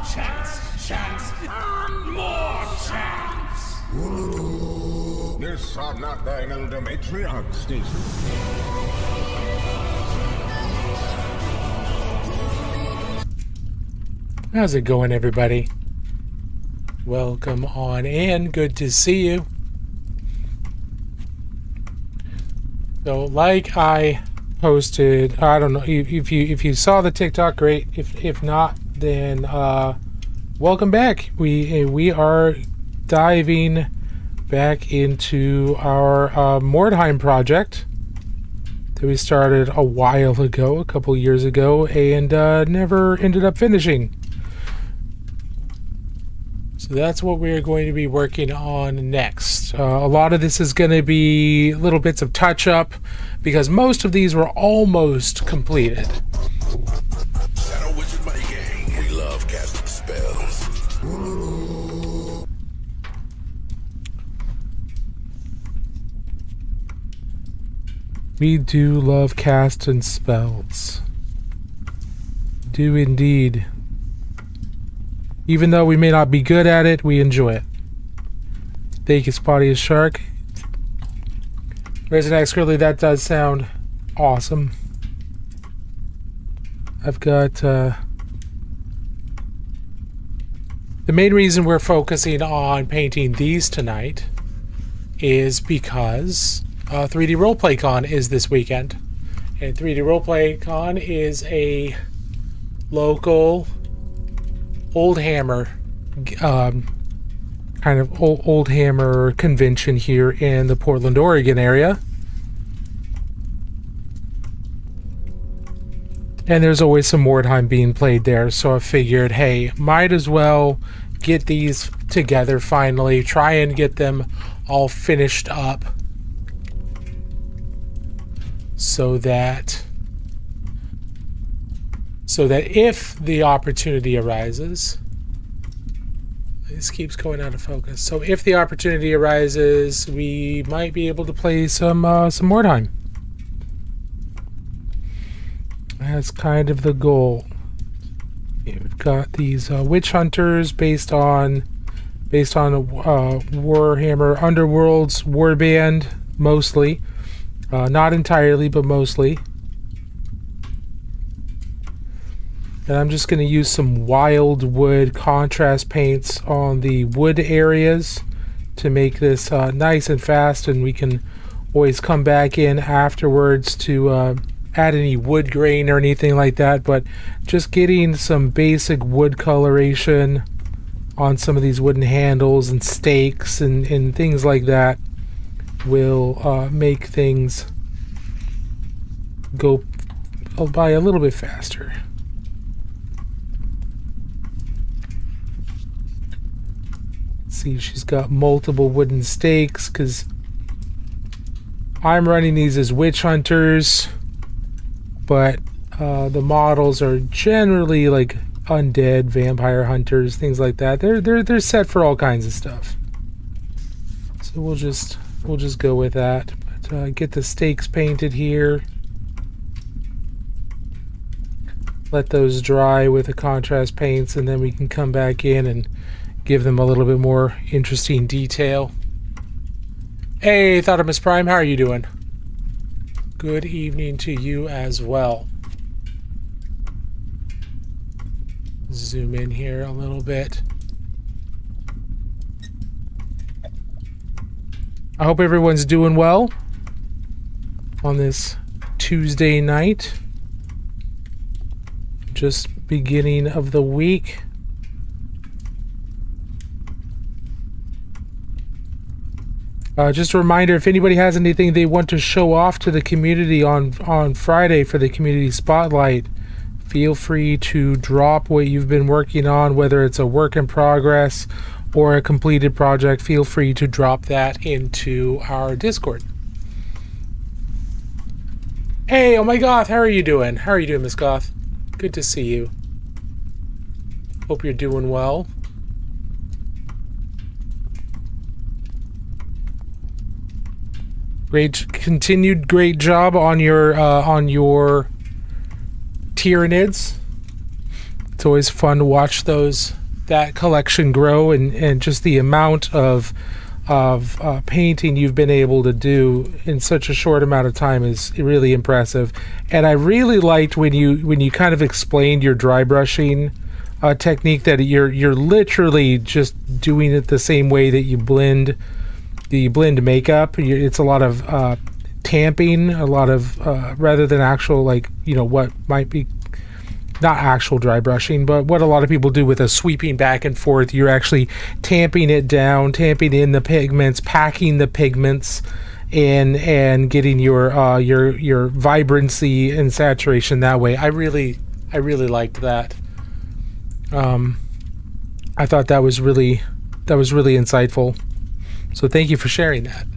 chance, and more chance. This are not thine elder matriarch station. How's it going, everybody? Welcome on in. Good to see you. So, like I posted, I don't know if you saw the TikTok, great. If not, then welcome back. We are diving back into our Mordheim project that we started a while ago, a couple years ago, and never ended up finishing. So that's what we're going to be working on next. A lot of this is going to be little bits of touch-up because most of these were almost completed. Shadow Wizard my gang. We love casting spells. We do love casting spells. Do indeed. Even though we may not be good at it, we enjoy it. Thank you, Spotty as Shark. Resident Curly, that does sound awesome. I've got the main reason we're focusing on painting these tonight is because 3D Roleplay Con is this weekend. And 3D Roleplay Con is a local Old Hammer kind of old Hammer convention here in the Portland, Oregon area. And there's always some Mordheim being played there, so I figured, hey, might as well get these together finally, try and get them all finished up so that if the opportunity arises, this keeps going out of focus. So if the opportunity arises, we might be able to play some Mordheim. That's kind of the goal. We've got these witch hunters based on Warhammer Underworld's warband, mostly, not entirely, but mostly. And I'm just going to use some wild wood contrast paints on the wood areas to make this nice and fast, and we can always come back in afterwards to add any wood grain or anything like that. But just getting some basic wood coloration on some of these wooden handles and stakes and things like that will make things go by a little bit faster. See, she's got multiple wooden stakes because I'm running these as witch hunters, but the models are generally like undead vampire hunters, things like that. They're set for all kinds of stuff. So we'll just go with that. But get the stakes painted here. Let those dry with the contrast paints, and then we can come back in and give them a little bit more interesting detail. Hey, Thotimus Prime, how are you doing? Good evening to you as well. Zoom in here a little bit. I hope everyone's doing well on this Tuesday night. Just beginning of the week. Just a reminder, if anybody has anything they want to show off to the community on Friday for the community spotlight, feel free to drop what you've been working on, whether it's a work in progress or a completed project. Feel free to drop that into our Discord. Hey, oh my God, how are you doing? How are you doing, Miss Goth? Good to see you. Hope you're doing well. Continued great job on your Tyranids. It's always fun to watch those that collection grow, and just the amount of painting you've been able to do in such a short amount of time is really impressive. And I really liked when you kind of explained your dry brushing technique, that you're literally just doing it the same way that you blend makeup. It's a lot of tamping, a lot of rather than actual, like, what might be not actual dry brushing, but what a lot of people do with a sweeping back and forth. You're actually tamping it down, tamping in the pigments, packing the pigments, and getting your vibrancy and saturation that way. I really liked that. I thought that was really insightful. So thank you for sharing that.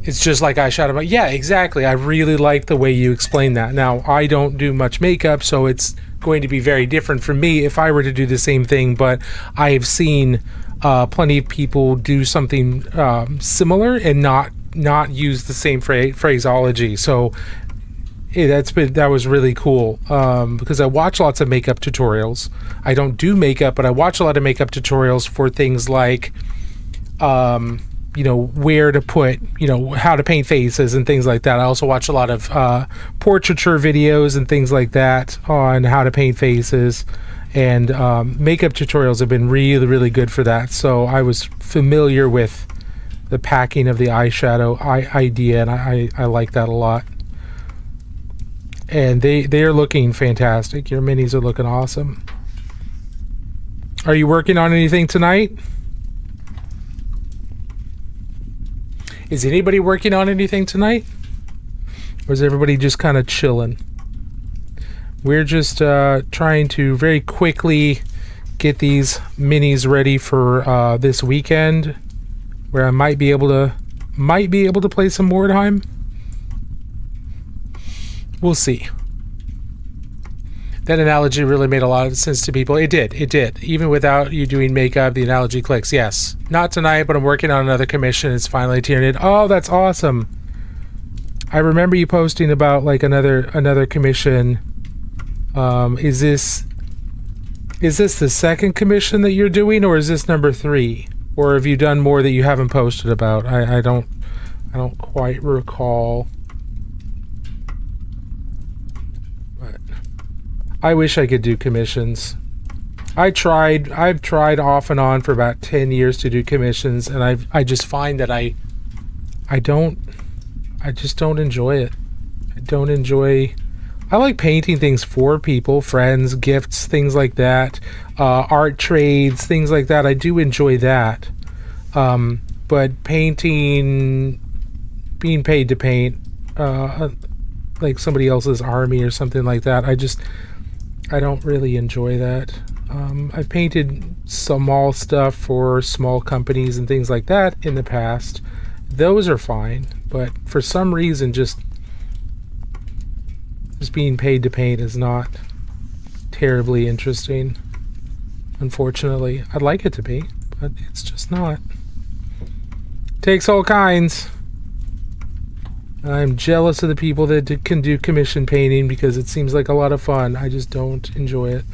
It's just like eyeshadow. Yeah, exactly. I really like the way you explained that. Now, I don't do much makeup, so it's going to be very different for me if I were to do the same thing, but I've seen plenty of people do something similar and not use the same phraseology. So that was really cool, because I watch lots of makeup tutorials. I don't do makeup, but I watch a lot of makeup tutorials for things like where to put, how to paint faces and things like that. I also watch a lot of portraiture videos and things like that on how to paint faces, and makeup tutorials have been really, really good for that. So I was familiar with the packing of the eyeshadow idea, and I like that a lot. And they are looking fantastic. Your minis are looking awesome. Are you working on anything tonight? Is anybody working on anything tonight? Or is everybody just kind of chilling? We're just trying to very quickly get these minis ready for this weekend, where I might be able to play some Mordheim. We'll see. That analogy really made a lot of sense to people. It did. Even without you doing makeup, the analogy clicks. Yes. Not tonight, but I'm working on another commission. It's finally tiered. Oh, that's awesome. I remember you posting about like another commission. Is this the second commission that you're doing, or is this number 3? Or have you done more that you haven't posted about? I don't quite recall. I wish I could do commissions. I've tried off and on for about 10 years to do commissions, and I just find that I just don't enjoy it. I like painting things for people, friends, gifts, things like that, art trades, things like that. I do enjoy that. But painting, being paid to paint, like somebody else's army or something like that, I don't really enjoy that. I've painted small stuff for small companies and things like that in the past. Those are fine, but for some reason, just being paid to paint is not terribly interesting. Unfortunately, I'd like it to be, but it's just not. Takes all kinds. I'm jealous of the people that can do commission painting, because it seems like a lot of fun. I just don't enjoy it.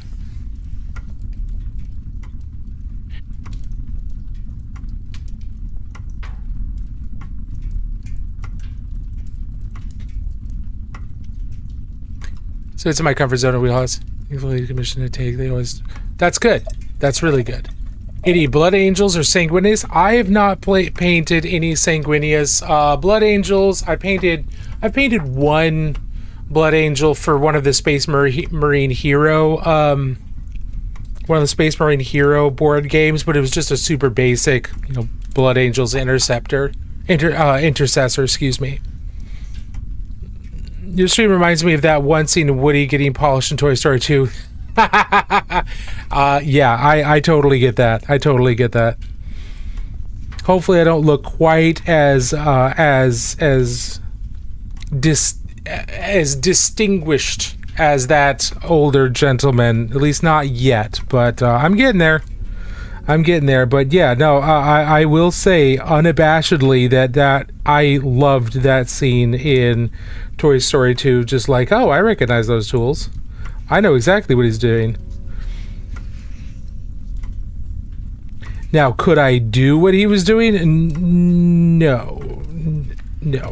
So it's in my comfort zone of wheelhouse. Usually commission to take. That's good. That's really good. Any blood angels or sanguinias? I have not painted any sanguinias. Blood angels, I painted one blood angel for one of the Space Marine Hero, one of the Space Marine Hero board games, but it was just a super basic, blood angels intercessor, excuse me. Your stream reminds me of that one scene of Woody getting polished in Toy Story 2. Yeah, I totally get that. Hopefully I don't look quite as distinguished as that older gentleman, at least not yet, but I'm getting there. But yeah, no, I will say unabashedly that I loved that scene in Toy Story 2. Just like, oh, I recognize those tools. I know exactly what he's doing. Now, could I do what he was doing? No,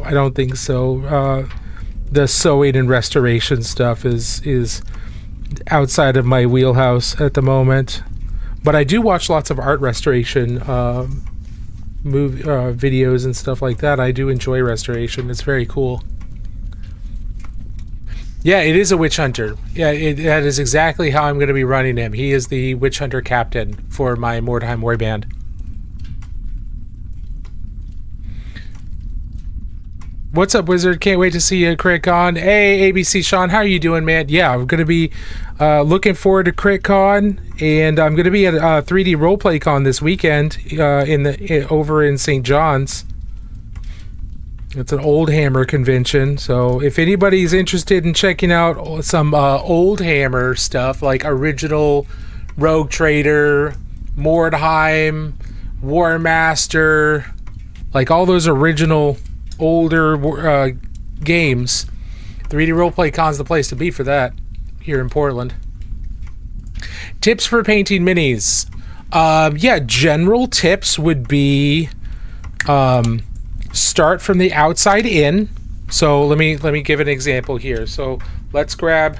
I don't think so. The sewing and restoration stuff is outside of my wheelhouse at the moment. But I do watch lots of art restoration videos and stuff like that. I do enjoy restoration. It's very cool. Yeah, it is a witch hunter. Yeah, that is exactly how I'm going to be running him. He is the witch hunter captain for my Mordheim warband. What's up, Wizard? Can't wait to see you, CritCon. Hey, ABC Sean, how are you doing, man? Yeah, I'm going to be looking forward to CritCon, and I'm going to be at 3D Roleplay Con this weekend over in St. John's. It's an Old Hammer convention, so if anybody's interested in checking out some Old Hammer stuff, like original Rogue Trader, Mordheim, War Master, like all those original older games, 3D Roleplay Con's the place to be for that here in Portland. Tips for painting minis. Yeah, general tips would be start from the outside in. So let me give an example here. So let's grab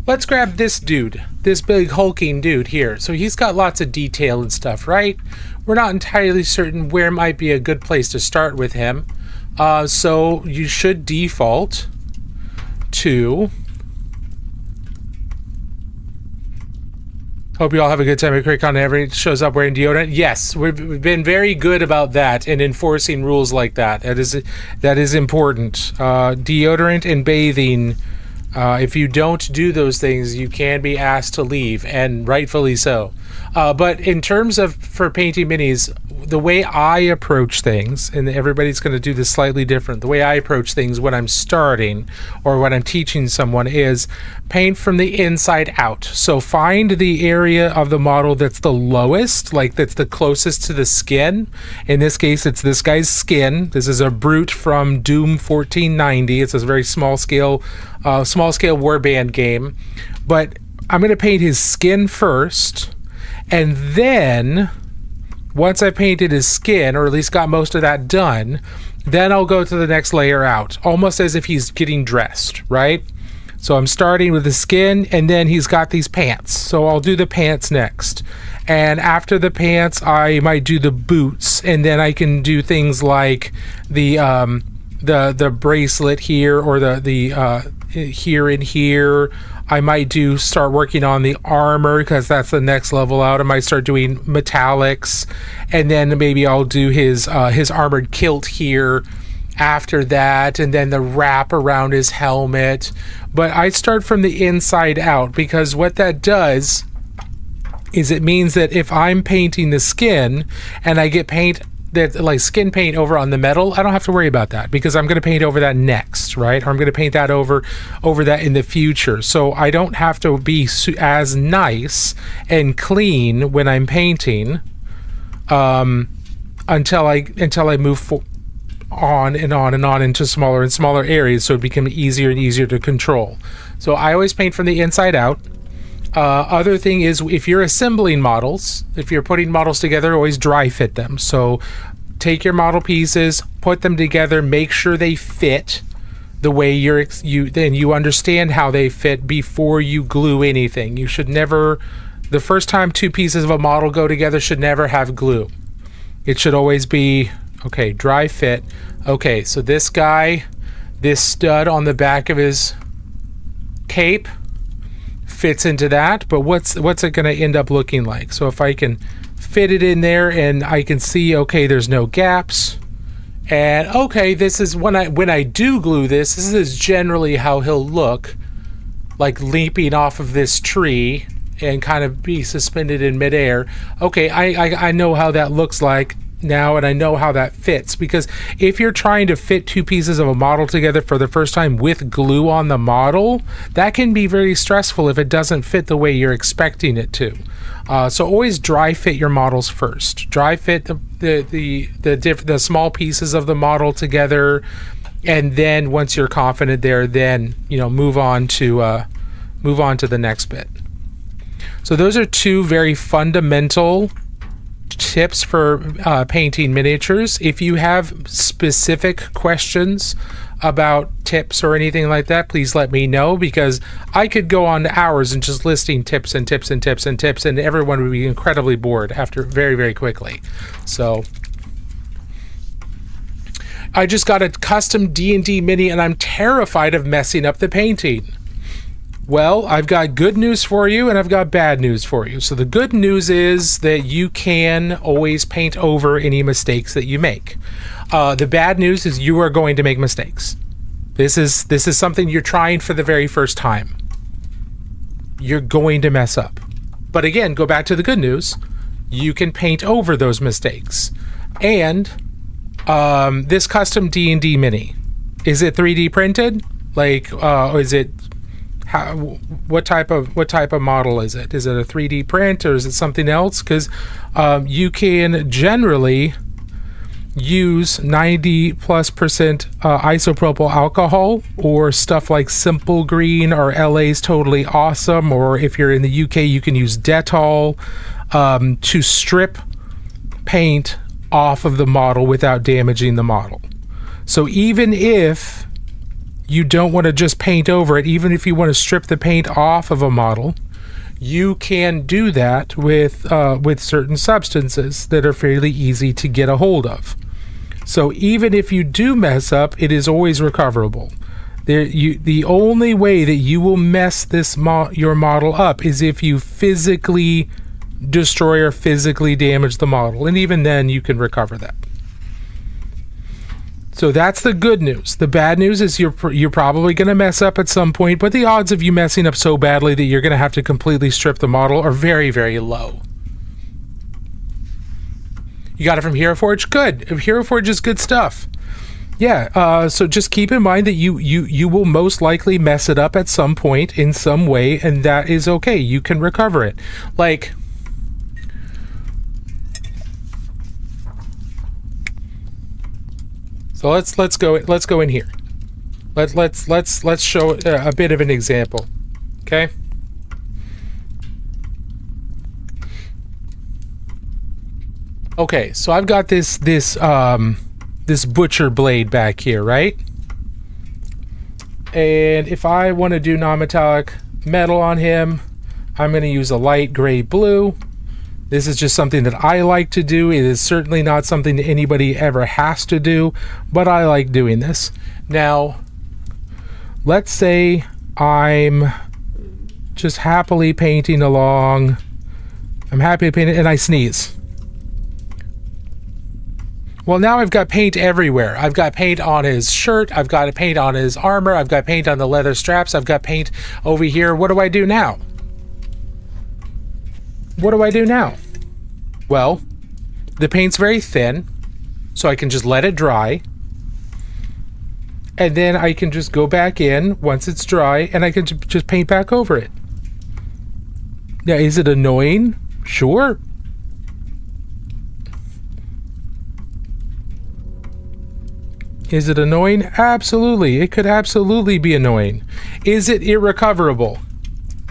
this dude, this big hulking dude here. So he's got lots of detail and stuff, right? We're not entirely certain where might be a good place to start with him. So you should default to... Hope you all have a good time at CritCon. Everyone shows up wearing deodorant. Yes, we've been very good about that and enforcing rules like that. That is important. Deodorant and bathing. If you don't do those things, you can be asked to leave, and rightfully so. But in terms of for painting minis, the way I approach things, and everybody's going to do this slightly different, the way I approach things when I'm starting or when I'm teaching someone is paint from the inside out. So find the area of the model that's the lowest, like that's the closest to the skin. In this case, it's this guy's skin. This is a brute from Doom 1490. It's a very small scale warband game. But I'm going to paint his skin first, and then once I painted his skin, or at least got most of that done, then I'll go to the next layer out, almost as if he's getting dressed, right? So I'm starting with the skin, and then he's got these pants. So I'll do the pants next. And after the pants, I might do the boots, and then I can do things like the bracelet here, or the here and here. I might start working on the armor, because that's the next level out. I might start doing metallics, and then maybe I'll do his armored kilt here after that, and then the wrap around his helmet. But I start from the inside out, because what that does is it means that if I'm painting the skin and I get paint that like skin paint over on the metal, I don't have to worry about that, because I'm going to paint over that next, right? Or I'm going to paint that over that in the future. So I don't have to be as nice and clean when I'm painting until I move on and on and on into smaller and smaller areas, so it becomes easier and easier to control. So I always paint from the inside out. Other thing is, if you're assembling models, if you're putting models together, always dry fit them. So take your model pieces, put them together, make sure they fit the way you understand how they fit before you glue anything. You should never, the first time two pieces of a model go together, should never have glue. It should always be, okay, dry fit. Okay, so this guy, this stud on the back of his cape fits into that, but what's it going to end up looking like? So if I can fit it in there and I can see, okay, there's no gaps, and okay, this is when I do glue this is generally how he'll look, like leaping off of this tree and kind of be suspended in midair. Okay, I know how that looks like now, and I know how that fits, because if you're trying to fit two pieces of a model together for the first time with glue on the model, that can be very stressful if it doesn't fit the way you're expecting it to. So always dry fit your models first. Dry fit the small pieces of the model together, and then once you're confident there, then move on to the next bit. So those are two very fundamental tips for painting miniatures. If you have specific questions about tips or anything like that, please let me know, because I could go on hours and just listing tips and tips and tips and tips, and everyone would be incredibly bored after very, very quickly. So I just got a custom D&D mini and I'm terrified of messing up the painting. Well, I've got good news for you and I've got bad news for you. So the good news is that you can always paint over any mistakes that you make. The bad news is you are going to make mistakes. This is something you're trying for the very first time. You're going to mess up. But again, go back to the good news. You can paint over those mistakes. And this custom D&D mini, is it 3D printed? Like, is it... what type of model is it? Is it a 3D print or is it something else? Because you can generally use 90+% isopropyl alcohol, or stuff like Simple Green or LA's Totally Awesome, or if you're in the UK you can use Dettol to strip paint off of the model without damaging the model. So even if you don't want to just paint over it, even if you want to strip the paint off of a model, you can do that with certain substances that are fairly easy to get a hold of. So even if you do mess up, it is always recoverable. The only way that you will mess your model up is if you physically destroy or physically damage the model, and even then you can recover that. So that's the good news. The bad news is you're probably going to mess up at some point, but the odds of you messing up so badly that you're going to have to completely strip the model are very, very low. You got it from Hero Forge? Good. Hero Forge is good stuff. Yeah, so just keep in mind that you will most likely mess it up at some point in some way, and that is okay. You can recover it. Like, so let's go in here. Let's show a bit of an example. Okay. Okay, so I've got this butcher blade back here, right? And if I want to do non-metallic metal on him, I'm going to use a light gray blue. This is just something that I like to do. It is certainly not something that anybody ever has to do, but I like doing this. Now, let's say I'm just happily painting along. I'm happy to paint it, and I sneeze. Well, now I've got paint everywhere. I've got paint on his shirt. I've got paint on his armor. I've got paint on the leather straps. I've got paint over here. What do I do now? What do I do now? Well, the paint's very thin, so I can just let it dry. And then I can just go back in once it's dry, and I can just paint back over it. Now, is it annoying? Sure. Is it annoying? Absolutely. It could absolutely be annoying. Is it irrecoverable?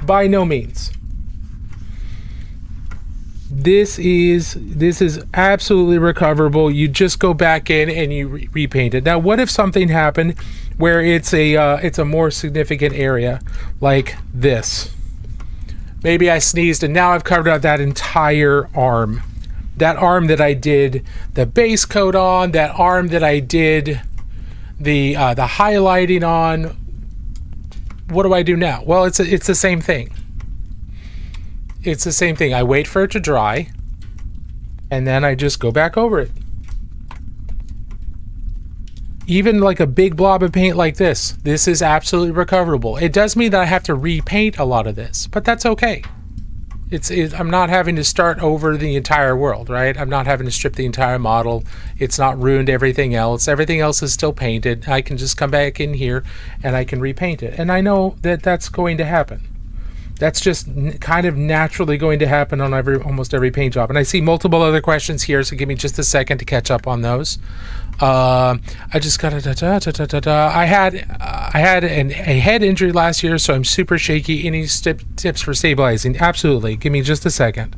By no means. This is absolutely recoverable. You just go back in and you repaint it. Now, what if something happened where it's a more significant area, like this? Maybe I sneezed and now I've covered out that entire arm. That arm that I did the base coat on, that arm that I did the highlighting on. What do I do now? Well, it's the same thing. It's the same thing. I wait for it to dry, and then I just go back over it. Even like a big blob of paint like this is absolutely recoverable. It does mean that I have to repaint a lot of this, but that's okay. I'm not having to start over the entire world, right? I'm not having to strip the entire model. It's not ruined everything else. Everything else is still painted. I can just come back in here and I can repaint it. And I know that that's going to happen. That's just kind of naturally going to happen on almost every paint job. And I see multiple other questions here, so give me just a second to catch up on those. I just got I had a head injury last year, so I'm super shaky. Any tips for stabilizing? Absolutely. Give me just a second.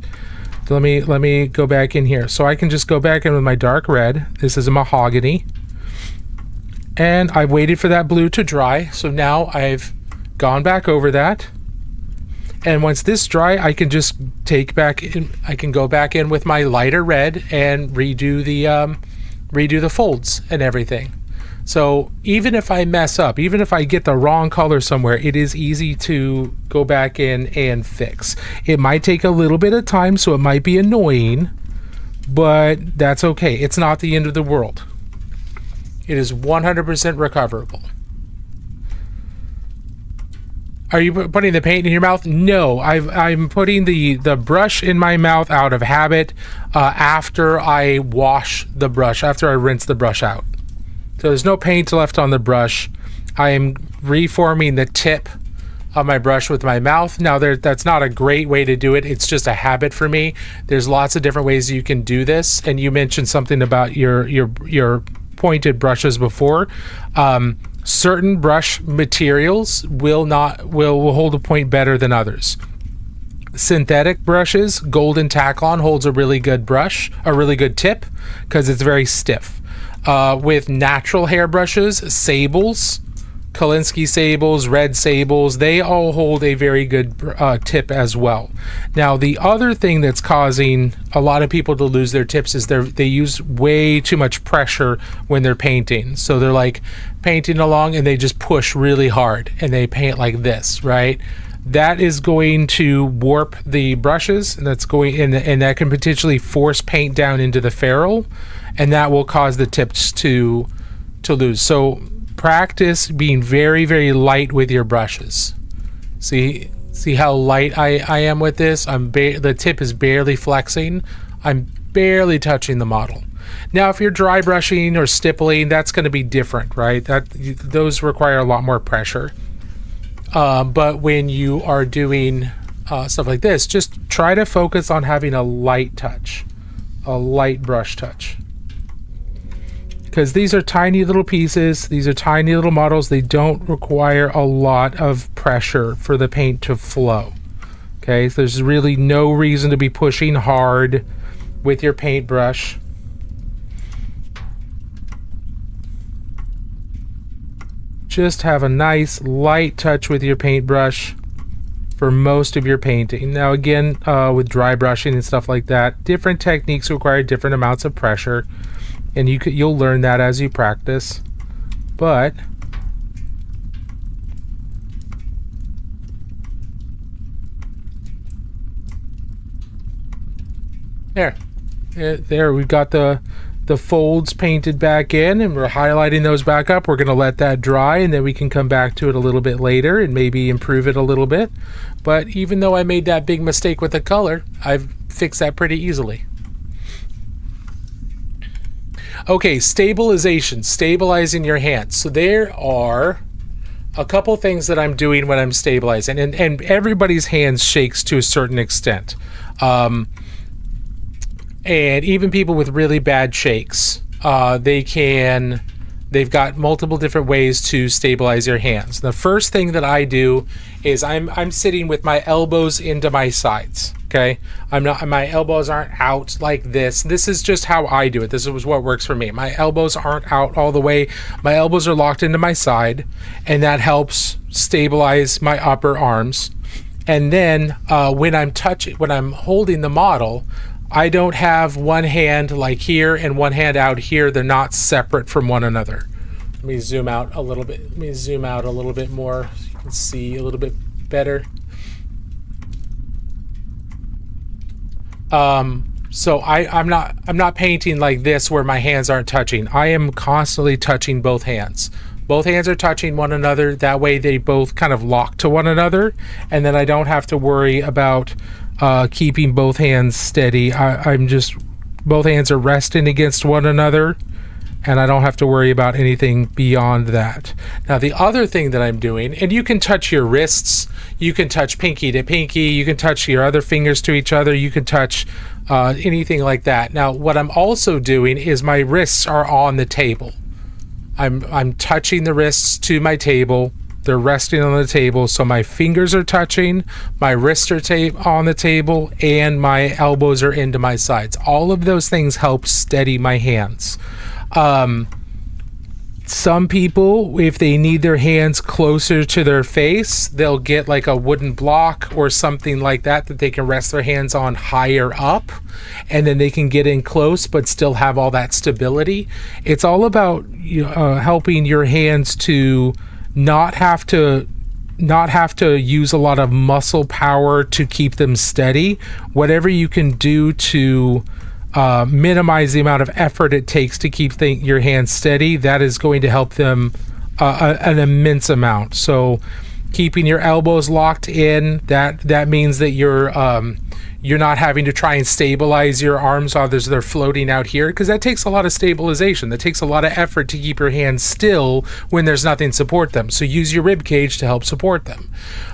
Let me go back in here. So I can just go back in with my dark red. This is a mahogany. And I waited for that blue to dry. So now I've gone back over that. And once this dry, I can just take back in, I can go back in with my lighter red and redo the folds and everything. So even if I mess up, even if I get the wrong color somewhere, it is easy to go back in and fix. It might take a little bit of time, so it might be annoying, but that's okay. It's not the end of the world. It is 100% recoverable. Are you putting the paint in your mouth? No, I'm putting the brush in my mouth out of habit after I wash the brush, after I rinse the brush out. So there's no paint left on the brush. I am reforming the tip of my brush with my mouth. Now that's not a great way to do it. It's just a habit for me. There's lots of different ways you can do this. And you mentioned something about your pointed brushes before. Certain brush materials will hold a point better than others. Synthetic brushes, Golden Taklon holds a really good brush, a really good tip, because it's very stiff. With natural hair brushes, sables, Kolinsky sables, red sables, they all hold a very good tip as well. Now, the other thing that's causing a lot of people to lose their tips is they use way too much pressure when they're painting. So they're like painting along and they just push really hard and they paint like this, right? That is going to warp the brushes, and and that can potentially force paint down into the ferrule, and that will cause the tips to lose. So practice being very, very light with your brushes. See how light I am with this? The tip is barely flexing. I'm barely touching the model. Now, if you're dry brushing or stippling, that's going to be different, right? Those require a lot more pressure. But when you are doing stuff like this, just try to focus on having a light touch, a light brush touch. Because these are tiny little pieces, these are tiny little models, they don't require a lot of pressure for the paint to flow. Okay, so there's really no reason to be pushing hard with your paintbrush. Just have a nice light touch with your paintbrush for most of your painting. Now again, with dry brushing and stuff like that, different techniques require different amounts of pressure. And you'll learn that as you practice. But there we've got the folds painted back in, and we're highlighting those back up. We're going to let that dry, and then we can come back to it a little bit later and maybe improve it a little bit. But even though I made that big mistake with the color, I've fixed that pretty easily. Okay, stabilizing your hands. So there are a couple things that I'm doing when I'm stabilizing, and everybody's hands shakes to a certain extent. And even people with really bad shakes, they've got multiple different ways to stabilize your hands. The first thing that I do is I'm sitting with my elbows into my sides. Okay, my elbows aren't out like this. This is just how I do it. This is what works for me. My elbows aren't out all the way. My elbows are locked into my side, and that helps stabilize my upper arms. And then when I'm holding the model, I don't have one hand like here and one hand out here. They're not separate from one another. Let me zoom out a little bit. Let me zoom out a little bit more so you can see a little bit better. So I'm not painting like this where my hands aren't touching. I am constantly touching both hands. Both hands are touching one another. That way they both kind of lock to one another, and then I don't have to worry about keeping both hands steady. Both hands are resting against one another, and I don't have to worry about anything beyond that. Now, the other thing that I'm doing, and you can touch your wrists, you can touch pinky to pinky, you can touch your other fingers to each other, you can touch anything like that. Now, what I'm also doing is my wrists are on the table. I'm touching the wrists to my table. they're resting on the table, so my fingers are touching, my wrists are on the table, and my elbows are into my sides. All of those things help steady my hands. Some people, if they need their hands closer to their face, they'll get like a wooden block or something like that they can rest their hands on higher up, and then they can get in close but still have all that stability. It's all about helping your hands to not have to use a lot of muscle power to keep them steady. Whatever you can do to minimize the amount of effort it takes to keep your hands steady, that is going to help them an immense amount. So keeping your elbows locked in, that means that you're not having to try and stabilize your arms as they're floating out here, because that takes a lot of stabilization. That takes a lot of effort to keep your hands still when there's nothing to support them. So use your rib cage to help support them.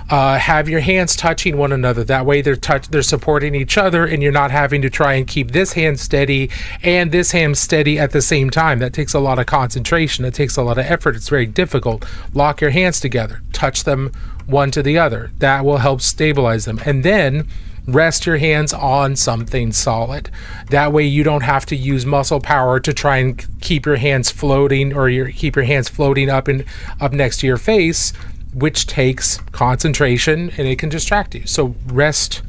Have your hands touching one another. That way they're supporting each other, and you're not having to try and keep this hand steady and this hand steady at the same time. That takes a lot of concentration. It takes a lot of effort. It's very difficult. Lock your hands together. Touch them one to the other. That will help stabilize them. And then rest your hands on something solid. That way you don't have to use muscle power to try and keep your hands floating, or keep your hands floating up next to your face, which takes concentration and it can distract you. So rest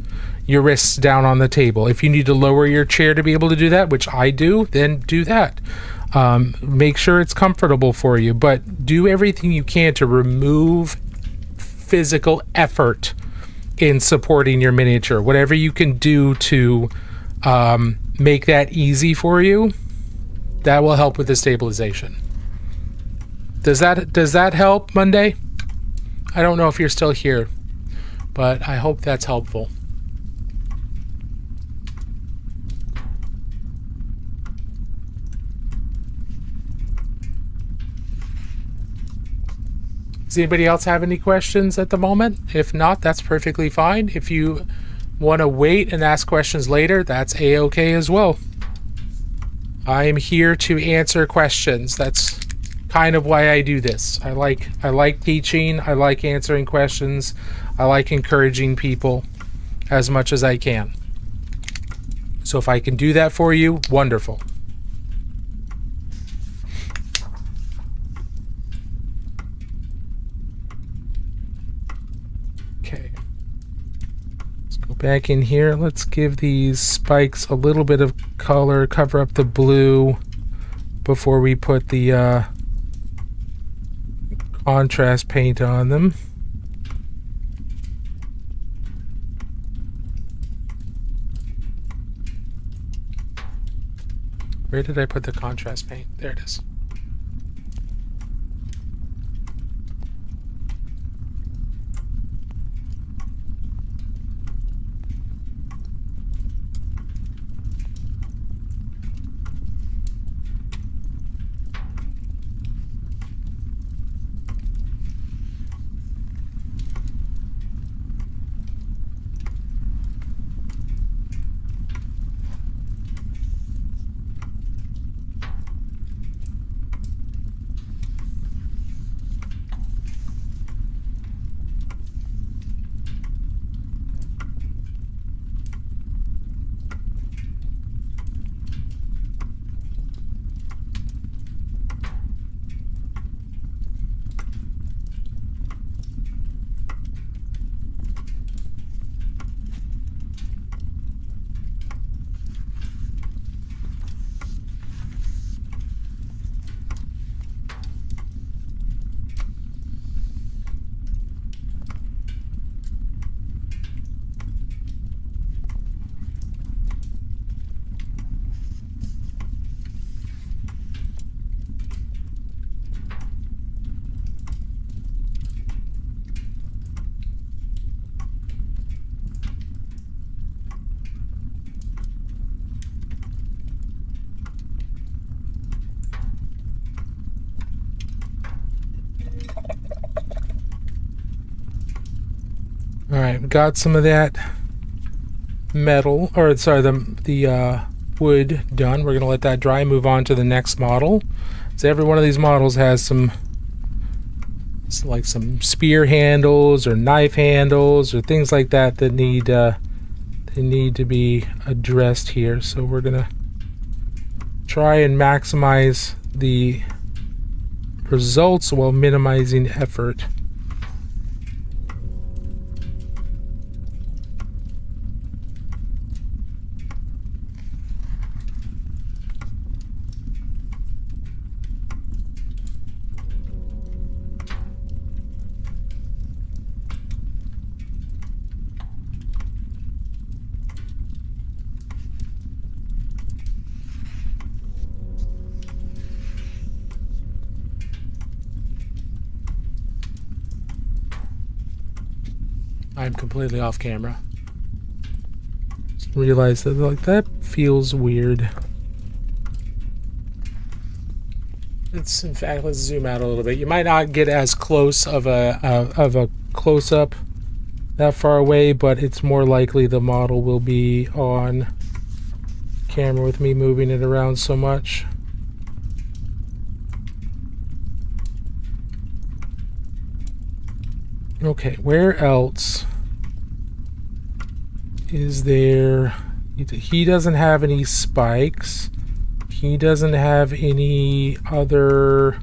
your wrists down on the table. If you need to lower your chair to be able to do that, which I do, then do that. Make sure it's comfortable for you, but do everything you can to remove physical effort in supporting your miniature. Whatever you can do to make that easy for you, that will help with the stabilization. Does that help, Monday? I don't know if you're still here, but I hope that's helpful. Does anybody else have any questions at the moment? If not, that's perfectly fine. If you want to wait and ask questions later, that's a-okay as well. I am here to answer questions. That's kind of why I do this. I like teaching. I like answering questions. I like encouraging people as much as I can. So if I can do that for you, wonderful. Okay, let's go back in here. Let's give these spikes a little bit of color, cover up the blue before we put the contrast paint on them. Where did I put the contrast paint? There it is. Alright, got some of that metal, or sorry, the wood done. We're going to let that dry, move on to the next model. So every one of these models has some like some spear handles or knife handles or things like that that need to be addressed here. So we're gonna try and maximize the results while minimizing effort. I'm completely off camera. Just realized that, like, that feels weird. Let's, in fact, let's zoom out a little bit. You might not get as close of a close-up that far away, but it's more likely the model will be on camera with me moving it around so much. Okay, where else is there? He doesn't have any spikes. He doesn't have any other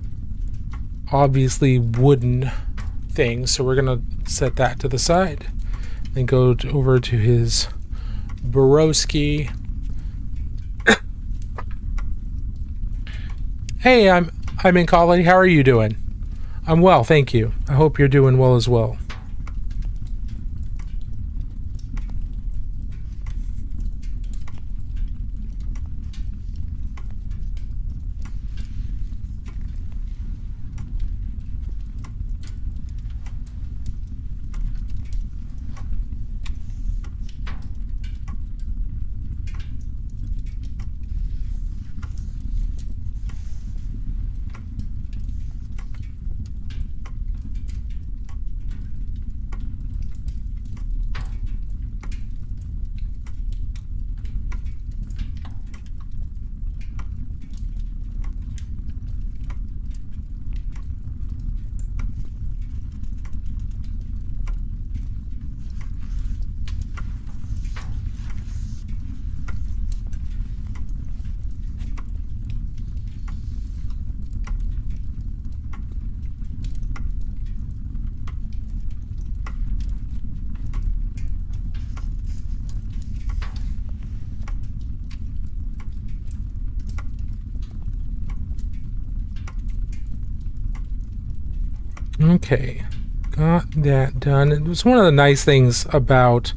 obviously wooden things, so we're gonna set that to the side and go over to his Borowski. Hey, I'm in college. How are you doing? I'm well, thank you. I hope you're doing well as well. Okay, got that done. It was one of the nice things about,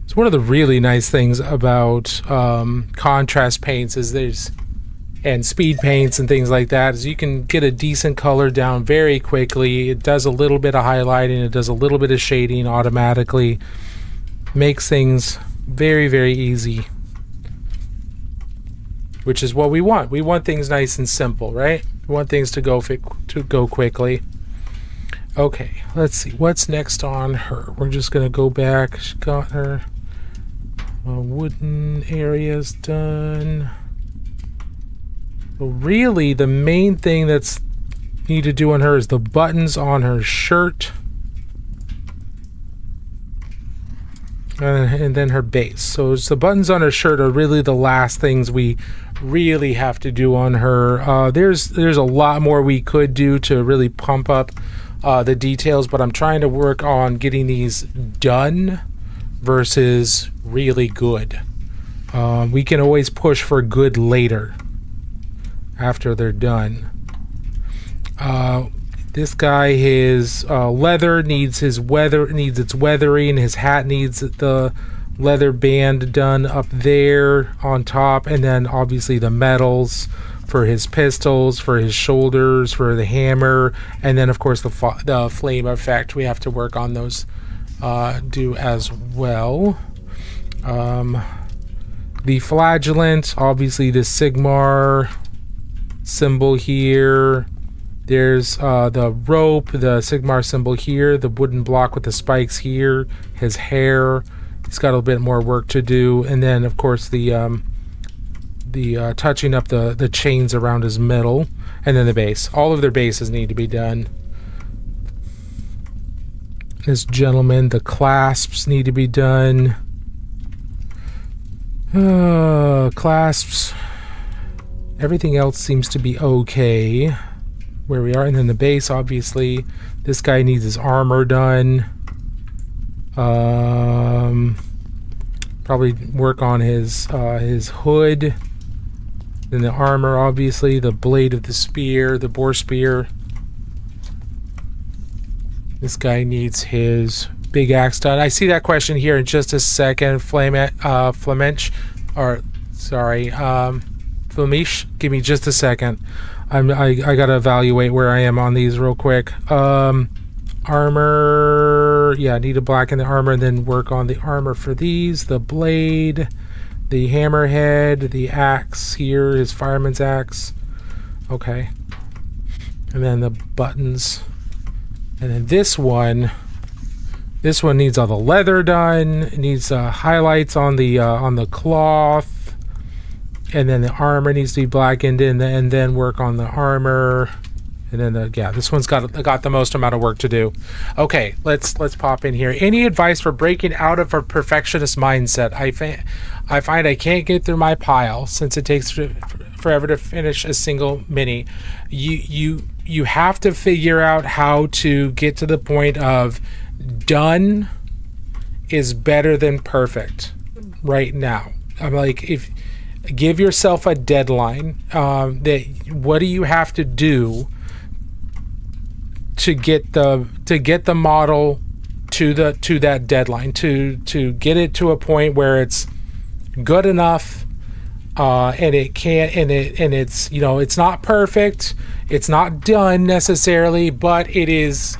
it's one of the really nice things about contrast paints and speed paints and things like that, is you can get a decent color down very quickly. It does a little bit of highlighting, it does a little bit of shading automatically, makes things very, very easy, which is what we want. We want things nice and simple, right? We want things to go quickly. Okay, let's see what's next on her. We're just gonna go back. She got her wooden areas done. Well, really, the main thing that's need to do on her is the buttons on her shirt, and then her base. So it's the buttons on her shirt are really the last things we really have to do on her. There's a lot more we could do to really pump up the details, but I'm trying to work on getting these done versus really good. We can always push for good later after they're done. This guy, his leather needs its weathering. His hat needs the leather band done up there on top, and then obviously the metals for his pistols, for his shoulders, for the hammer, and then of course the flame effect. We have to work on those do as well. The flagellant, obviously the Sigmar symbol here. There's the rope, the Sigmar symbol here, the wooden block with the spikes here, his hair. He's got a bit more work to do, and then of course the touching up the chains around his middle, and then the base. All of their bases need to be done. this gentleman. The clasps need to be done. Clasps. Everything else seems to be okay where we are. And then the base, obviously. This guy needs his armor done. Probably work on his hood. Then the armor, obviously. The blade of the spear, the boar spear. This guy needs his big axe done. I see that question here in just a second. Flemish, or sorry, Flemish. Give me just a second. I gotta evaluate where I am on these real quick. Armor. Yeah, I need to blacken the armor and then work on the armor for these. The blade, the hammerhead, the axe here, his fireman's axe. Okay. And then the buttons. And then this one needs all the leather done. It needs highlights on the cloth, and then the armor needs to be blackened in, and then work on the armor. And then this one's got the most amount of work to do. Okay, let's pop in here. Any advice for breaking out of a perfectionist mindset? I find I can't get through my pile since it takes forever to finish a single mini. You have to figure out how to get to the point of done is better than perfect right now. I'm like, if give yourself a deadline, that what do you have to do to get the model to that deadline, to get it to a point where it's good enough, and it's it's not perfect, it's not done necessarily, but it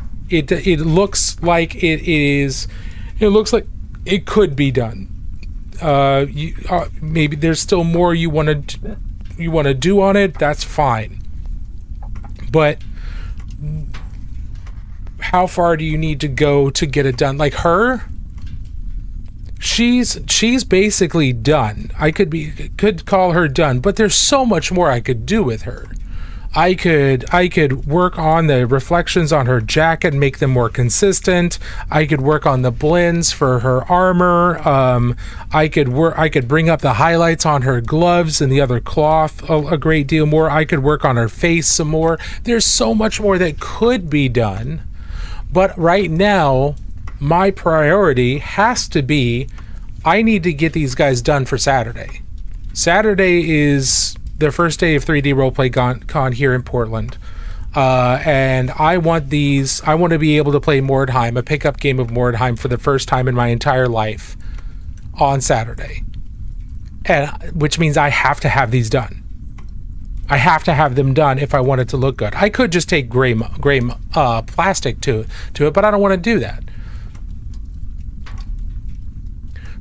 looks like it is. It looks like it could be done. Maybe there's still more you want to do on it. That's fine. But how far do you need to go to get it done? Like her, she's basically done. I could call her done, but there's so much more I could do with her. I could work on the reflections on her jacket and make them more consistent. I could work on the blends for her armor. I could bring up the highlights on her gloves and the other cloth a great deal more. I could work on her face some more. There's so much more that could be done. But right now, my priority has to be, I need to get these guys done for Saturday. Saturday is the first day of 3D Roleplay Con here in Portland. And I want to be able to play Mordheim, a pickup game of Mordheim for the first time in my entire life on Saturday. And which means I have to have these done. I have to have them done if I want it to look good. I could just take gray plastic to it, but I don't want to do that.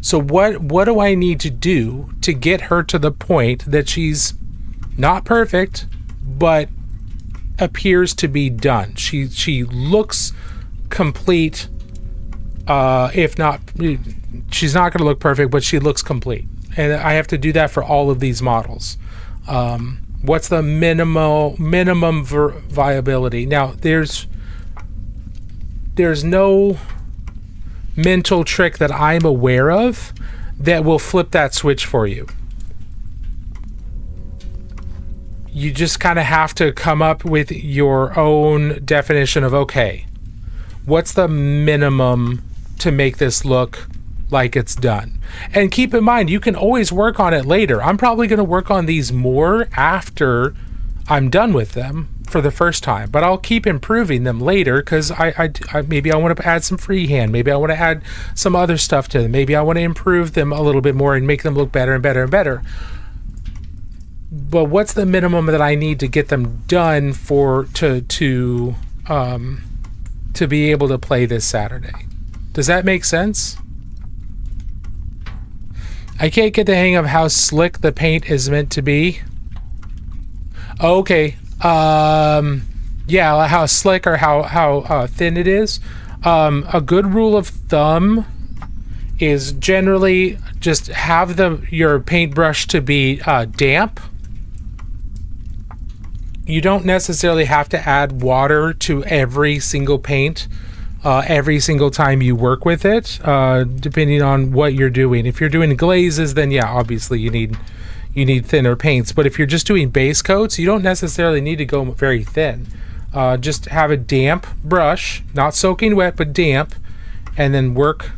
So what do I need to do to get her to the point that she's not perfect, but appears to be done? She looks complete. If not, she's not going to look perfect, but she looks complete. And I have to do that for all of these models. What's the minimum viability? Now, there's no mental trick that I'm aware of that will flip that switch for you. You just kind of have to come up with your own definition of, okay, what's the minimum to make this look like it's done? And keep in mind, you can always work on it later. I'm probably going to work on these more after I'm done with them for the first time, but I'll keep improving them later because I maybe I want to add some freehand, maybe I want to add some other stuff to them, maybe I want to improve them a little bit more and make them look better and better and better. But what's the minimum that I need to get them done to be able to play this Saturday? Does that make sense? I can't get the hang of how slick the paint is meant to be. Okay. Yeah, how slick or how thin it is. A good rule of thumb is generally just have your paintbrush to be damp. You don't necessarily have to add water to every single paint. every single time you work with it, depending on what you're doing. If you're doing glazes, then yeah, obviously you need thinner paints. But if you're just doing base coats, you don't necessarily need to go very thin. Just have a damp brush, not soaking wet, but damp, and then work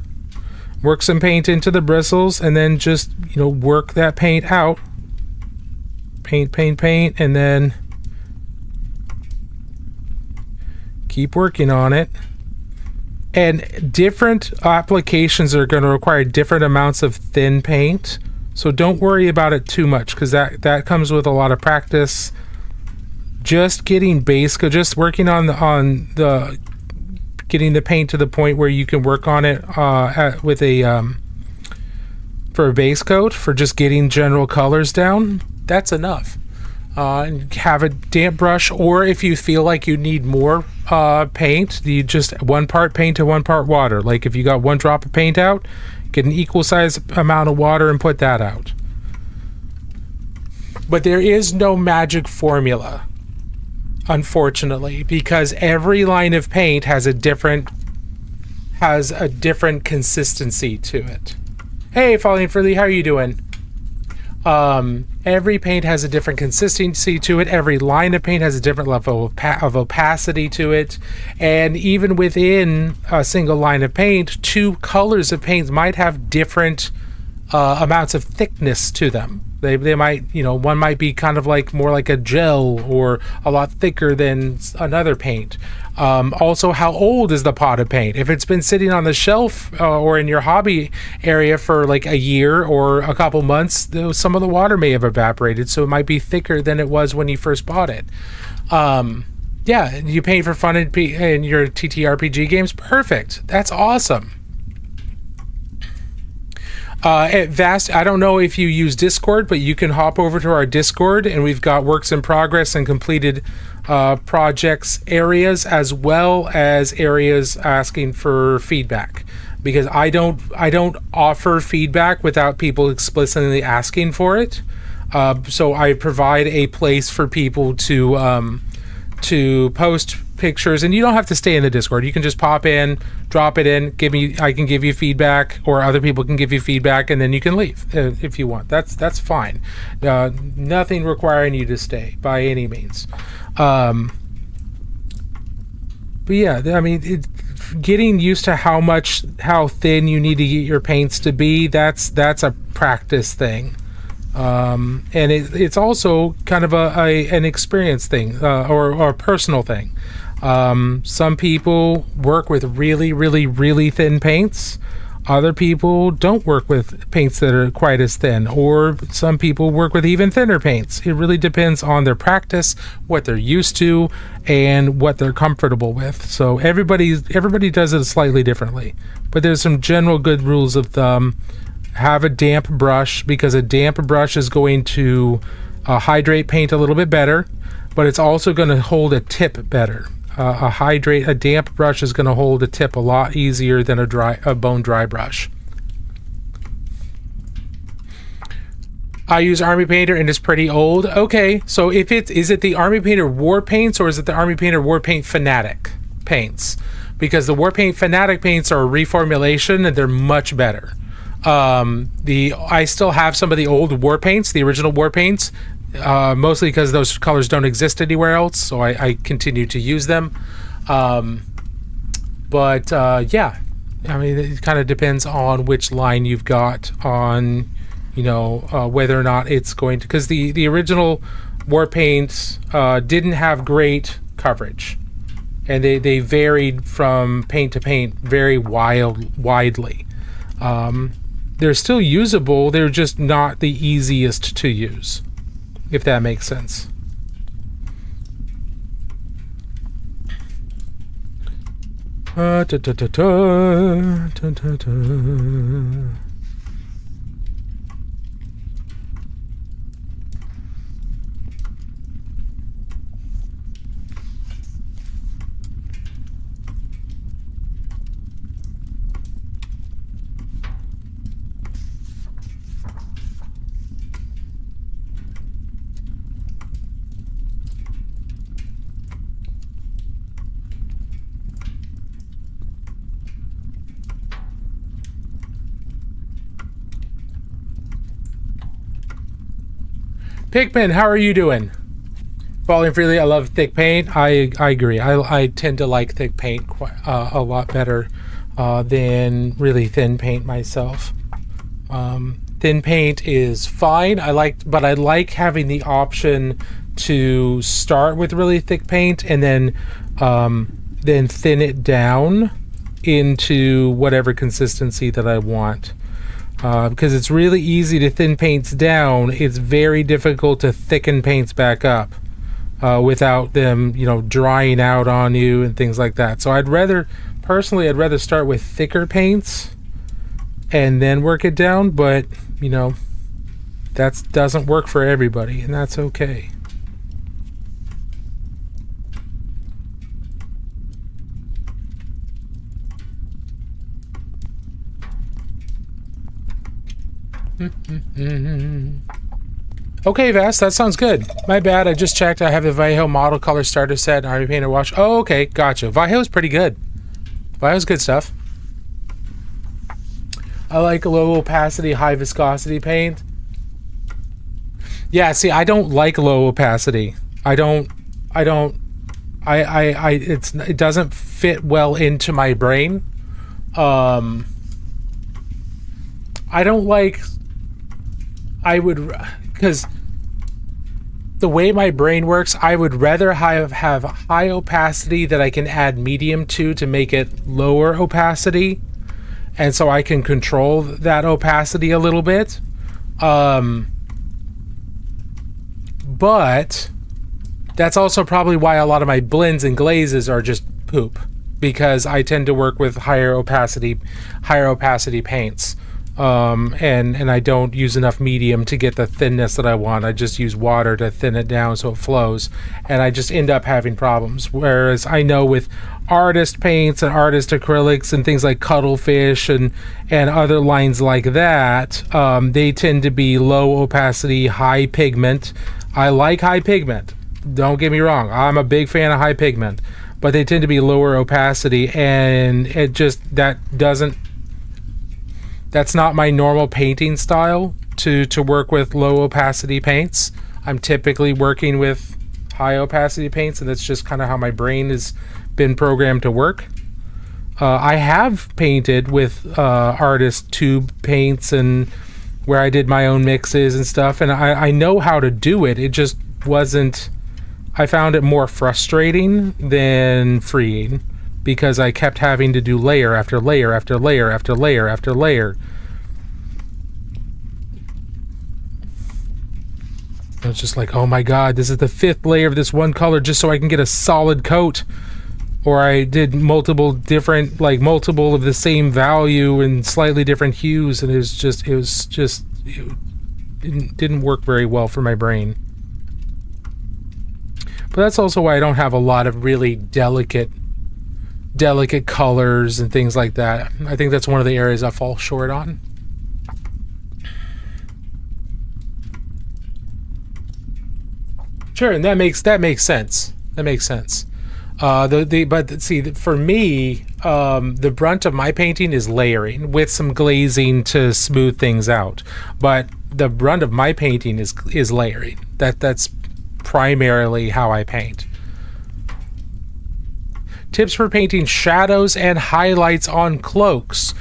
some paint into the bristles, and then just, work that paint out. Paint, and then keep working on it. And different applications are going to require different amounts of thin paint. So don't worry about it too much, because that comes with a lot of practice. Just getting just working on the getting the paint to the point where you can work on it with for a base coat, for just getting general colors down. That's enough. Have a damp brush, or if you feel like you need more paint, you just 1 part paint to 1 part water. Like if you got 1 drop of paint out, get an equal size amount of water and put that out. But there is no magic formula, unfortunately, because every line of paint has a different consistency to it. Hey, Falling Freely, how are you doing? Every paint has a different consistency to it. Every line of paint has a different level of opacity to it. And even within a single line of paint, 2 colors of paint might have different amounts of thickness to them. They might, one might be kind of like more like a gel, or a lot thicker than another paint. Also, how old is the pot of paint? If it's been sitting on the shelf or in your hobby area for like a year or a couple months, some of the water may have evaporated, so it might be thicker than it was when you first bought it. Yeah, you paint for fun in your TTRPG games? Perfect. That's awesome. At Vast, I don't know if you use Discord, but you can hop over to our Discord, and we've got works in progress and completed projects areas, as well as areas asking for feedback, because I don't offer feedback without people explicitly asking for it. So I provide a place for people to post pictures, and you don't have to stay in the Discord. You can just pop in, drop it in, I can give you feedback, or other people can give you feedback, and then you can leave if you want. That's fine. Nothing requiring you to stay by any means. But yeah, I mean, getting used to how thin you need to get your paints to be, that's a practice thing. And it's also kind of an experience thing, or a personal thing. Some people work with really, really, really thin paints. Other people don't work with paints that are quite as thin, or some people work with even thinner paints. It really depends on their practice, what they're used to, and what they're comfortable with. So everybody does it slightly differently, but there's some general good rules of thumb. Have a damp brush, because a damp brush is going to hydrate paint a little bit better, but it's also going to hold a tip better. A damp brush is going to hold a tip a lot easier than a bone dry brush. I use Army Painter and it's pretty old. Okay, so is it the Army Painter War Paints, or is it the Army Painter War Paint Fanatic paints? Because the War Paint Fanatic paints are a reformulation and they're much better. I still have some of the old war paints, the original war paints, mostly because those colors don't exist anywhere else, so I continue to use them. But yeah, I mean, it kind of depends on which line you've got on, whether or not it's going to, because the original war paints didn't have great coverage, and they varied from paint to paint very widely. They're still usable, they're just not the easiest to use, if that makes sense. Pikmin, how are you doing? Falling freely. I love thick paint. I agree. I tend to like thick paint quite, a lot better than really thin paint myself. Thin paint is fine. But I like having the option to start with really thick paint and then thin it down into whatever consistency that I want. Because it's really easy to thin paints down. It's very difficult to thicken paints back up without them, drying out on you and things like that. So I'd rather start with thicker paints and then work it down, but that doesn't work for everybody, and that's okay. Okay, Vast, that sounds good. My bad, I just checked. I have the Vallejo model color starter set and Army Painter wash. Oh, okay, gotcha. Vallejo's pretty good. Vallejo's good stuff. I like low opacity, high viscosity paint. Yeah, see, I don't like low opacity. It doesn't fit well into my brain. Because the way my brain works, I would rather have high opacity that I can add medium to make it lower opacity, and so I can control that opacity a little bit. But that's also probably why a lot of my blends and glazes are just poop, because I tend to work with higher opacity paints. And I don't use enough medium to get the thinness that I want. I just use water to thin it down so it flows, and I just end up having problems. Whereas I know with artist paints and artist acrylics and things like Cuttlefish and other lines like that, they tend to be low opacity, high pigment. I like high pigment. Don't get me wrong. I'm a big fan of high pigment, but they tend to be lower opacity, and that's not my normal painting style to work with low opacity paints. I'm typically working with high opacity paints, and that's just kind of how my brain has been programmed to work. I have painted with artist tube paints and where I did my own mixes and stuff, and I know how to do it. It just wasn't... I found it more frustrating than freeing, because I kept having to do layer after layer after layer after layer after layer. I was just like, oh my god, this is the 5th layer of this one color just so I can get a solid coat. Or I did multiple of the same value and slightly different hues, and it didn't work very well for my brain. But that's also why I don't have a lot of really delicate colors and things like that. I think that's one of the areas I fall short on. Sure, and that makes sense. That makes sense. But see, for me, the brunt of my painting is layering with some glazing to smooth things out. But the brunt of my painting is layering. That's primarily how I paint. Tips for painting shadows and highlights on cloaks.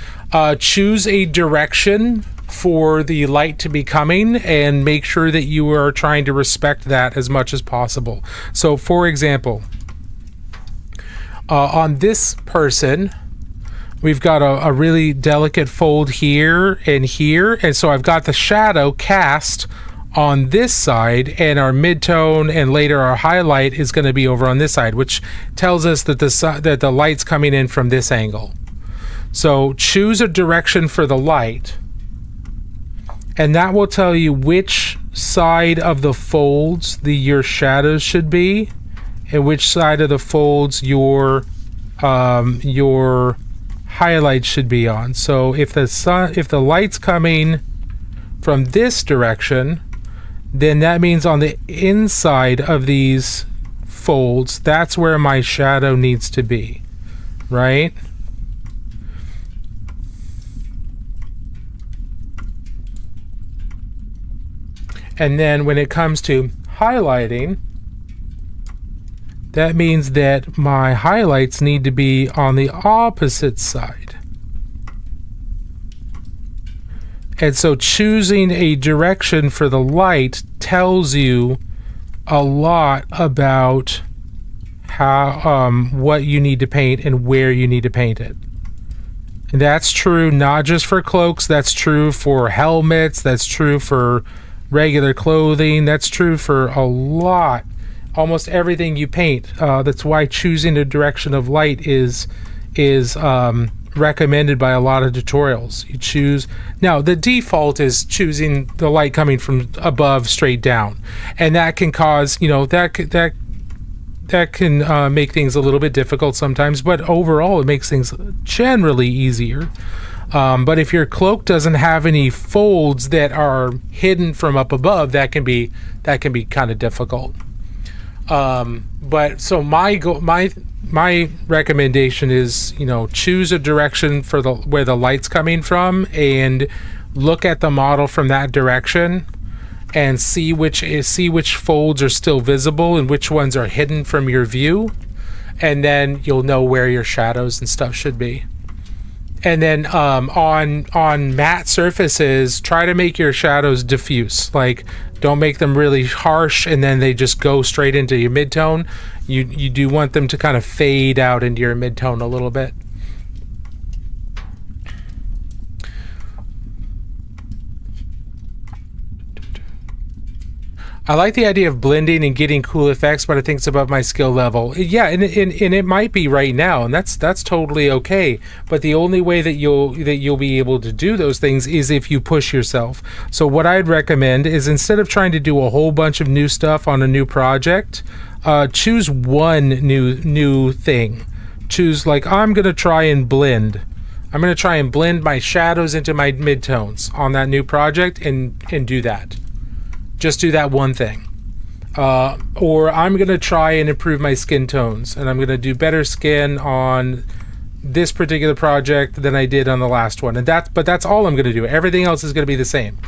Choose a direction for the light to be coming, and make sure that you are trying to respect that as much as possible. So, for example, on this person, we've got a really delicate fold here, and so I've got the shadow cast on this side, and our midtone and later our highlight is going to be over on this side, which tells us that the light's coming in from this angle. So choose a direction for the light, and that will tell you which side of the folds your shadows should be, and which side of the folds your highlights should be on. So if the light's coming from this direction, then that means on the inside of these folds, that's where my shadow needs to be, right? And then when it comes to highlighting, that means that my highlights need to be on the opposite side. And so choosing a direction for the light tells you a lot about how what you need to paint and where you need to paint it. And that's true not just for cloaks, that's true for helmets, that's true for regular clothing, that's true for a lot, almost everything you paint. That's why choosing a direction of light is recommended by a lot of tutorials. You choose, now the default is choosing the light coming from above straight down, and that can cause, that can make things a little bit difficult sometimes, but overall it makes things generally easier. But if your cloak doesn't have any folds that are hidden from up above, that can be kind of difficult. But so my recommendation is, choose a direction for where the light's coming from, and look at the model from that direction, and see which folds are still visible and which ones are hidden from your view, and then you'll know where your shadows and stuff should be. And then on matte surfaces, try to make your shadows diffuse. Like, don't make them really harsh and then they just go straight into your midtone. You do want them to kind of fade out into your midtone a little bit. I like the idea of blending and getting cool effects, but I think it's above my skill level. Yeah, and it might be right now, and that's totally okay. But the only way that you'll be able to do those things is if you push yourself. So what I'd recommend is, instead of trying to do a whole bunch of new stuff on a new project, choose one new thing. Choose, like, I'm gonna try and blend. I'm gonna try and blend my shadows into my midtones on that new project, and do that. Just do that one thing. Or I'm going to try and improve my skin tones, and I'm going to do better skin on this particular project than I did on the last one. But that's all I'm going to do. Everything else is going to be the same.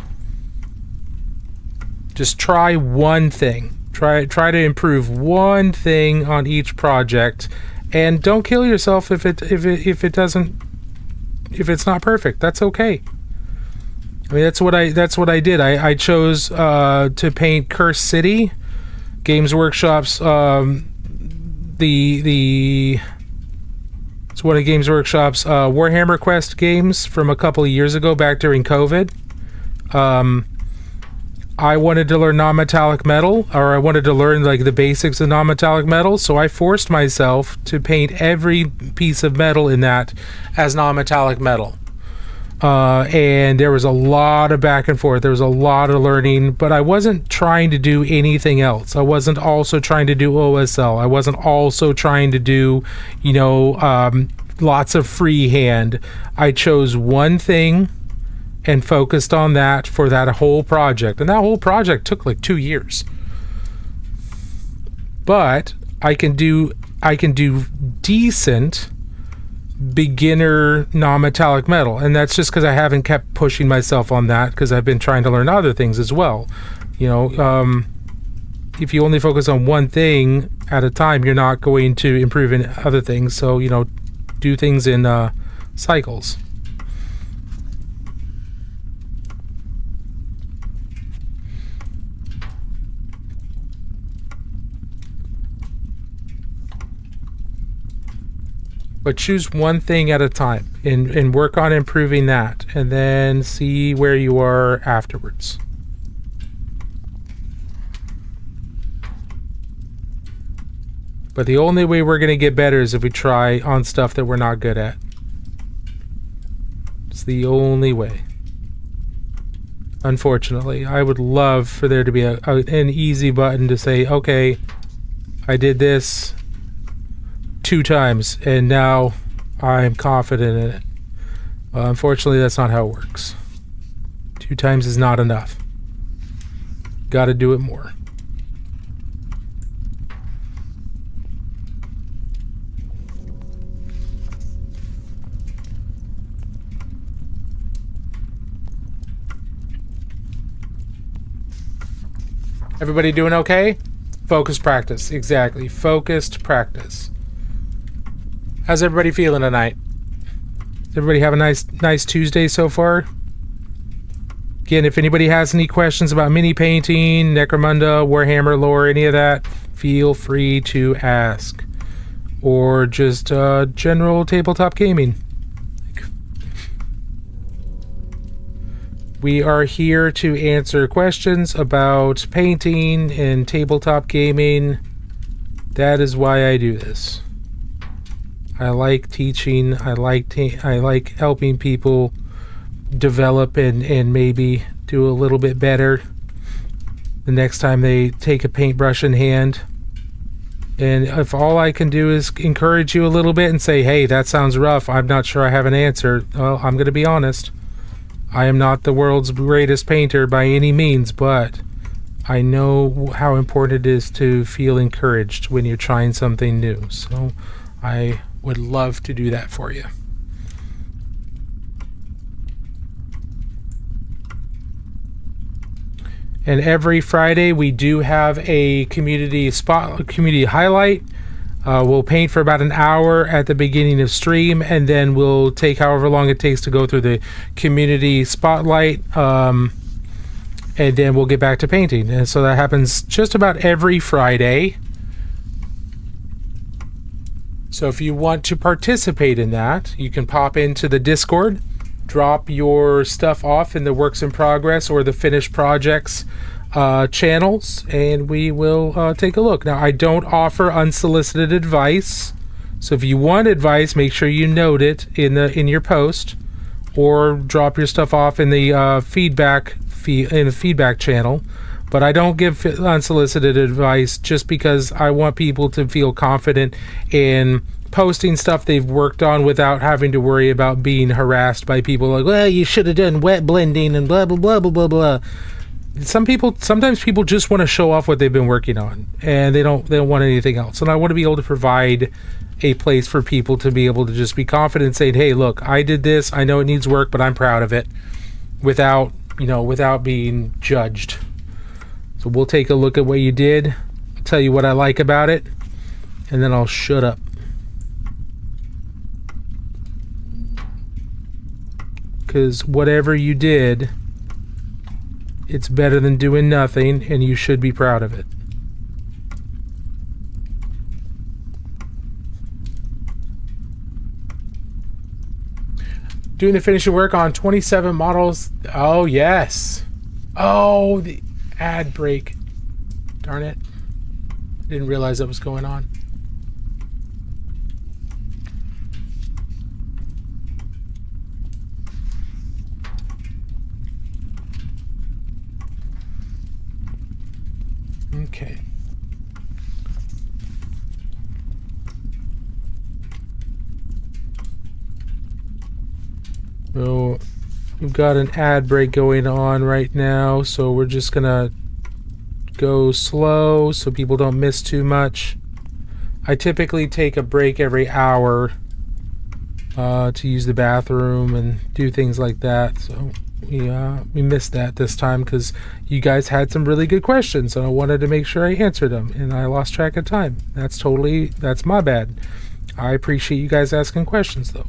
Just try one thing. Try to improve one thing on each project, and don't kill yourself if it's not perfect. That's okay. I mean, that's what I did. I chose to paint Curse City, Games Workshop's it's one of Games Workshop's Warhammer Quest games from a couple of years ago, back during COVID. I wanted to learn non-metallic metal, or I wanted to learn like the basics of non-metallic metal, so I forced myself to paint every piece of metal in that as non-metallic metal. And there was a lot of back and forth. There was a lot of learning, but I wasn't trying to do anything else. I wasn't also trying to do OSL. I wasn't also trying to do, lots of freehand. I chose one thing and focused on that for that whole project. And that whole project took like 2 years. But I can do decent beginner non-metallic metal, and that's just because I haven't kept pushing myself on that, because I've been trying to learn other things as well. If you only focus on one thing at a time, you're not going to improve in other things. So do things in cycles. But choose one thing at a time and work on improving that, and then see where you are afterwards. But the only way we're going to get better is if we try on stuff that we're not good at. It's the only way. Unfortunately, I would love for there to be an easy button to say, okay, I did this 2 times and now I'm confident in it. Unfortunately, that's not how it works. 2 times is not enough. Got to do it more. Everybody doing okay? Focused practice. Exactly. Focused practice. How's everybody feeling tonight? Does everybody have a nice Tuesday so far? Again, if anybody has any questions about mini painting, Necromunda, Warhammer lore, any of that, feel free to ask. Or just general tabletop gaming. We are here to answer questions about painting and tabletop gaming. That is why I do this. I like teaching. I like helping people develop and maybe do a little bit better the next time they take a paintbrush in hand. And if all I can do is encourage you a little bit and say, hey, that sounds rough, I'm not sure I have an answer, well, I'm going to be honest. I am not the world's greatest painter by any means, but I know how important it is to feel encouraged when you're trying something new. So I would love to do that for you. And every Friday we do have a community highlight. We'll paint for about an hour at the beginning of stream, and then we'll take however long it takes to go through the community spotlight, and then we'll get back to painting. And so that happens just about every Friday. So if you want to participate in that, you can pop into the Discord, drop your stuff off in the works in progress or the finished projects channels, and we will take a look. Now, I don't offer unsolicited advice, so if you want advice, make sure you note it in your post, or drop your stuff off in the feedback channel. But I don't give unsolicited advice just because I want people to feel confident in posting stuff they've worked on without having to worry about being harassed by people like, well, you should have done wet blending and blah, blah, blah, blah, blah, blah. Sometimes people just want to show off what they've been working on, and they don't want anything else. And I want to be able to provide a place for people to be able to just be confident saying, hey, look, I did this. I know it needs work, but I'm proud of it, without being judged. So we'll take a look at what you did, tell you what I like about it, and then I'll shut up. Because whatever you did, it's better than doing nothing, and you should be proud of it. Doing the finishing work on 27 models. Oh, yes. Oh, the ad break. Darn it. Didn't realize that was going on. Okay. So we've got an ad break going on right now, so we're just gonna go slow so people don't miss too much. I typically take a break every hour to use the bathroom and do things like that, so we missed that this time because you guys had some really good questions and I wanted to make sure I answered them, and I lost track of time. That's my bad. I appreciate you guys asking questions though.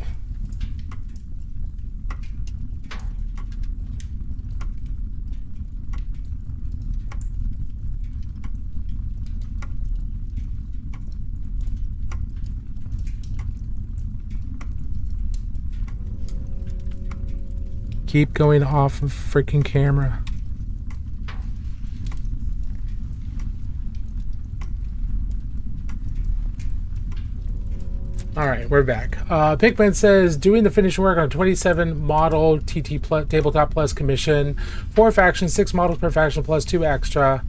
Keep going off of freaking camera. Alright, we're back. Pikmin says, doing the finishing work on 27 model TT Tabletop Plus commission, 4 factions, 6 models per faction plus 2 extra.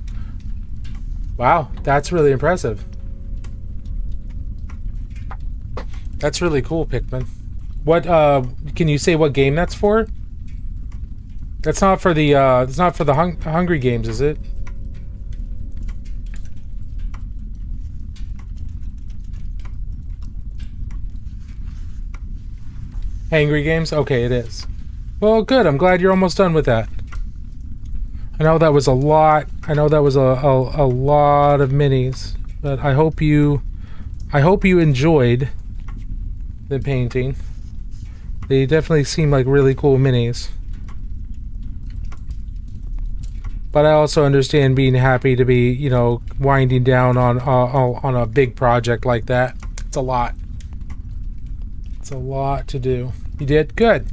Wow, that's really impressive. That's really cool, Pikmin. What, can you say what game that's for? That's not for the, it's not for the Hungry Games, is it? Hangry Games? Okay, it is. Well, good. I'm glad you're almost done with that. I know that was a lot. I know that was a lot of minis, but I hope you enjoyed the painting. They definitely seem like really cool minis. But I also understand being happy to be, you know, winding down on a big project like that. It's a lot. It's a lot to do. You did good.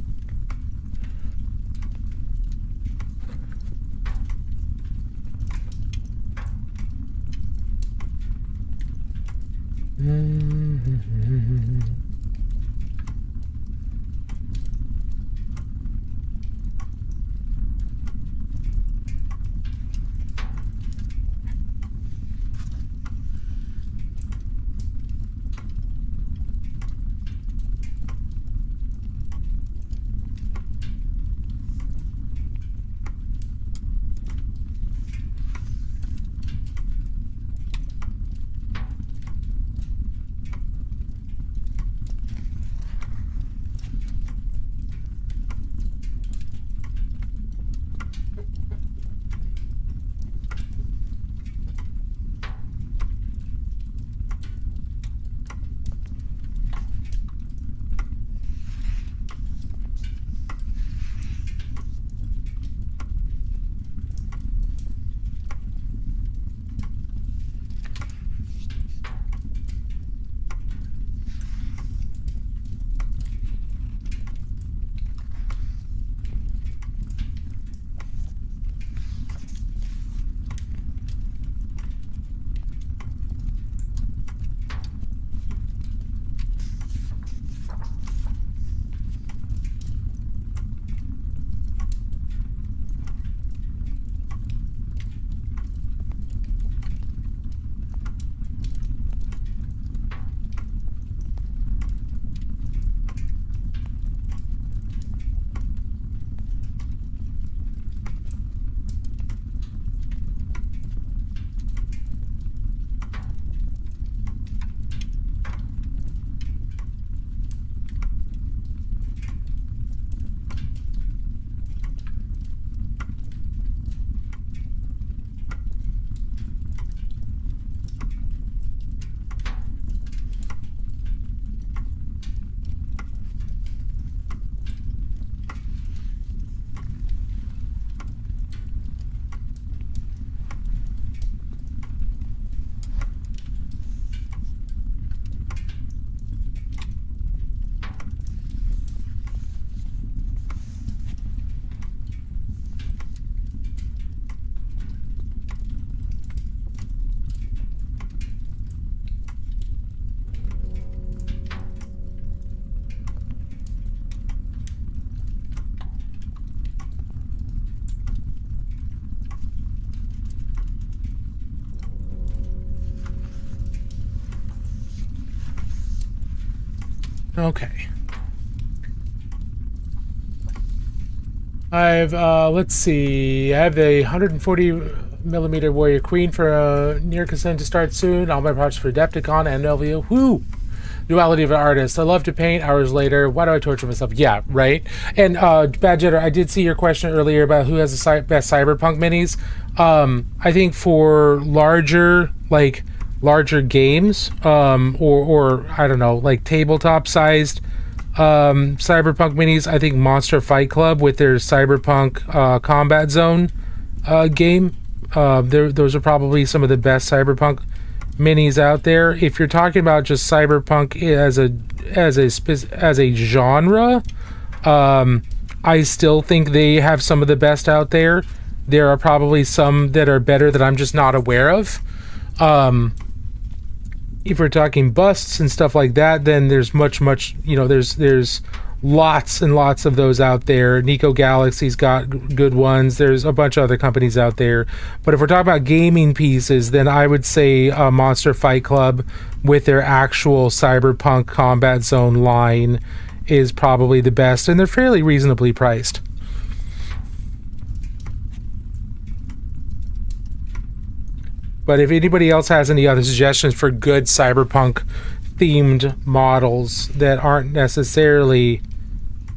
Okay. I've, let's see, I have the 140mm Warrior Queen for near consent to start soon. All my projects for Adepticon and LVO. Whoo! Duality of an artist. I love to paint. Hours later, why do I torture myself? Yeah, right. And Bad Jetter, I did see your question earlier about who has the best cyberpunk minis. I think for larger games, or I don't know, like tabletop sized cyberpunk minis, I think Monster Fight Club with their cyberpunk combat zone game, those are probably some of the best cyberpunk minis out there. If you're talking about just cyberpunk as a genre, I still think they have some of the best out there. There are probably some that are better that I'm just not aware of. If we're talking busts and stuff like that, then there's much, you know, there's lots and lots of those out there. Nico Galaxy's got good ones. There's a bunch of other companies out there. But if we're talking about gaming pieces, then I would say Monster Fight Club with their actual Cyberpunk Combat Zone line is probably the best, and they're fairly reasonably priced. But if anybody else has any other suggestions for good cyberpunk themed models that aren't necessarily,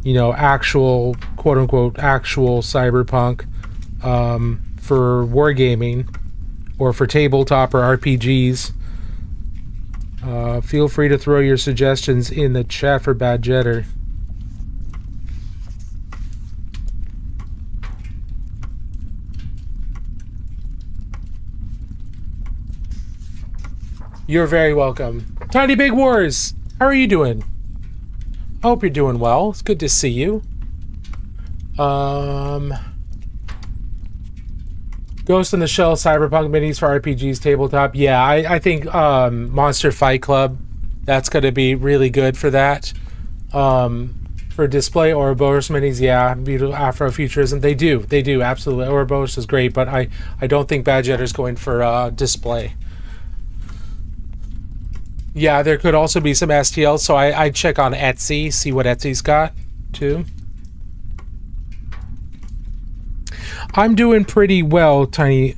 you know, actual, quote unquote, actual cyberpunk, for wargaming or for tabletop or RPGs, feel free to throw your suggestions in the chat for Bad Jetter. You're very welcome. Tiny Big Wars, how are you doing? I hope you're doing well. It's good to see you. Ghost in the Shell Cyberpunk minis for RPGs tabletop. Yeah, I think Monster Fight Club, that's going to be really good for that. For display, Ouroboros minis, yeah, beautiful Afrofuturism. They do, absolutely. Ouroboros is great, but I don't think Bad Jetter's going for display. Yeah, there could also be some STLs, so I'd check on Etsy, see what Etsy's got, too. I'm doing pretty well, Tiny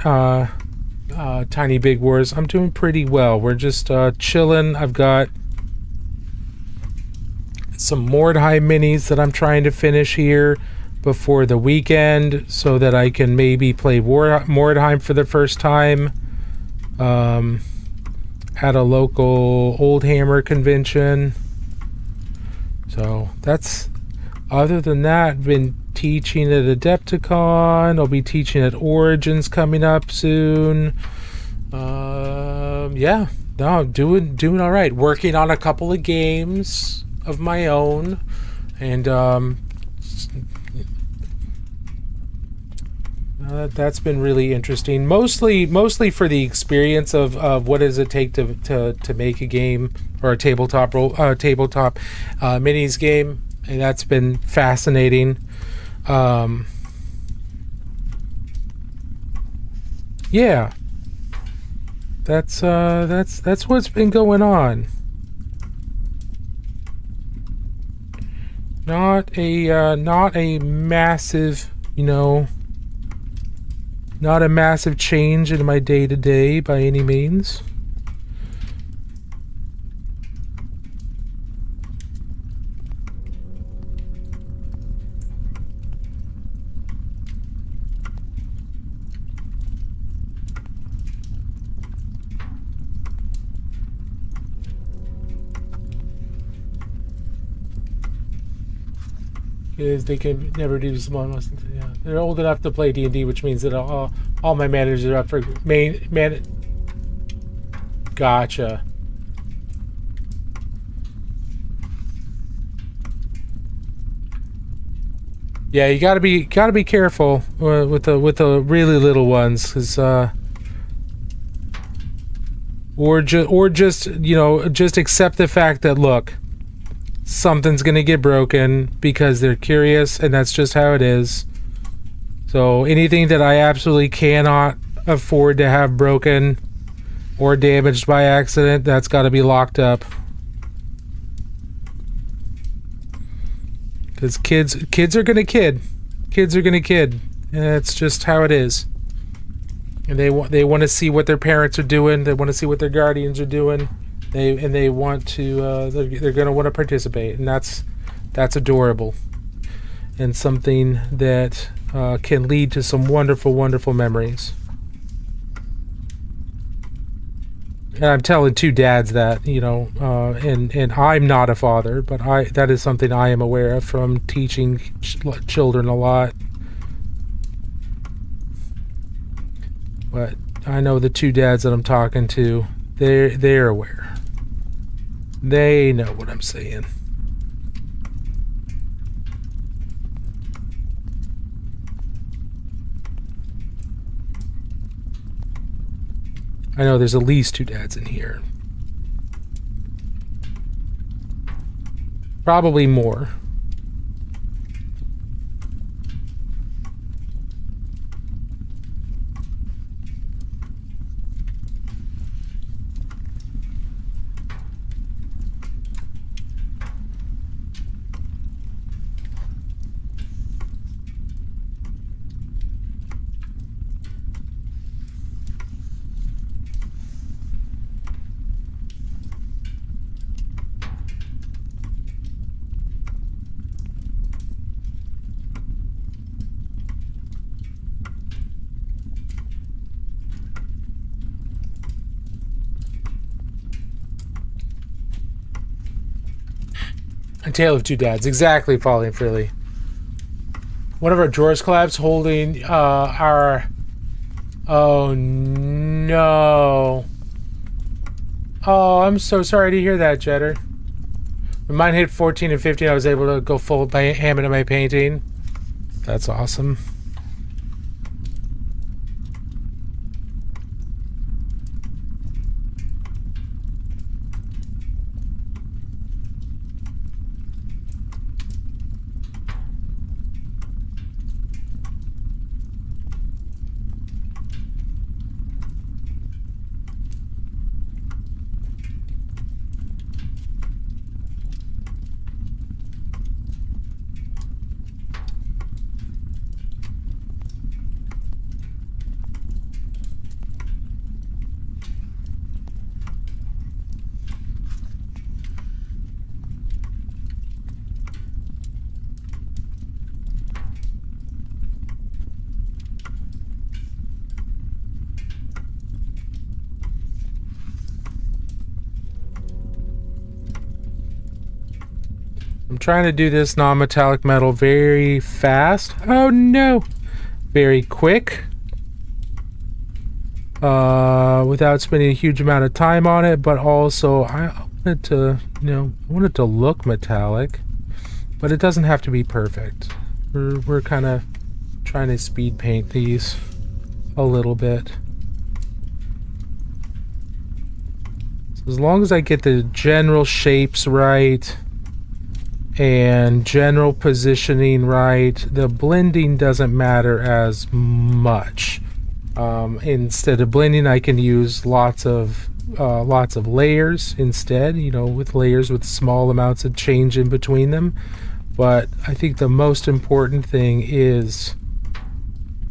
Big Wars. I'm doing pretty well. We're just chilling. I've got some Mordheim minis that I'm trying to finish here before the weekend so that I can maybe play Mordheim for the first time at a local Old Hammer convention. So that's, other than that, I've been teaching at Adepticon. I'll be teaching at Origins coming up soon. Yeah, no, doing all right. Working on a couple of games of my own, and that's been really interesting. Mostly for the experience of what does it take to make a game or a tabletop minis game, and that's been fascinating. Yeah, that's what's been going on. Not a massive, not a massive change in my day-to-day by any means. Is they can never do small ones. Yeah, they're old enough to play D&D, which means that all my managers are up for Gotcha. Yeah, you gotta be careful with the really little ones, because or just just accept the fact that, look, something's gonna get broken because they're curious, and that's just how it is. So anything that I absolutely cannot afford to have broken or damaged by accident, that's got to be locked up. Because kids are gonna kid. Kids are gonna kid. And that's just how it is. And they want to see what their parents are doing. They want to see what their guardians are doing. They want to. They're gonna want to participate, and that's adorable, and something that can lead to some wonderful, wonderful memories. And I'm telling two dads that, and I'm not a father, but that is something I am aware of from teaching children a lot. But I know the two dads that I'm talking to, they're aware. They know what I'm saying. I know there's at least two dads in here. Probably more. A Tale of Two Dads. Exactly, Falling Freely. One of our drawers collapsed holding our... Oh, no. Oh, I'm so sorry to hear that, Jetter. When mine hit 14 and 15, I was able to go full ham into my painting. That's awesome. I'm trying to do this non-metallic metal very fast. Oh no! Very quick. Without spending a huge amount of time on it, but also I want it to, I want it to look metallic, but it doesn't have to be perfect. We're kind of trying to speed paint these a little bit. So as long as I get the general shapes right and general positioning right, the blending doesn't matter as much. Instead of blending, I can use lots of layers instead, with layers with small amounts of change in between them. But I think the most important thing is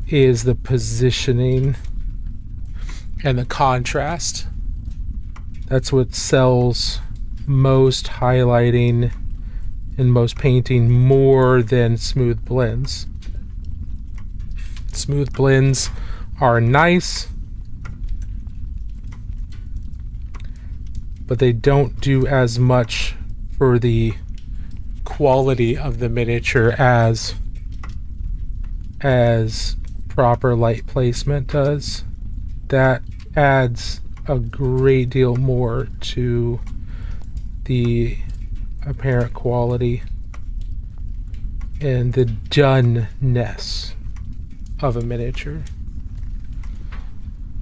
the positioning and the contrast. That's what sells most highlighting and most painting more than smooth blends. Smooth blends are nice, but they don't do as much for the quality of the miniature as proper light placement does. That adds a great deal more to the apparent quality and the doneness of a miniature.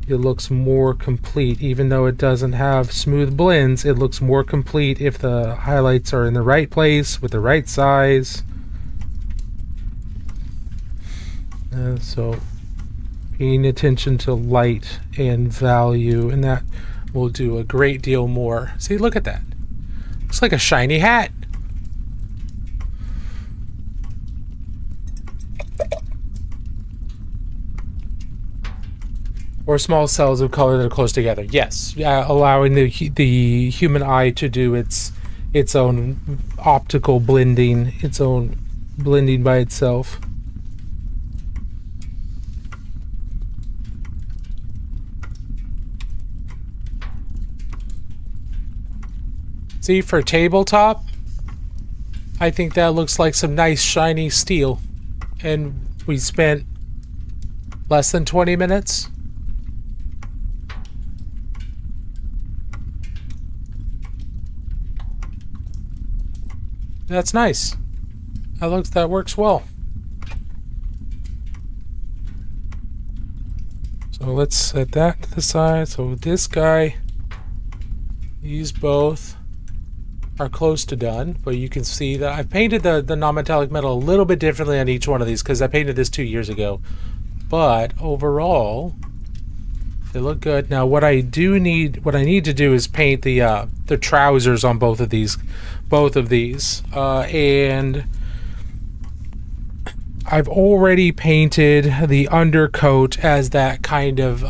It looks more complete, even though it doesn't have smooth blends. It looks more complete if the highlights are in the right place with the right size. So paying attention to light and value, and that will do a great deal more. See, look at that. Looks like a shiny hat. Or small cells of color that are close together. Yes, allowing the human eye to do its own optical blending, its own blending by itself. See, for tabletop, I think that looks like some nice shiny steel. And we spent less than 20 minutes. That's nice. That works well. So let's set that to the side. So this guy, these both are close to done, but you can see that I've painted the non-metallic metal a little bit differently on each one of these because I painted this 2 years ago. But overall, they look good. Now what I need to do is paint the trousers on both of these. And I've already painted the undercoat as that kind of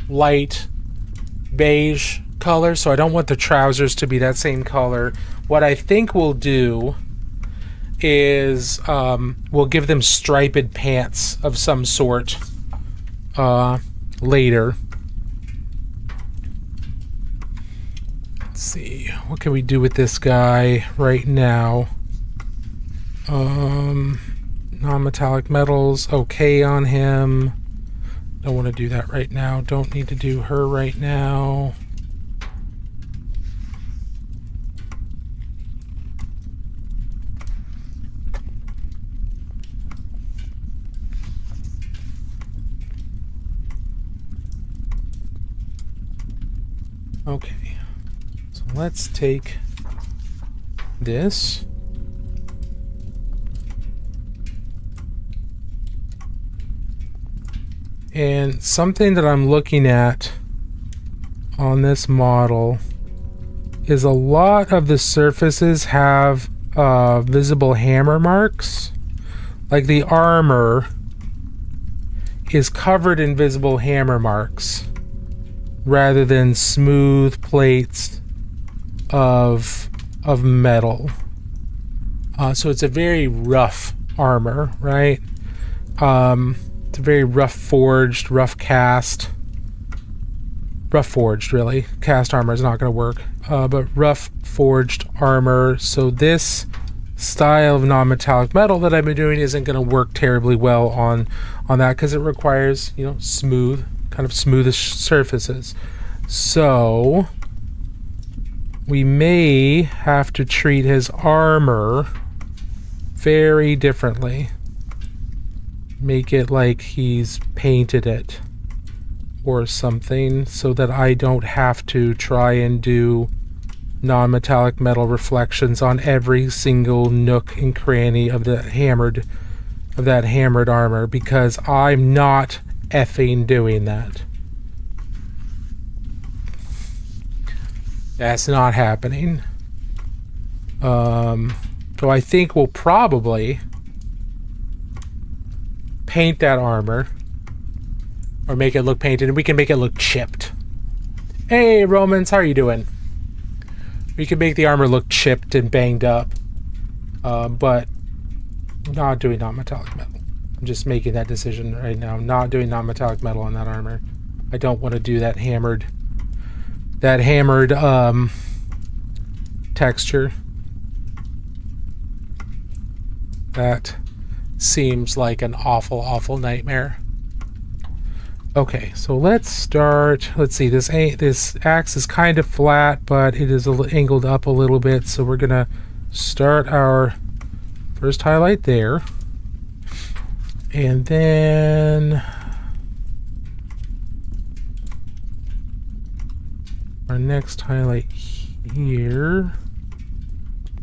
light beige color, so I don't want the trousers to be that same color. What I think we'll do is we'll give them striped pants of some sort later. Let's see, what can we do with this guy right now? Non-metallic metals, okay on him. Don't want to do that right now. Don't need to do her right now. Okay, so let's take this. And something that I'm looking at on this model is a lot of the surfaces have visible hammer marks. Like the armor is covered in visible hammer marks rather than smooth plates of metal. So it's a very rough armor, right? It's a very rough forged, rough cast. Rough forged, really. Cast armor is not going to work. But rough forged armor. So this style of non-metallic metal that I've been doing isn't going to work terribly well on that because it requires, you know, smooth, kind of smoothish surfaces. So we may have to treat his armor very differently. Make it like he's painted it or something so that I don't have to try and do non-metallic metal reflections on every single nook and cranny of that hammered armor, because I'm not effing doing that. That's not happening. So I think we'll probably paint that armor or make it look painted, and we can make it look chipped. Hey Romans, how are you doing? We can make the armor look chipped and banged up, but not doing non-metallic metal. I'm just making that decision right now. Not doing non-metallic metal on that armor. I don't want to do that hammered texture. That seems like an awful nightmare. Okay, so let's start. Let's see, this axe is kind of flat, but it is angled up a little bit, so we're gonna start our first highlight there, and then our next highlight here,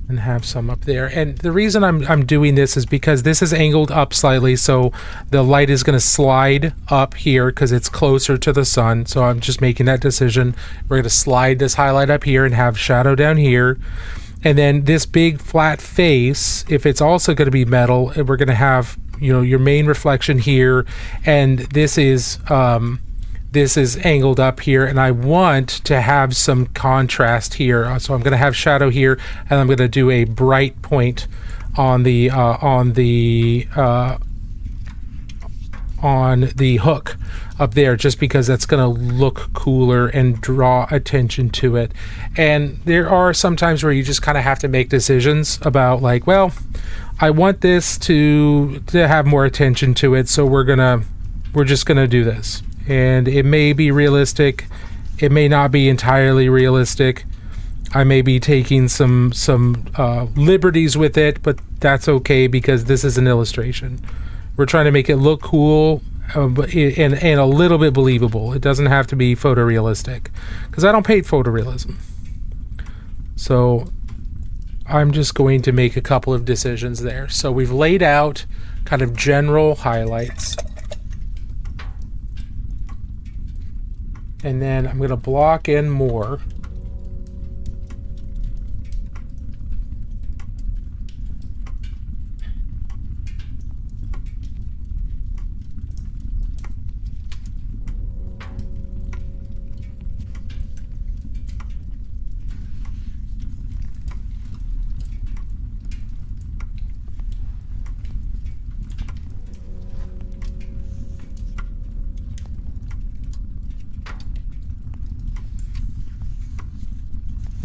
and have some up there. And the reason I'm doing this is because this is angled up slightly, so the light is going to slide up here because it's closer to the sun. So I'm just making that decision. We're going to slide this highlight up here and have shadow down here. And then this big flat face, if it's also going to be metal, we're going to have, you know, your main reflection here, and this is angled up here, and I want to have some contrast here. So I'm going to have shadow here, and I'm going to do a bright point on the hook up there, just because that's going to look cooler and draw attention to it. And there are some times where you just kind of have to make decisions about, like, well, I want this to have more attention to it, so we're just gonna do this. And it may be realistic, it may not be entirely realistic. I may be taking some liberties with it, but that's okay because this is an illustration. We're trying to make it look cool, and a little bit believable. It doesn't have to be photorealistic, because I don't paint photorealism. So I'm just going to make a couple of decisions there. So we've laid out kind of general highlights. And then I'm going to block in more.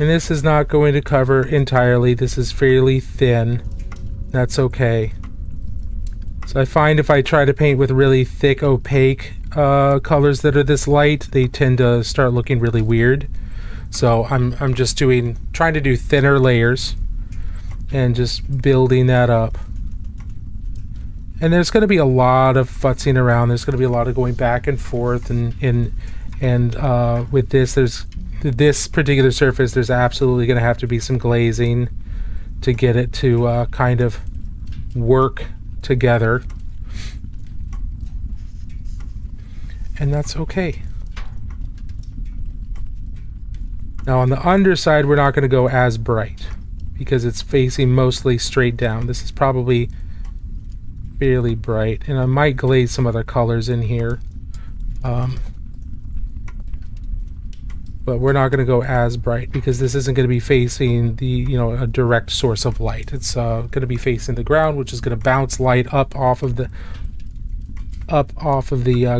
And this is not going to cover entirely. This is fairly thin. That's okay. So I find if I try to paint with really thick, opaque colors that are this light, they tend to start looking really weird. So I'm just trying to do thinner layers and just building that up. And there's going to be a lot of futzing around. There's going to be a lot of going back and forth, and with this particular surface, there's absolutely going to have to be some glazing to get it to kind of work together, and that's okay. Now on the underside, we're not going to go as bright because it's facing mostly straight down. This is probably fairly bright, and I might glaze some other colors in here, but we're not going to go as bright because this isn't going to be facing a direct source of light. It's going to be facing the ground, which is going to bounce light up off of the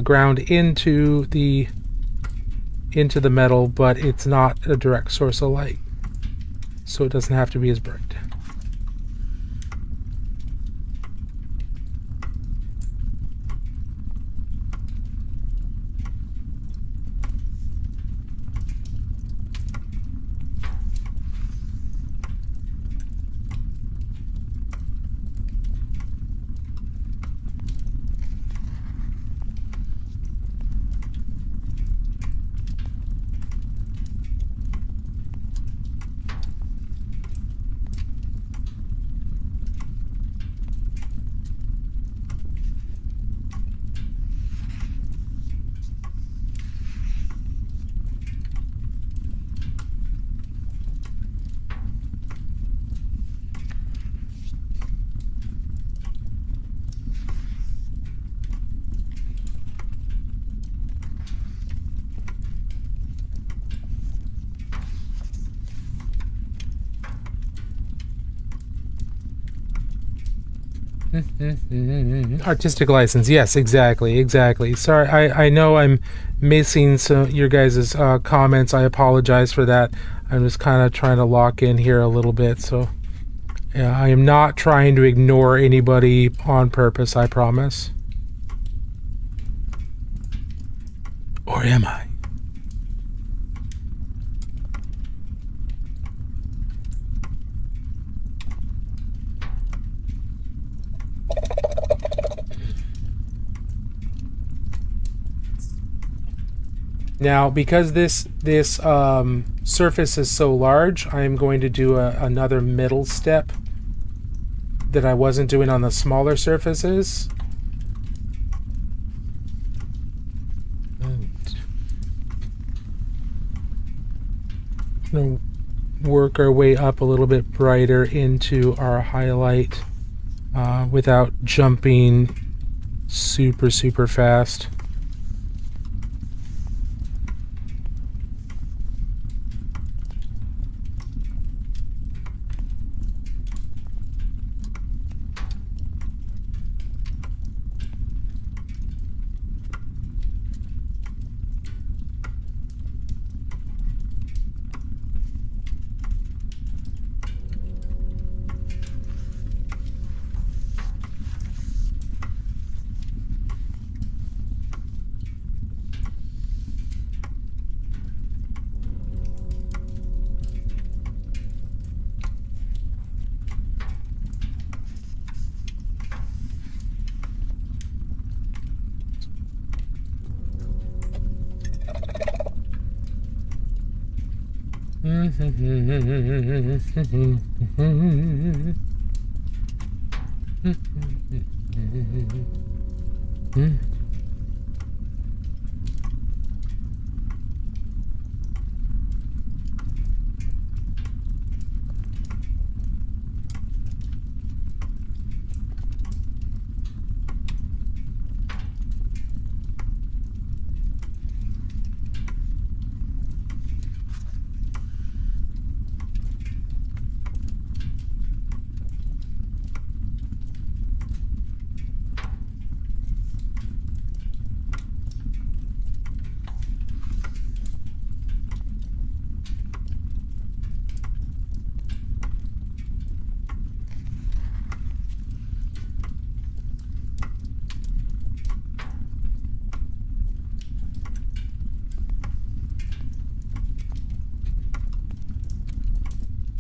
ground into the metal, but it's not a direct source of light, so it doesn't have to be as bright. Artistic license, yes, exactly. Sorry, I know I'm missing some your guys' comments. I apologize for that. I'm just kind of trying to lock in here a little bit. So yeah, I am not trying to ignore anybody on purpose, I promise. Or am I? Now, because this surface is so large, I'm going to do another middle step that I wasn't doing on the smaller surfaces. I'm going to work our way up a little bit brighter into our highlight without jumping super fast.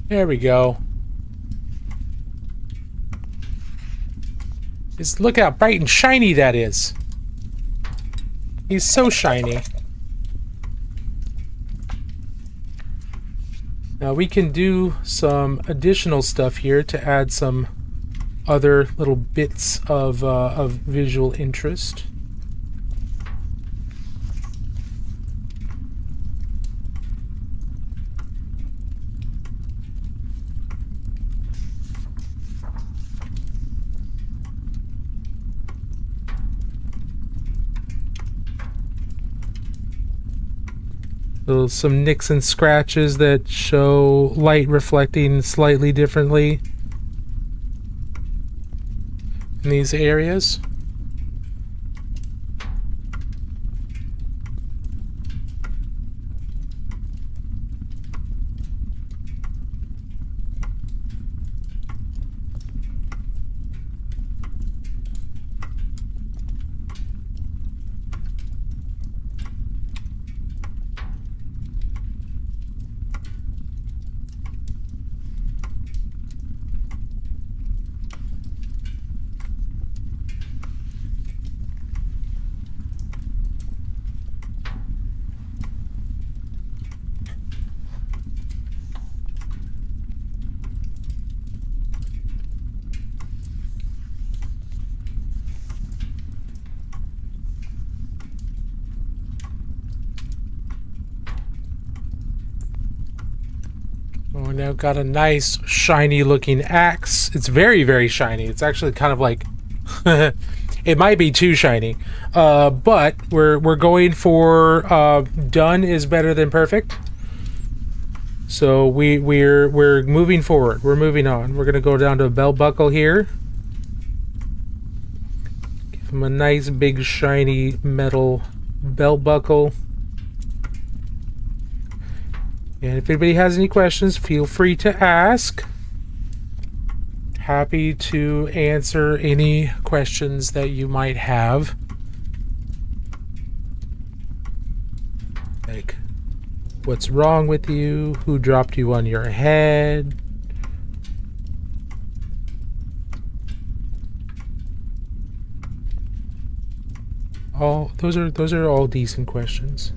There we go. Just look how bright and shiny that is. He's so shiny. Now we can do some additional stuff here to add some other little bits of visual interest. Some nicks and scratches that show light reflecting slightly differently in these areas. We now got a nice shiny looking axe. It's very, very shiny. It's actually kind of like it might be too shiny. But we're going for done is better than perfect. So we're moving forward. We're moving on. We're gonna go down to a belt buckle here. Give him a nice big shiny metal belt buckle. And if anybody has any questions, feel free to ask. Happy to answer any questions that you might have. Like, what's wrong with you? Who dropped you on your head? All those are all decent questions.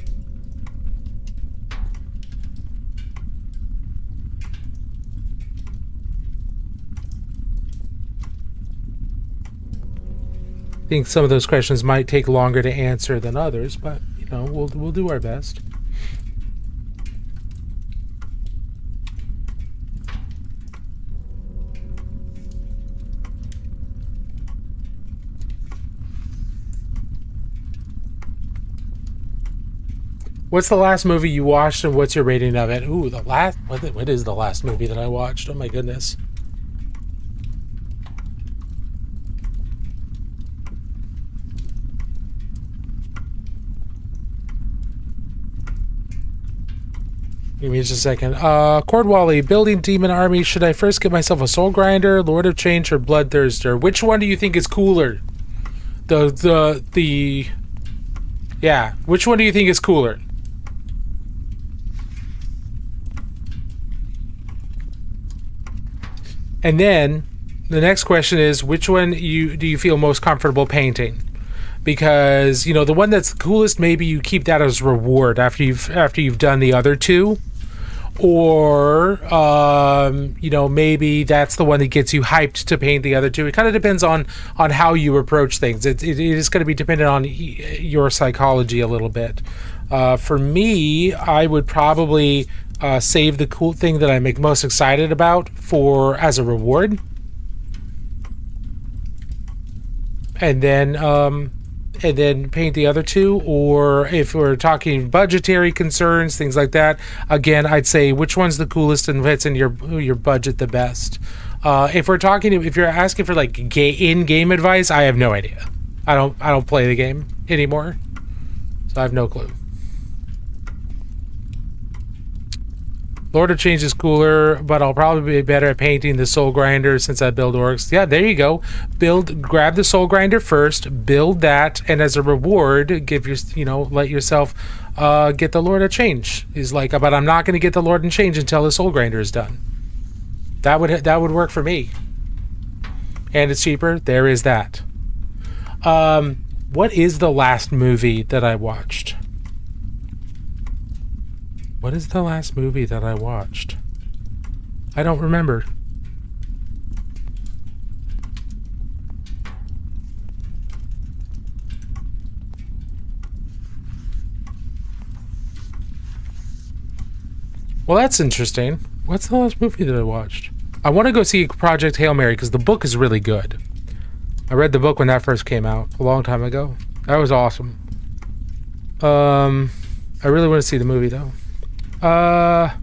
I think some of those questions might take longer to answer than others, but you know, we'll do our best. What's the last movie you watched, and what's your rating of it? Ooh, what is the last movie that I watched? Oh my goodness. Give me just a second. Cordwally, building demon army. Should I first get myself a soul grinder, Lord of Change, or Bloodthirster? Which one do you think is cooler? Yeah. Which one do you think is cooler? And then the next question is, which one do you feel most comfortable painting? Because you know the one that's the coolest, maybe you keep that as reward after you've done the other two. Or you know, maybe that's the one that gets you hyped to paint the other two. It kind of depends on how you approach things. It is going to be dependent on your psychology a little bit. For me, I would probably save the cool thing that I'm most excited about for as a reward, and then paint the other two. Or if we're talking budgetary concerns, things like that, again, I'd say which one's the coolest and fits in your budget the best. If you're asking for like in-game advice, I have no idea. I don't play the game anymore, so I have no clue. Lord of Change is cooler, but I'll probably be better at painting the Soul Grinder since I build orcs. Yeah, there you go. Grab the Soul Grinder first, build that, and as a reward, let yourself get the Lord of Change. He's like, but I'm not going to get the Lord of Change until the Soul Grinder is done. That would work for me. And it's cheaper. There is that. What is the last movie that I watched? What is the last movie that I watched? I don't remember. Well, that's interesting. What's the last movie that I watched? I want to go see Project Hail Mary because the book is really good. I read the book when that first came out a long time ago. That was awesome. I really want to see the movie though. I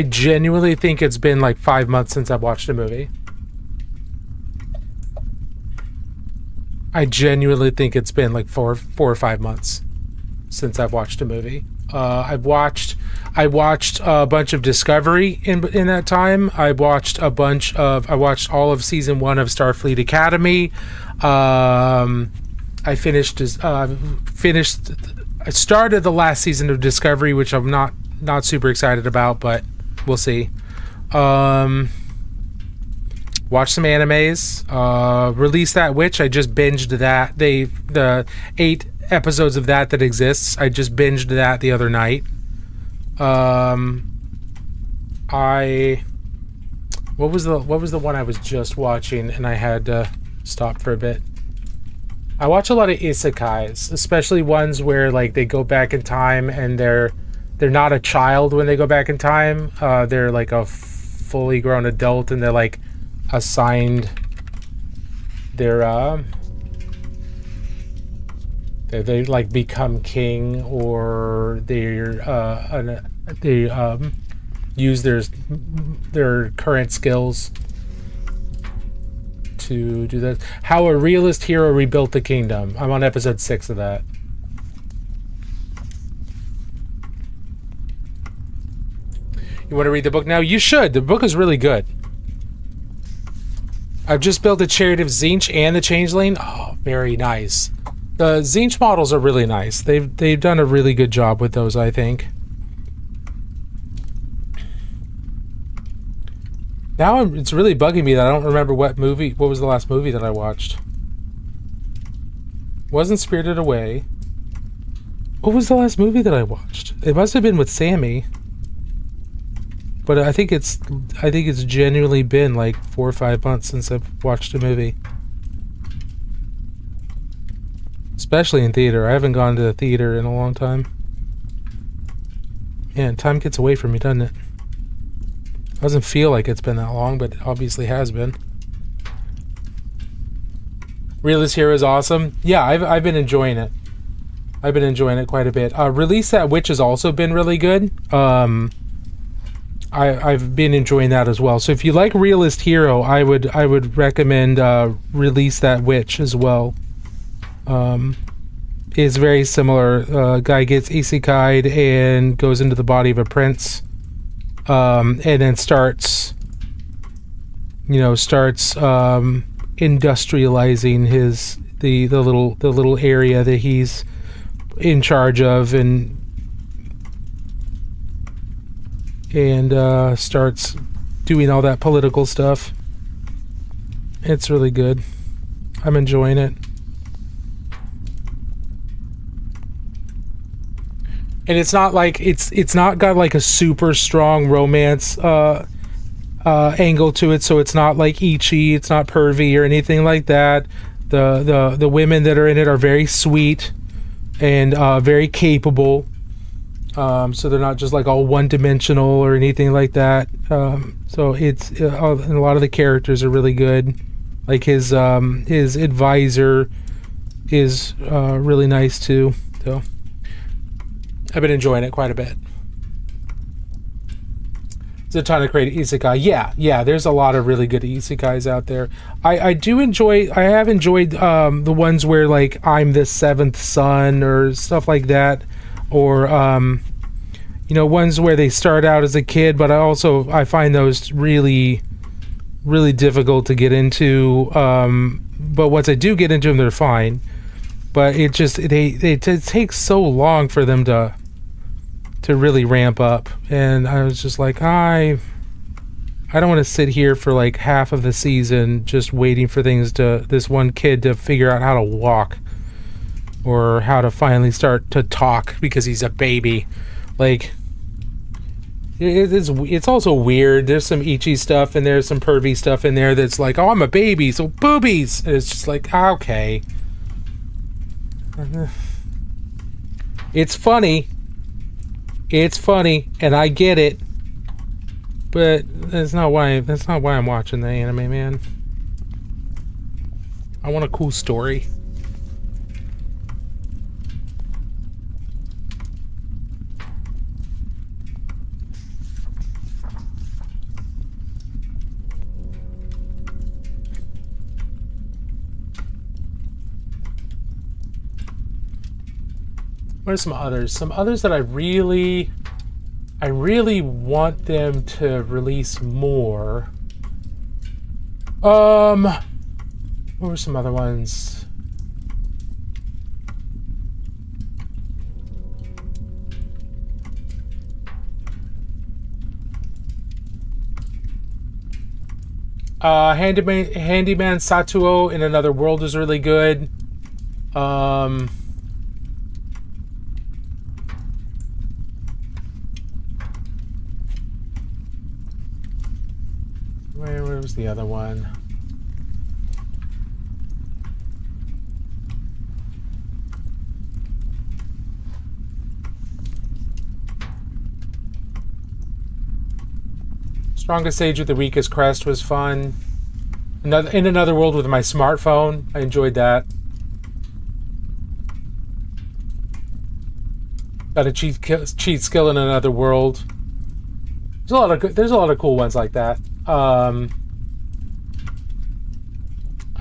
genuinely think it's been like 5 months since I've watched a movie. I genuinely think it's been like four or 5 months since I've watched a movie. I watched a bunch of Discovery in that time. I watched all of season 1 of Starfleet Academy. I started the last season of Discovery, which I'm not super excited about, but we'll see. Watch some animes. Release That Witch. I just binged that. The 8 episodes of that exists. I just binged that the other night. What was the one I was just watching and I had to stop for a bit? I watch a lot of isekais, especially ones where like they go back in time and they're not a child when they go back in time. They're like a fully grown adult and they're like assigned they like become king, or they use their current skills to do that. How a realist hero rebuilt the kingdom. I'm on episode 6 of that. You want to read the book now? You should. The book is really good. I've just built a chariot of Zinch and the Changeling. Oh, very nice. The Zinch models are really nice. They've done a really good job with those, I think. Now it's really bugging me that I don't remember what was the last movie that I watched. Wasn't Spirited Away. What was the last movie that I watched? It must have been with Sammy. But I think it's genuinely been like 4 or 5 months since I've watched a movie. Especially in theater. I haven't gone to the theater in a long time. Man, time gets away from me, doesn't it? Doesn't feel like it's been that long, but it obviously has been. Realist Hero is awesome. Yeah, I've been enjoying it. I've been enjoying it quite a bit. Release That Witch has also been really good. I've been enjoying that as well. So if you like Realist Hero, I would recommend Release That Witch as well. It's very similar. Guy gets isekai'd and goes into the body of a prince, and then starts industrializing the little area that he's in charge of, and starts doing all that political stuff. It's really good. I'm enjoying it. And it's not like it's not got like a super strong romance angle to it, so it's not like ecchi, it's not pervy or anything like that. The women that are in it are very sweet and very capable. So they're not just like all one-dimensional or anything like that. So it's and a lot of the characters are really good. Like his advisor is really nice too. So I've been enjoying it quite a bit. It's a ton of great isekai. Yeah. There's a lot of really good isekais out there. I have enjoyed the ones where like I'm the seventh son or stuff like that. Or ones where they start out as a kid, but I find those really, really difficult to get into. But once I do get into them, they're fine. but it just it takes so long for them to really ramp up, and I was just like, I don't want to sit here for like half of the season just waiting for this one kid to figure out how to walk or how to finally start to talk because he's a baby. Like, it's also weird. There's some Ichi stuff and there's some pervy stuff in there that's like, oh, I'm a baby, so boobies. And it's just like, okay. It's funny. It's funny, and I get it. But that's not why I'm watching the anime, man. I want a cool story. What are some others? Some others that I really want them to release more. What were some other ones? Handyman Satuo in Another World is really good. Where was the other one? Strongest Age with the Weakest Crest was fun. In Another World with my smartphone, I enjoyed that. Got a cheat skill in Another World. There's a lot of cool ones like that. I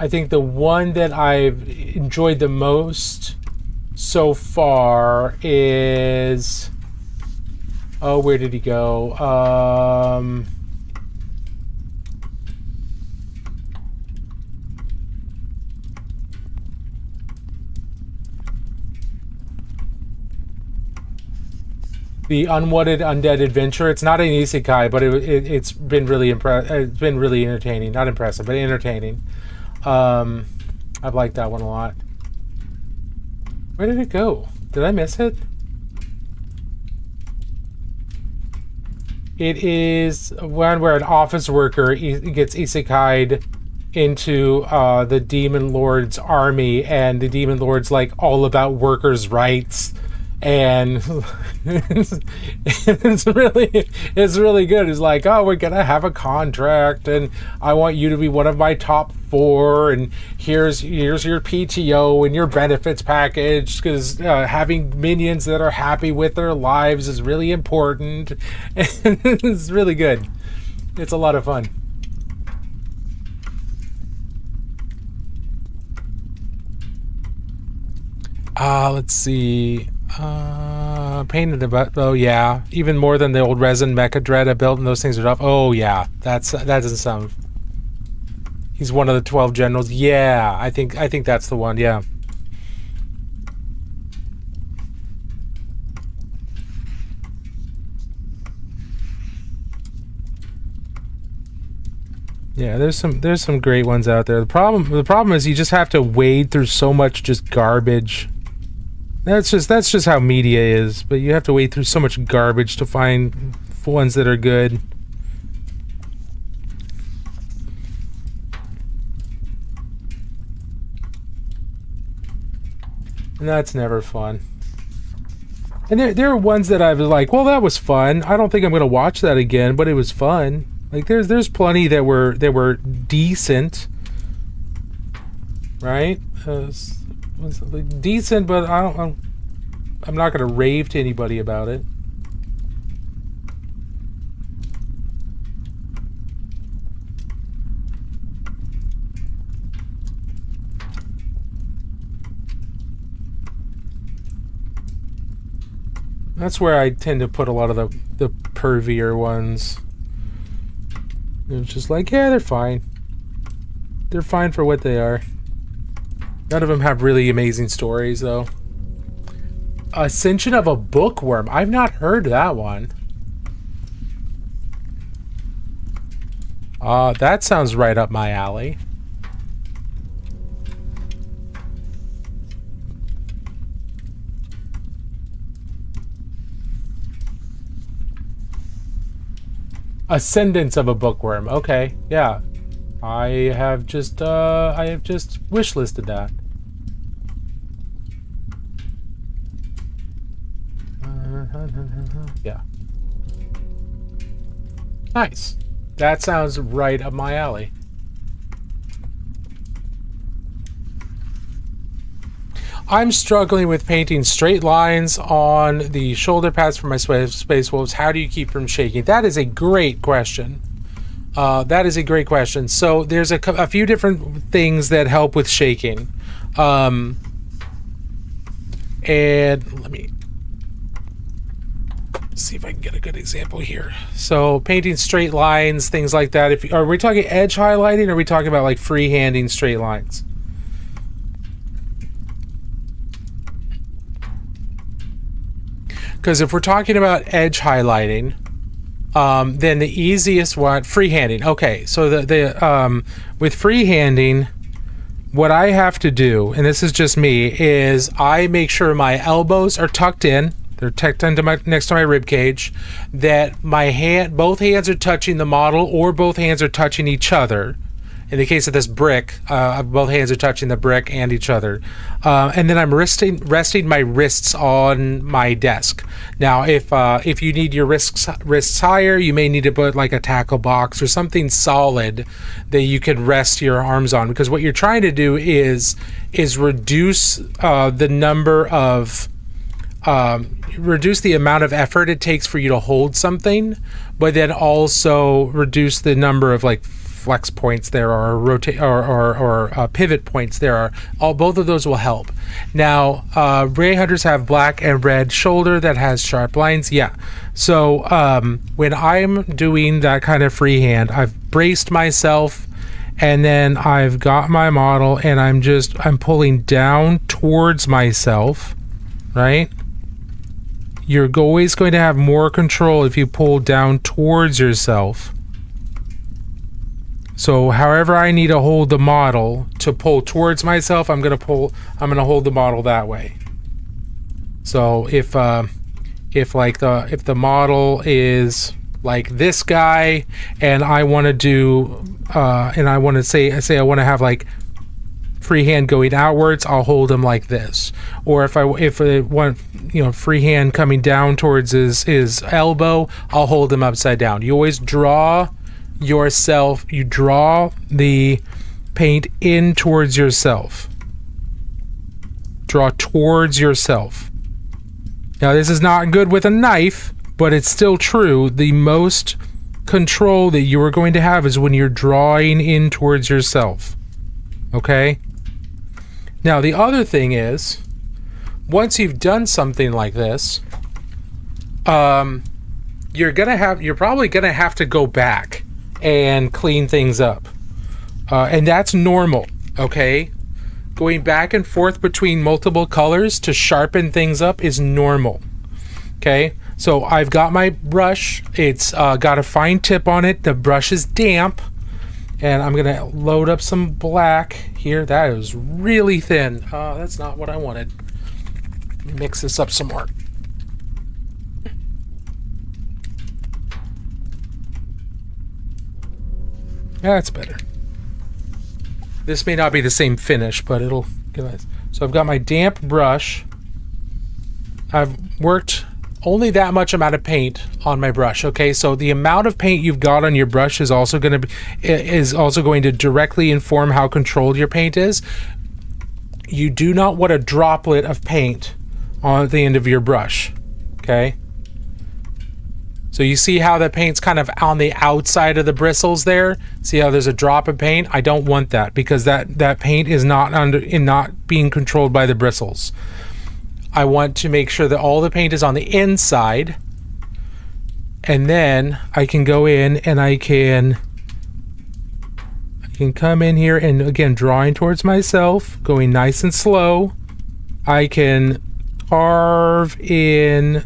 think the one that I've enjoyed the most so far is, oh, where did he go? The Unwanted Undead Adventure. It's not an isekai, but it's been really it's been really entertaining. Not impressive, but entertaining. I've liked that one a lot. Where did it go? Did I miss it? It is one where an office worker gets isekai'd into the Demon Lord's army, and the Demon Lord's like all about workers' rights. And it's really good. It's like, oh, we're gonna have a contract, and I want you to be one of my top 4, and here's your PTO and your benefits package, because having minions that are happy with their lives is really important. And it's really good. It's a lot of fun. Let's see. Painted about, oh yeah, even more than the old resin Mecha Dread I built, and those things are tough. Oh yeah, that doesn't sound. He's one of the 12 generals. Yeah, I think that's the one. Yeah. Yeah, there's some great ones out there. The problem is you just have to wade through so much just garbage. That's just how media is, but you have to wade through so much garbage to find ones that are good. And that's never fun. And there are ones that I was like, well, that was fun. I don't think I'm gonna watch that again, but it was fun. Like there's plenty that were decent, right? Decent, but I'm not gonna rave to anybody about it. That's where I tend to put a lot of the pervier ones. It's just like, yeah, they're fine. They're fine for what they are. None of them have really amazing stories, though. Ascension of a Bookworm. I've not heard that one. That sounds right up my alley. Ascendance of a Bookworm. Okay, yeah. I have just wishlisted that. Yeah. Nice. That sounds right up my alley. I'm struggling with painting straight lines on the shoulder pads for my Space Wolves. How do you keep from shaking? That is a great question. That is a great question. So there's a few different things that help with shaking. And let me see if I can get a good example here. So painting straight lines, things like that. Are we talking edge highlighting, or are we talking about like freehanding straight lines? Because if we're talking about edge highlighting, then the easiest one, freehanding. Okay, so with freehanding, what I have to do, and this is just me, is I make sure my elbows are tucked in. They're tucked into next to my rib cage. That both hands are touching the model, or both hands are touching each other. In the case of this brick, both hands are touching the brick and each other. And then I'm resting my wrists on my desk. Now, if you need your wrists higher, you may need to put like a tackle box or something solid that you can rest your arms on. Because what you're trying to do is reduce the number of reduce the amount of effort it takes for you to hold something, but then also reduce the number of like flex points there are, or pivot points there are. Both of those will help. Now, Ray Hunters have black and red shoulder that has sharp lines. Yeah. So when I'm doing that kind of freehand, I've braced myself, and then I've got my model, and I'm pulling down towards myself, right? You're always going to have more control if you pull down towards yourself. So however I need to hold the model to pull towards myself, I'm going to hold the model that way. So if the model is like this guy, and I want to do and I want to say I want to have like freehand going outwards, I'll hold him like this. Or if I want, freehand coming down towards his elbow, I'll hold him upside down. You always draw the paint in towards yourself. Draw towards yourself. Now, this is not good with a knife, but it's still true. The most control that you are going to have is when you're drawing in towards yourself. Okay? Now, the other thing is, once you've done something like this, you're probably gonna have to go back and clean things up, and that's normal. Okay, going back and forth between multiple colors to sharpen things up is normal. Okay, so I've got my brush. It's got a fine tip on it. The brush is damp, and I'm gonna load up some black here. That is really thin. That's not what I wanted. Let me mix this up some more. That's better. This may not be the same finish, but it'll get nice. So I've got my damp brush. I've worked only that much amount of paint on my brush. Okay, so the amount of paint you've got on your brush is also going to directly inform how controlled your paint is. You do not want a droplet of paint on the end of your brush. Okay. So you see how the paint's kind of on the outside of the bristles there? See how there's a drop of paint? I don't want that, because that paint is not being controlled by the bristles. I want to make sure that all the paint is on the inside, and then I can go in and I can I can come in here and again, drawing towards myself, going nice and slow. I can carve in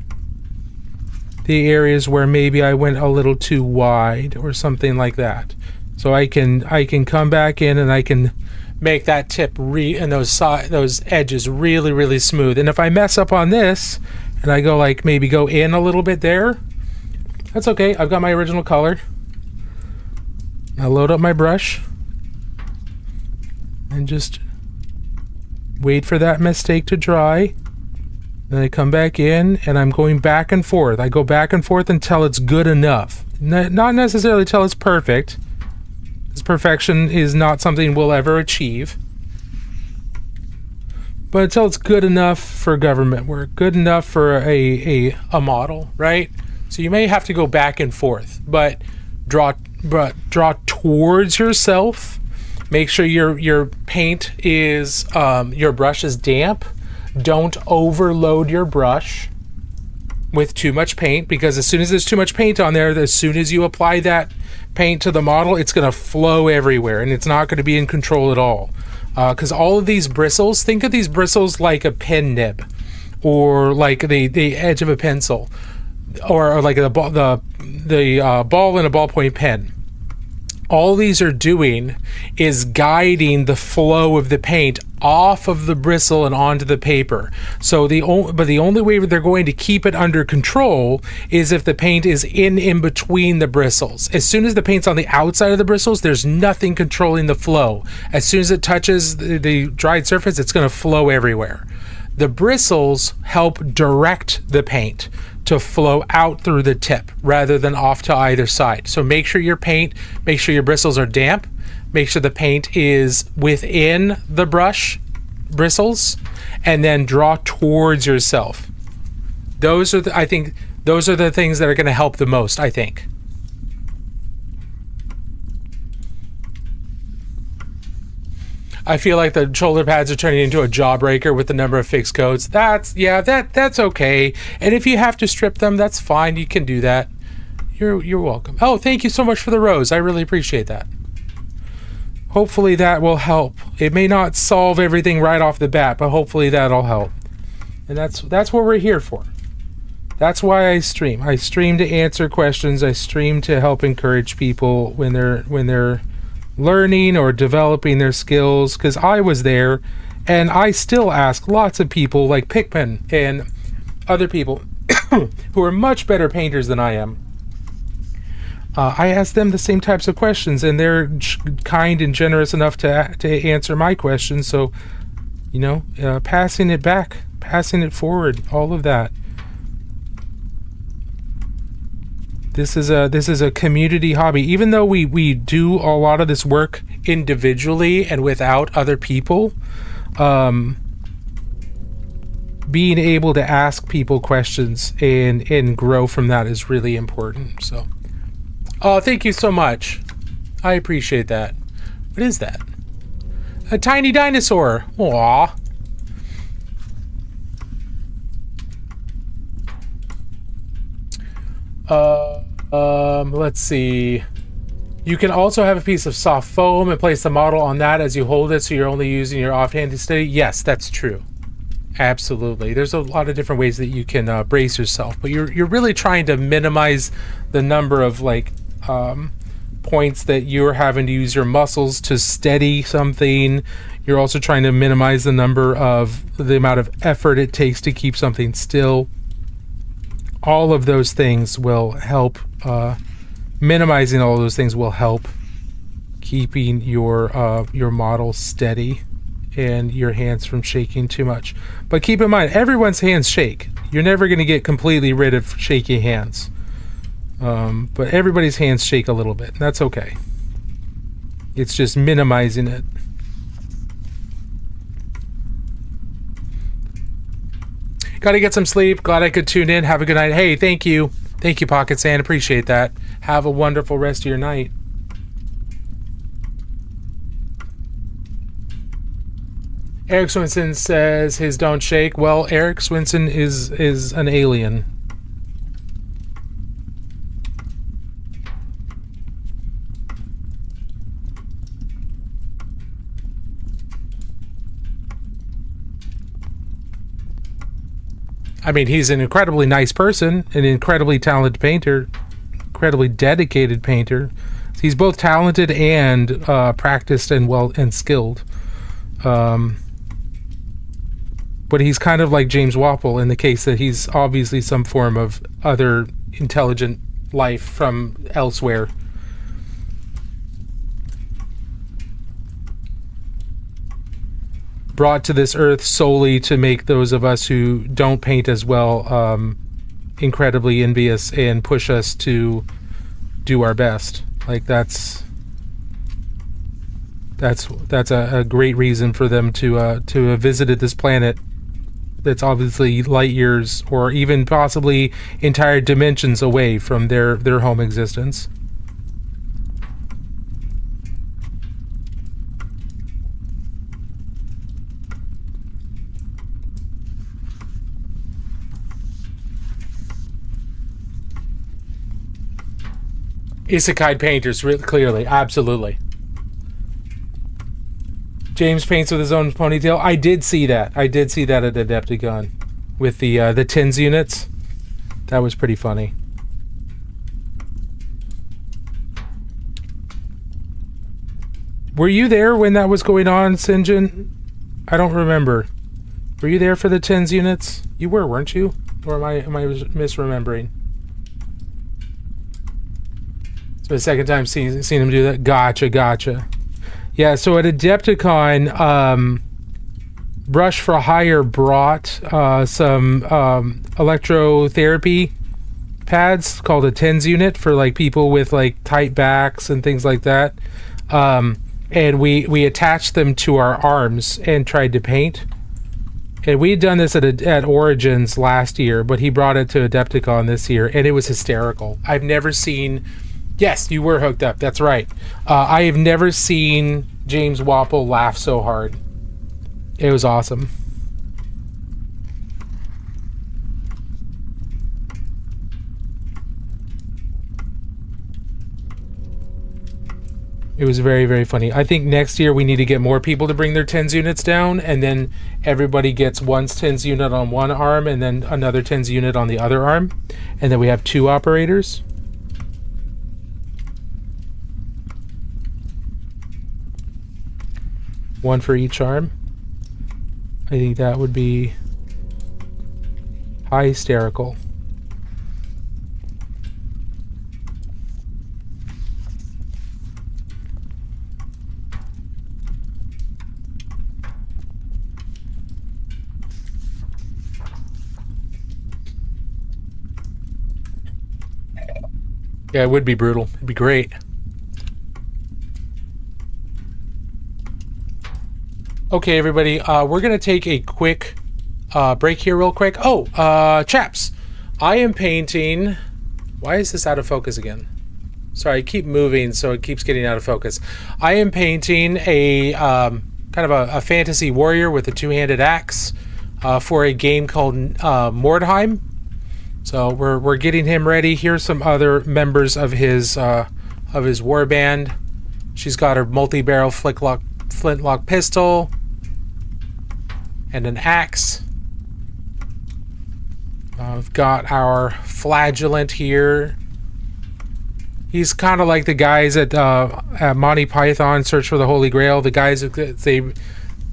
the areas where maybe I went a little too wide or something like that. So I can come back in and I can make that tip and those edges really, really smooth. And if I mess up on this and I go like maybe go in a little bit there, that's okay. I've got my original color. I load up my brush and just wait for that mistake to dry. Then I come back in and I'm going back and forth. I go back and forth until it's good enough. Not necessarily till it's perfect, because perfection is not something we'll ever achieve. But until it's good enough for government work, good enough for a model, right? So you may have to go back and forth, but draw towards yourself. Make sure your paint is your brush is damp. Don't overload your brush with too much paint, because as soon as there's too much paint on there, as soon as you apply that paint to the model, it's going to flow everywhere and it's not going to be in control at all. Because all of these bristles, think of these bristles like a pen nib or like the edge of a pencil, or like the ball in a ballpoint pen. All these are doing is guiding the flow of the paint off of the bristle and onto the paper. So the only way they're going to keep it under control is if the paint is in between the bristles. As soon as the paint's on the outside of the bristles, there's nothing controlling the flow. As soon as it touches the dried surface, it's going to flow everywhere. The bristles help direct the paint to flow out through the tip rather than off to either side. So make sure your bristles are damp. Make sure the paint is within the brush bristles, and then draw towards yourself. I think those are the things that are going to help the most, I think. I feel like the shoulder pads are turning into a jawbreaker with the number of fixed coats. That's okay. And if you have to strip them, that's fine. You can do that. You're welcome. Oh, thank you so much for the rose. I really appreciate that. Hopefully that will help. It may not solve everything right off the bat, but hopefully that'll help. And that's what we're here for. That's why I stream. I stream to answer questions. I stream to help encourage people when they're learning or developing their skills, because I was there and I still ask lots of people like Pickman and other people who are much better painters than I am. I ask them the same types of questions, and they're kind and generous enough to answer my questions. So, passing it back, passing it forward, all of that. This is a community hobby. Even though we do a lot of this work individually and without other people, being able to ask people questions and grow from that is really important. So, oh, thank you so much. I appreciate that. What is that? A tiny dinosaur. Aww. Let's see. You can also have a piece of soft foam and place the model on that as you hold it, so you're only using your offhand to steady. Yes, that's true. Absolutely. There's a lot of different ways that you can brace yourself, but you're really trying to minimize the number of points that you're having to use your muscles to steady something. You're also trying to minimize the amount of effort it takes to keep something still. All of those things will help. Minimizing all of those things will help keeping your model steady and your hands from shaking too much. But keep in mind, everyone's hands shake. You're never going to get completely rid of shaky hands. But everybody's hands shake a little bit. That's okay. It's just minimizing it. Gotta get some sleep. Glad I could tune in. Have a good night. Hey, thank you. Thank you, Pocket Sand. Appreciate that. Have a wonderful rest of your night. Eric Swinson says his don't shake. Well, Eric Swinson is an alien. I mean, he's an incredibly nice person, an incredibly talented painter, incredibly dedicated painter. He's both talented and practiced and well and skilled. But he's kind of like James Wapple in the case that he's obviously some form of other intelligent life from elsewhere. Brought to this earth solely to make those of us who don't paint as well incredibly envious and push us to do our best. Like that's a great reason for them to have visited this planet that's obviously light years or even possibly entire dimensions away from their home existence. Isekai painters, really clearly, absolutely. James paints with his own ponytail. I did see that. I did see that at Adepticon with the TINS units. That was pretty funny. Were you there when that was going on, Sinjin? I don't remember. Were you there for the TINS units? You were, weren't you? Or am I misremembering? It's my second time seeing him do that. Gotcha. Yeah, so at Adepticon, Brush for Hire brought some electrotherapy pads called a TENS unit for like people with like tight backs and things like that. And we attached them to our arms and tried to paint. And we had done this at Origins last year, but he brought it to Adepticon this year, and it was hysterical. I've never seen... Yes, you were hooked up. That's right. I have never seen James Wapple laugh so hard. It was awesome. It was very, very funny. I think next year we need to get more people to bring their TENS units down, and then everybody gets one TENS unit on one arm and then another TENS unit on the other arm. And then we have 2 operators. One for each arm. I think that would be hysterical. Yeah, it would be brutal. It'd be great. Okay, everybody, we're going to take a quick break here real quick. Chaps, I am painting... Why is this out of focus again? Sorry, I keep moving, so it keeps getting out of focus. I am painting a kind of a fantasy warrior with a 2-handed axe for a game called Mordheim. So we're getting him ready. Here's some other members of his war band. She's got her multi-barrel flintlock pistol and an axe. I've got our flagellant here. He's kind of like the guys at Monty Python Search for the Holy Grail, the guys that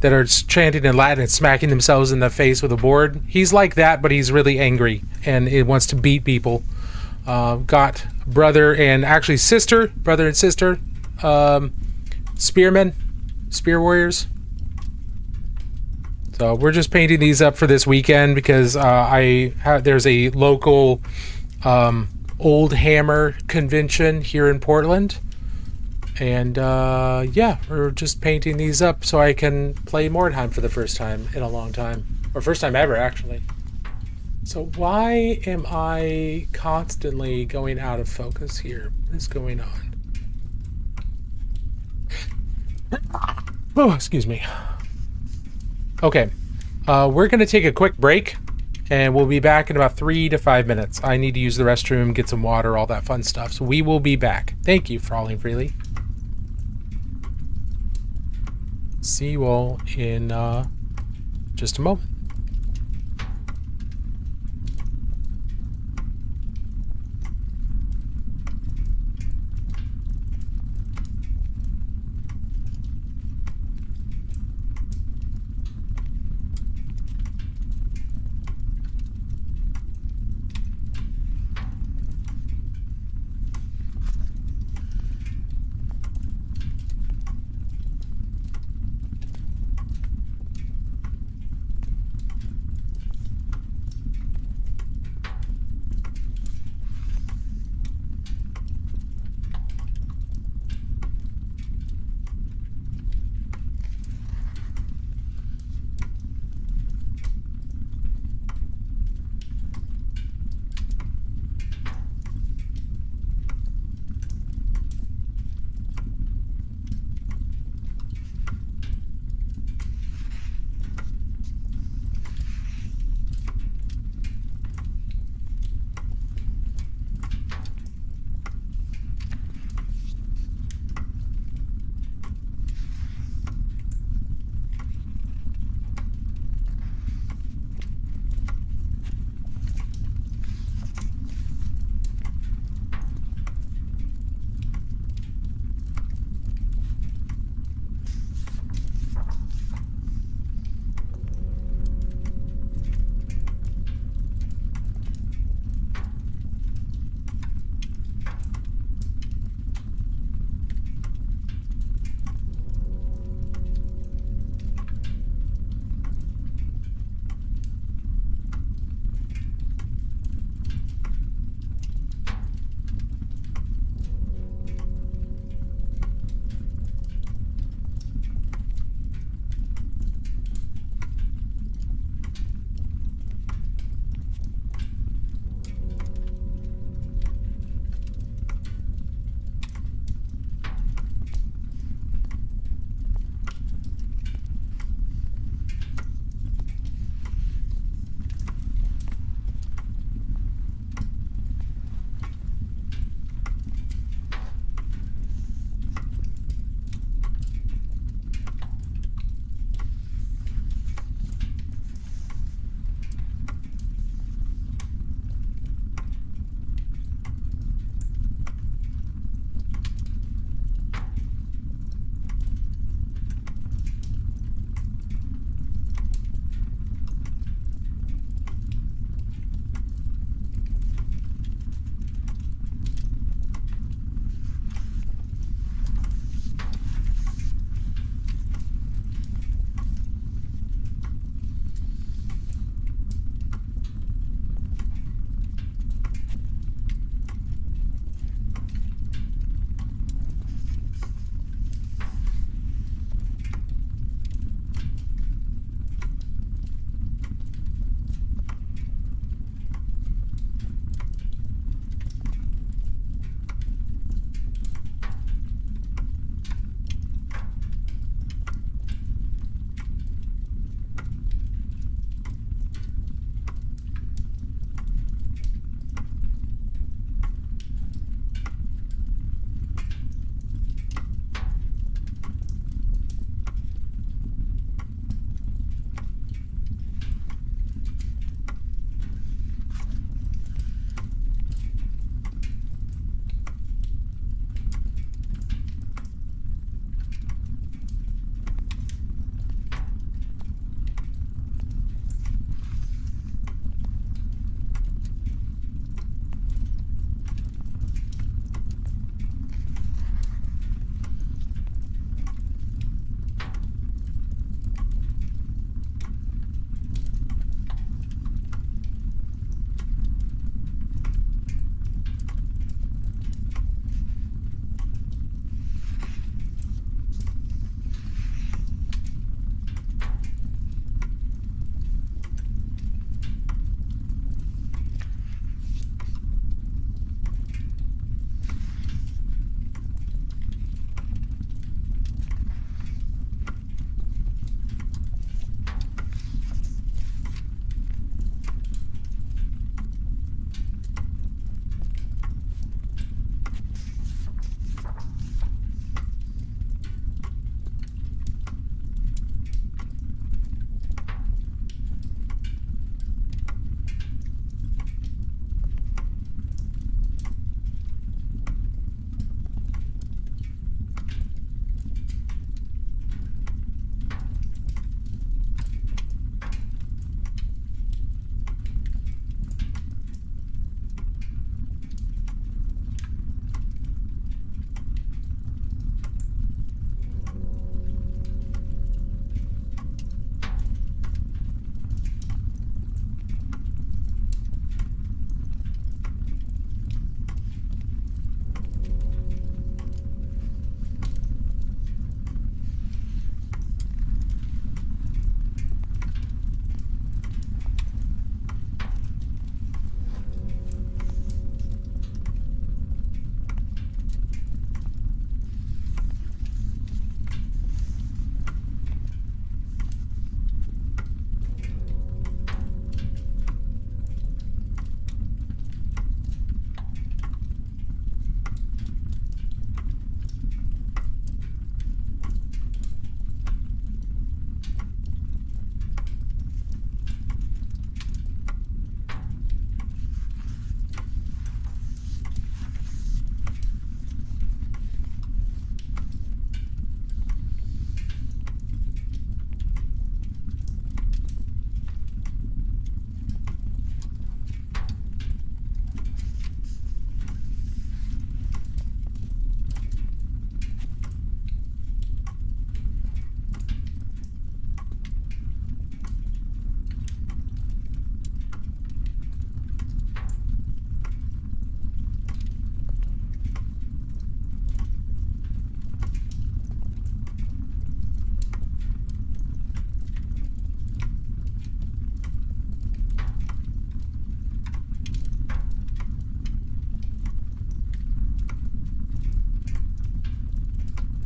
are chanting in Latin and smacking themselves in the face with a board. He's like that, but he's really angry and it wants to beat people. Got brother and sister, spearmen, spear warriors. So we're just painting these up for this weekend because there's a local old hammer convention here in Portland. And yeah, we're just painting these up so I can play Mordheim for the first time in a long time. Or first time ever, actually. So why am I constantly going out of focus here? What is going on? Oh, excuse me. Okay, we're going to take a quick break, and we'll be back in about 3 to 5 minutes. I need to use the restroom, get some water, all that fun stuff. So we will be back. Thank you, Falling Freely. See you all in just a moment.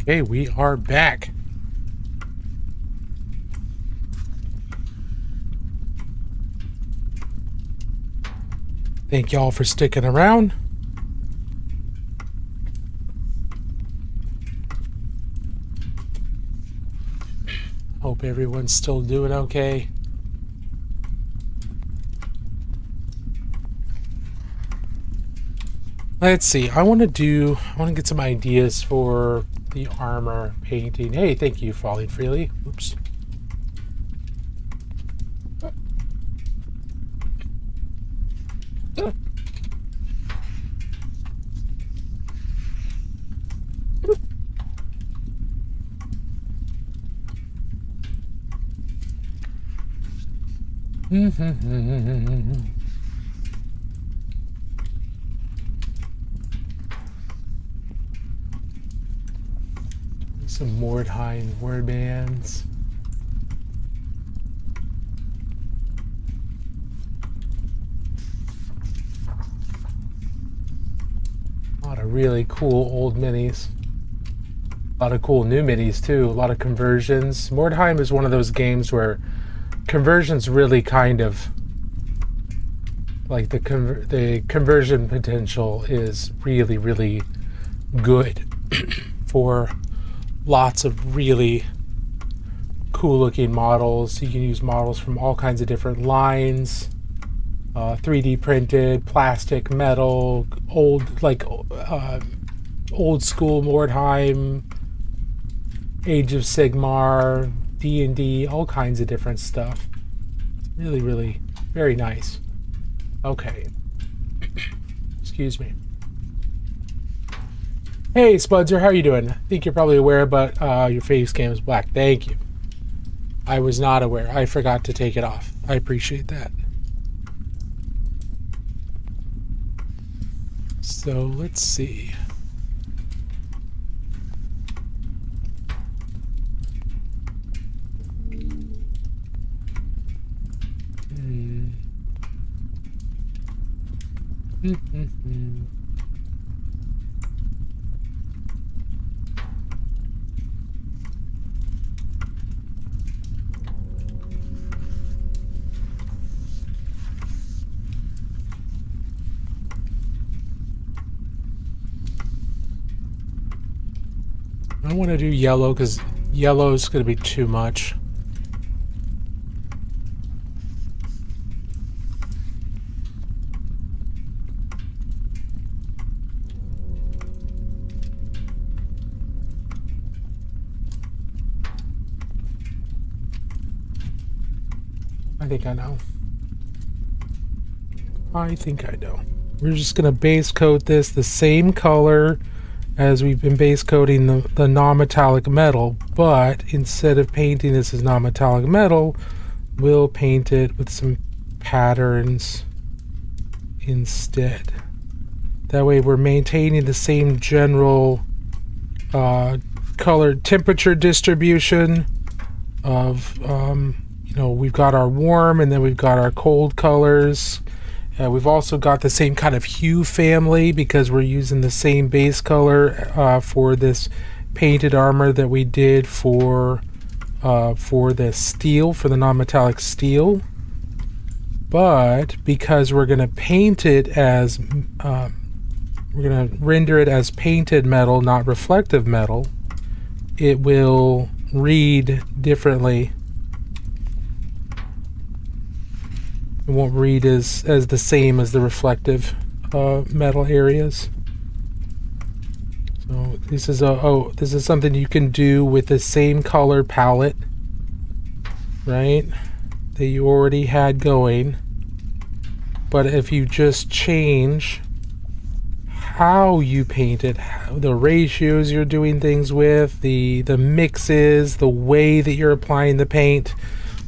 Okay, we are back. Thank y'all for sticking around. Hope everyone's still doing okay. Let's see. I want to get some ideas for the armor painting. Hey, thank you, Falling Freely. Oops. Some Mordheim wordbands. A lot of really cool old minis. A lot of cool new minis too. A lot of conversions. Mordheim is one of those games where conversions really kind of like the conversion potential is really, really good for lots of really cool looking models. You can use models from all kinds of different lines, 3D printed, plastic, metal, old school Mordheim, Age of Sigmar, D&D, all kinds of different stuff. Really, really very nice. Okay. Excuse me. Hey, Spudzer, how are you doing? I think you're probably aware, but your face cam is black. Thank you. I was not aware. I forgot to take it off. I appreciate that. So, let's see. I don't want to do yellow because yellow is going to be too much. I think I know. I think I know. We're just going to base coat this the same color as we've been base coating the non-metallic metal, but instead of painting this as non-metallic metal, we'll paint it with some patterns instead. That way we're maintaining the same general color temperature distribution of we've got our warm and then we've got our cold colors. We've also got the same kind of hue family because we're using the same base color for this painted armor that we did for the steel, for the non-metallic steel. But because we're going to paint it as we're going to render it as painted metal, not reflective metal, it will read differently. It won't read as the same as the reflective metal areas. So this is something you can do with the same color palette, right, that you already had going. But if you just change how you paint it, the ratios you're doing things with, the mixes, the way that you're applying the paint,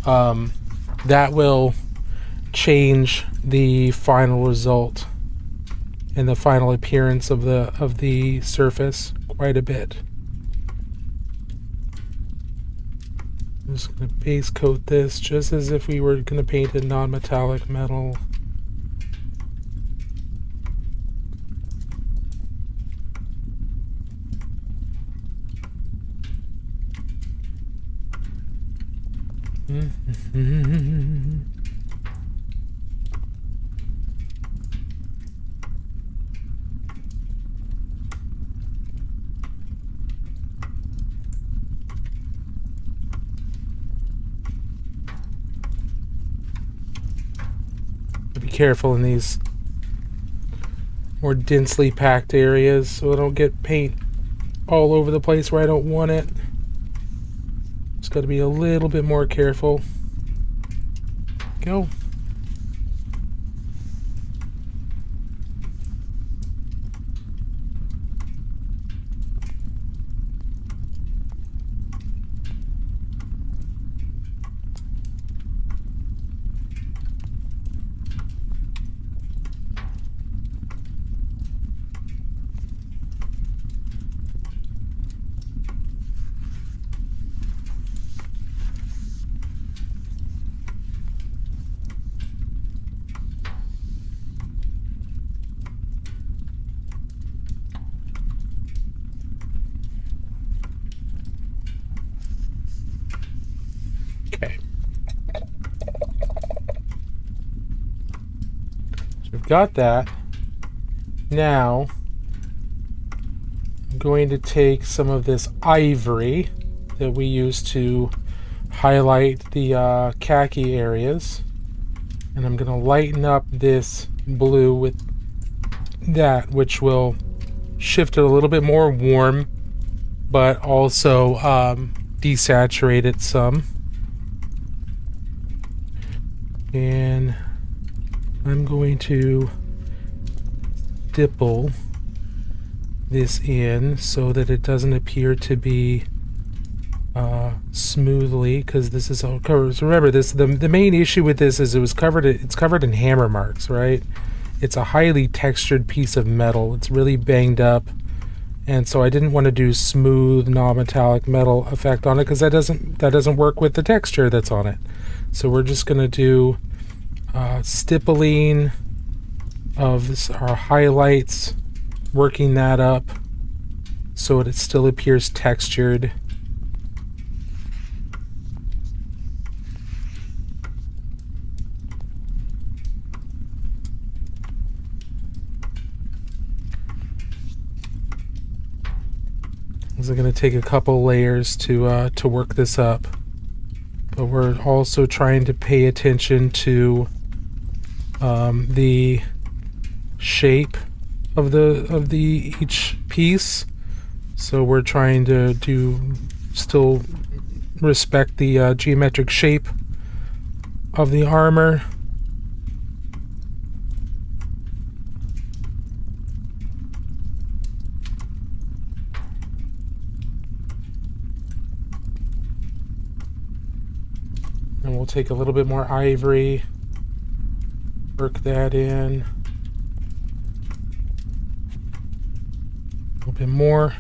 that will change the final result and the final appearance of the surface quite a bit. I'm just going to base coat this just as if we were going to paint a non-metallic metal. Be careful in these more densely packed areas so I don't get paint all over the place where I don't want it. Just got to be a little bit more careful. Go. Okay. So we've got that. Now, I'm going to take some of this ivory that we use to highlight the khaki areas, and I'm going to lighten up this blue with that, which will shift it a little bit more warm, but also desaturate it some. And I'm going to stipple this in so that it doesn't appear to be smoothly, because this is all covered. So remember, this the main issue with this is it's covered in hammer marks, right? It's a highly textured piece of metal. It's really banged up, and so I didn't want to do smooth non-metallic metal effect on it because that doesn't work with the texture that's on it. So we're just going to do stippling of our highlights, working that up so it still appears textured. It's going to take a couple layers to work this up, but we're also trying to pay attention to the shape of the each piece. So we're trying to still respect the geometric shape of the armor. And we'll take a little bit more ivory, work that in. A little bit more.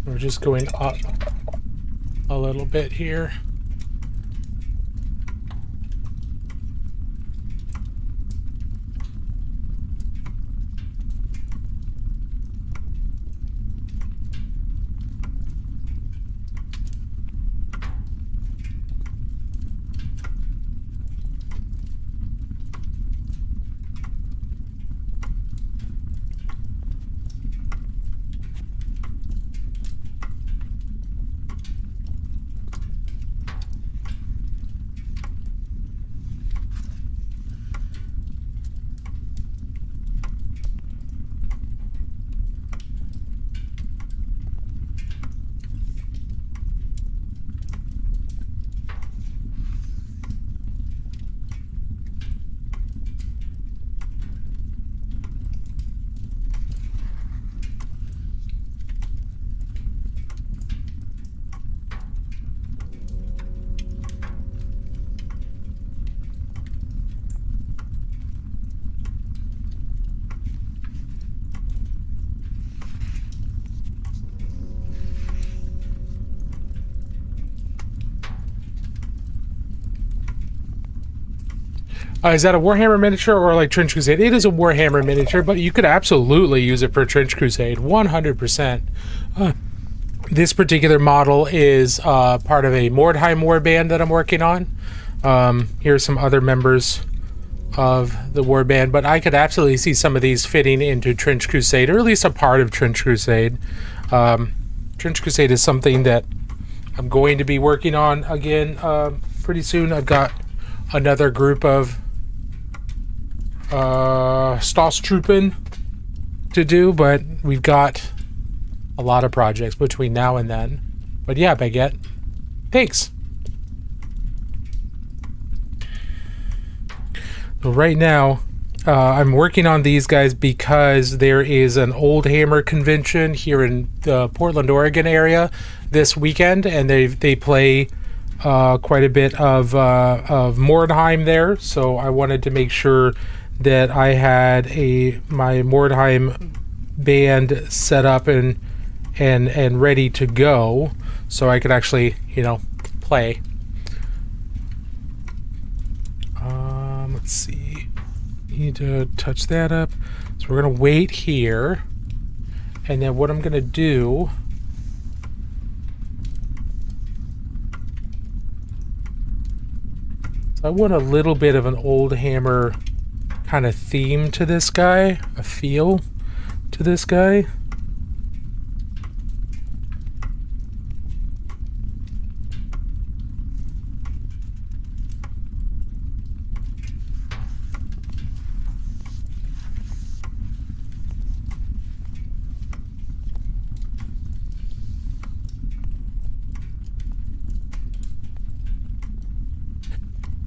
We're just going up a little bit here. Is that a Warhammer miniature or like Trench Crusade? It is a Warhammer miniature, but you could absolutely use it for Trench Crusade, 100%. This particular model is part of a Mordheim warband that I'm working on. Here's some other members of the warband, but I could absolutely see some of these fitting into Trench Crusade, or at least a part of Trench Crusade. Trench Crusade is something that I'm going to be working on again pretty soon. I've got another group of Stoßtruppen to do, but we've got a lot of projects between now and then. But yeah, Baguette, thanks. So right now, I'm working on these guys because there is an Old Hammer convention here in the Portland, Oregon area this weekend, and they play quite a bit of Mordheim there. So I wanted to make sure that I had my Mordheim band set up and ready to go, so I could actually, play. Let's see. Need to touch that up. So we're gonna wait here, and then what I'm gonna do. So I want a little bit of an Old Hammer kind of theme to this guy, a feel to this guy.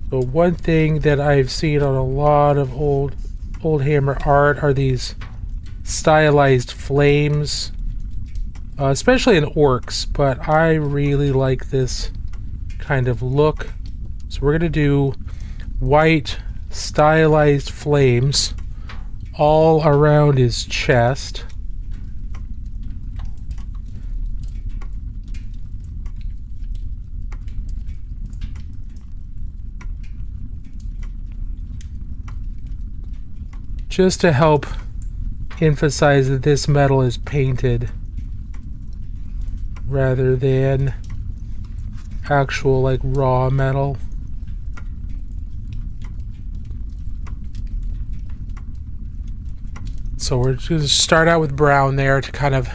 So one thing that I've seen on a lot of old Hammer art are these stylized flames, especially in orcs, but I really like this kind of look. So we're going to do white stylized flames all around his chest. Just to help emphasize that this metal is painted rather than actual like raw metal. So we're just going to start out with brown there to kind of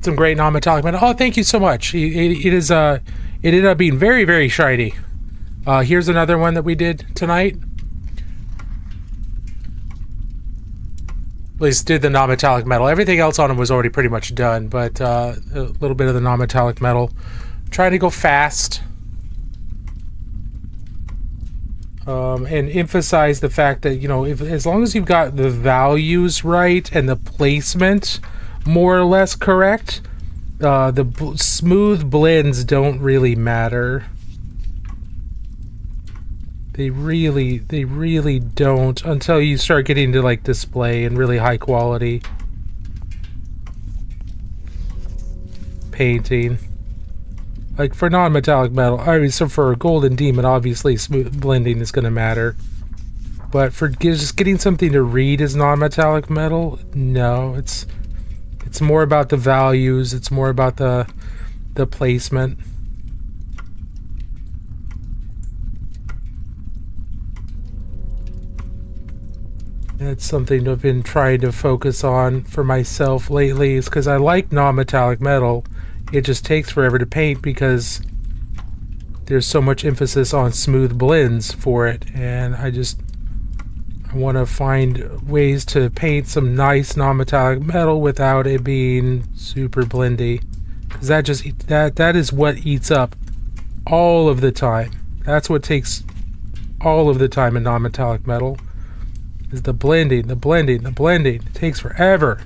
some great non-metallic metal. Oh, thank you so much. It ended up being very, very shiny. Here's another one that we did tonight. At least did the non-metallic metal. Everything else on him was already pretty much done, but a little bit of the non-metallic metal. Trying to go fast. And emphasize the fact that, as long as you've got the values right and the placement more or less correct, the smooth blends don't really matter. They really don't, until you start getting to like display and really high quality painting. Like for non-metallic metal, so for a Golden Demon, obviously smooth blending is going to matter. But for just getting something to read as non-metallic metal, no, it's more about the values. It's more about the placement. That's something I've been trying to focus on for myself lately, is because I like non-metallic metal. It just takes forever to paint because there's so much emphasis on smooth blends for it, and I want to find ways to paint some nice non-metallic metal without it being super blendy, because that is what eats up all of the time. That's what takes all of the time in non-metallic metal, is the blending. It takes forever.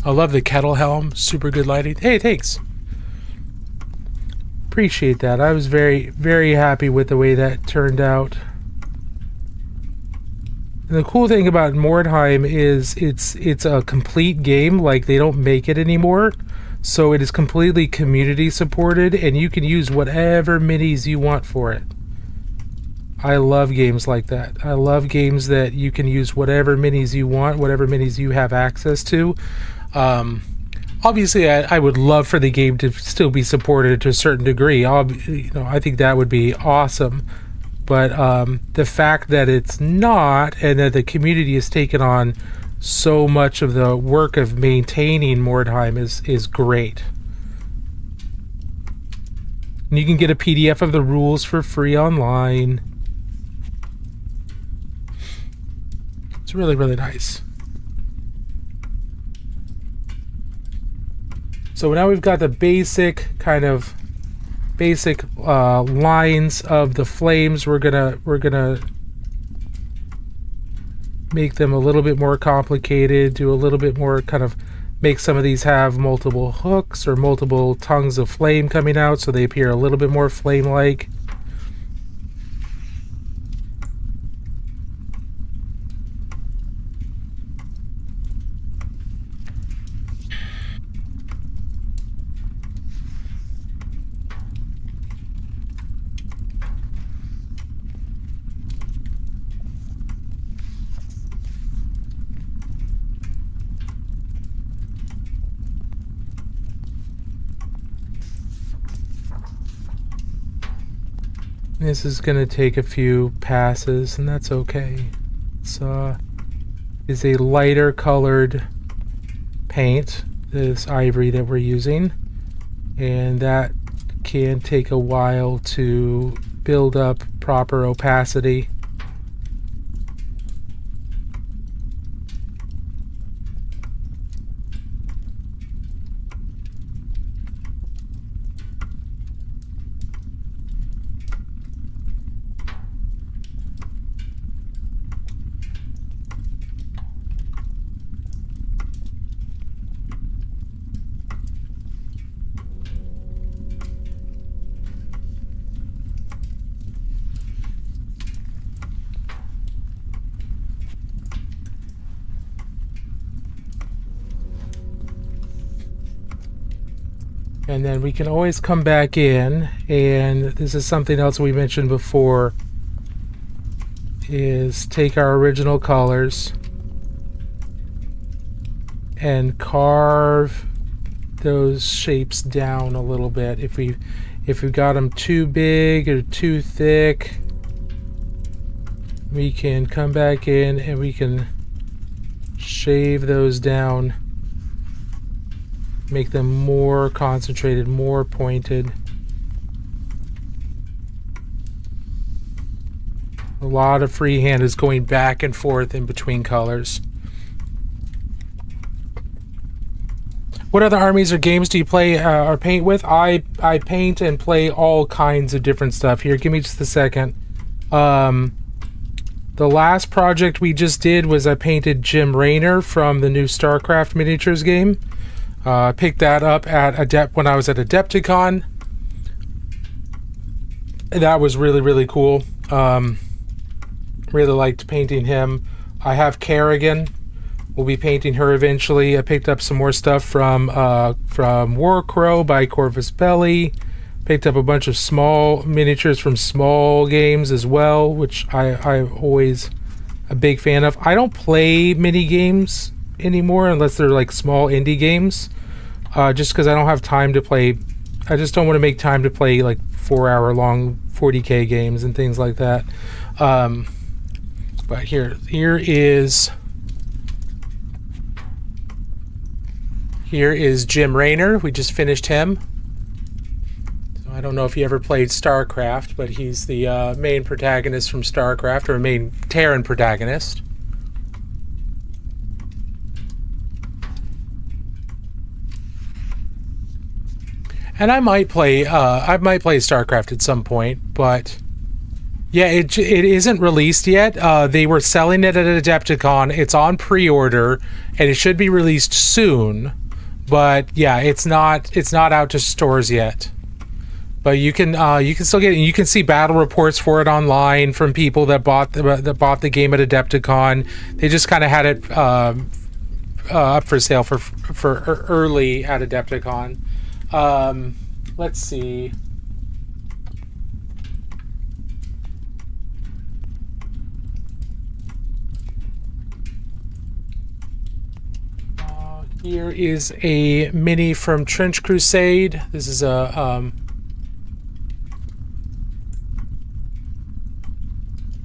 I love the kettle helm. Super good lighting. Hey, thanks. Appreciate that. I was very, very happy with the way that turned out. And the cool thing about Mordheim is it's a complete game. Like, they don't make it anymore. So it is completely community supported, and you can use whatever minis you want for it. I love games like that. I love games that you can use whatever minis you want, whatever minis you have access to. Obviously, I would love for the game to still be supported to a certain degree. I think that would be awesome. But the fact that it's not, and that the community has taken on so much of the work of maintaining Mordheim is great. And you can get a PDF of the rules for free online. It's really, really nice. So now we've got the basic lines of the flames. We're gonna make them a little bit more complicated, do a little bit more, kind of make some of these have multiple hooks or multiple tongues of flame coming out so they appear a little bit more flame-like. This is going to take a few passes, and that's okay. It's a lighter colored paint, this ivory that we're using, and that can take a while to build up proper opacity. And then we can always come back in, and this is something else we mentioned before, is take our original colors and carve those shapes down a little bit. If we've got them too big or too thick, we can come back in and we can shave those down. Make them more concentrated, more pointed. A lot of freehand is going back and forth in between colors. What other armies or games do you play or paint with? I paint and play all kinds of different stuff. Here, give me just a second. The last project we just did was I painted Jim Raynor from the new StarCraft miniatures game. I picked that up at when I was at Adepticon. That was really, really cool. Really liked painting him. I have Kerrigan. We'll be painting her eventually. I picked up some more stuff from Warcrow by Corvus Belli. Picked up a bunch of small miniatures from small games as well, which I'm always a big fan of. I don't play mini games anymore unless they're like small indie games. Just because I don't have time to play. I just don't want to make time to play like 4-hour long 40k games and things like that. But here is Jim Raynor. We just finished him. So I don't know if you ever played StarCraft, but he's the main protagonist from StarCraft, or main Terran protagonist. And I might play StarCraft at some point, but Yeah, it isn't released yet. They were selling it at Adepticon. It's on pre-order, and it should be released soon. But yeah, it's not out to stores yet. But you can still get it. You can see battle reports for it online from people that bought the game at Adepticon. They just kind of had it up for sale for early at Adepticon. Let's see. Here is a mini from Trench Crusade. This is a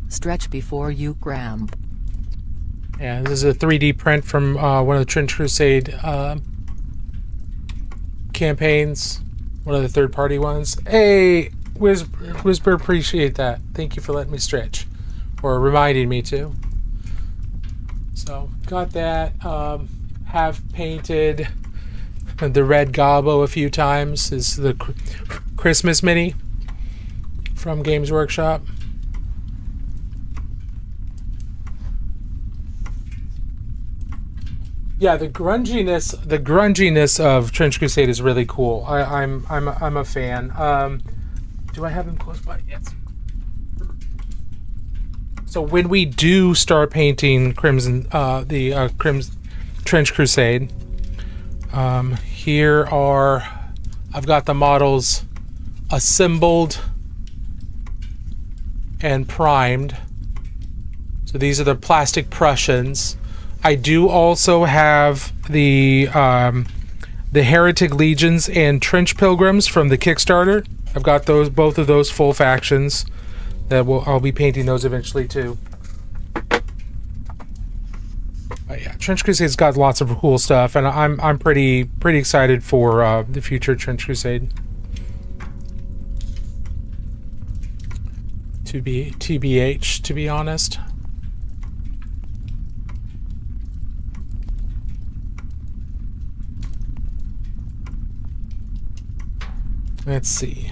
stretch before you cramp. Yeah, this is a 3D print from one of the Trench Crusade campaigns, one of the third-party ones. Hey, Whisper, appreciate that. Thank you for letting me stretch, or reminding me to. So, got that. Have painted the red Gobbo a few times. This is the Christmas mini from Games Workshop. Yeah, the grunginess of Trench Crusade is really cool. I'm a fan. Do I have them close by? Yes. So when we do start painting Crimson Trench Crusade, here I've got the models assembled and primed. So these are the plastic Prussians. I do also have the Heretic Legions and Trench Pilgrims from the Kickstarter. I've got both of those full factions. I'll be painting those eventually too. But yeah, Trench Crusade's got lots of cool stuff, and I'm pretty excited for the future Trench Crusade. TBH, to be honest. Let's see.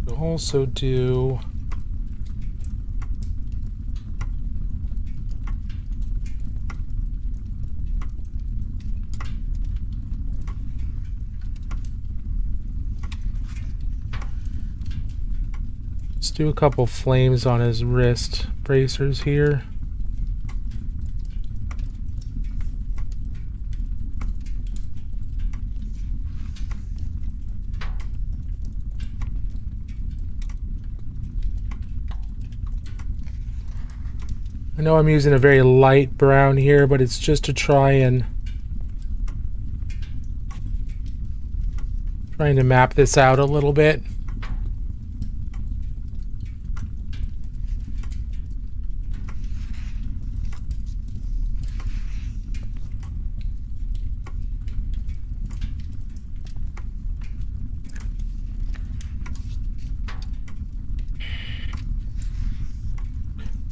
We'll also do let's do a couple flames on his wrist bracers here. I know I'm using a very light brown here, but it's just to trying to map this out a little bit.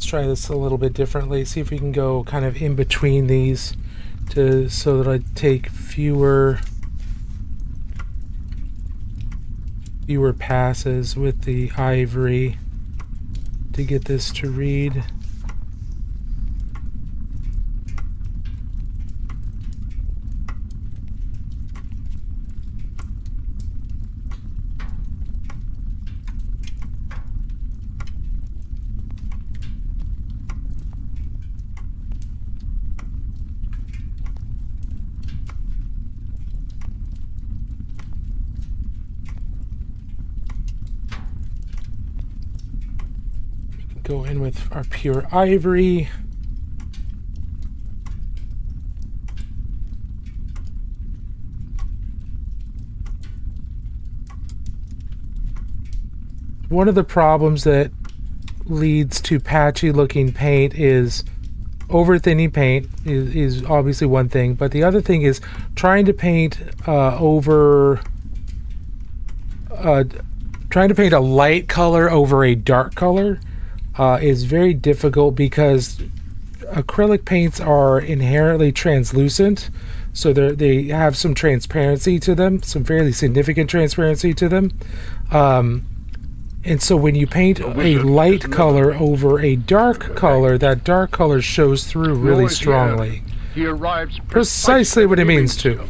Try this a little bit differently, see if we can go kind of in between these so that I take fewer passes with the ivory to get this to read. Go in with our pure ivory. One of the problems that leads to patchy looking paint is over thinning paint is obviously one thing, but the other thing is trying to paint trying to paint a light color over a dark color is very difficult because acrylic paints are inherently translucent, so they have some transparency to them, some fairly significant transparency to them. And so when you paint a light color over a dark color, that dark color shows through really strongly. He arrives Precisely what it means to.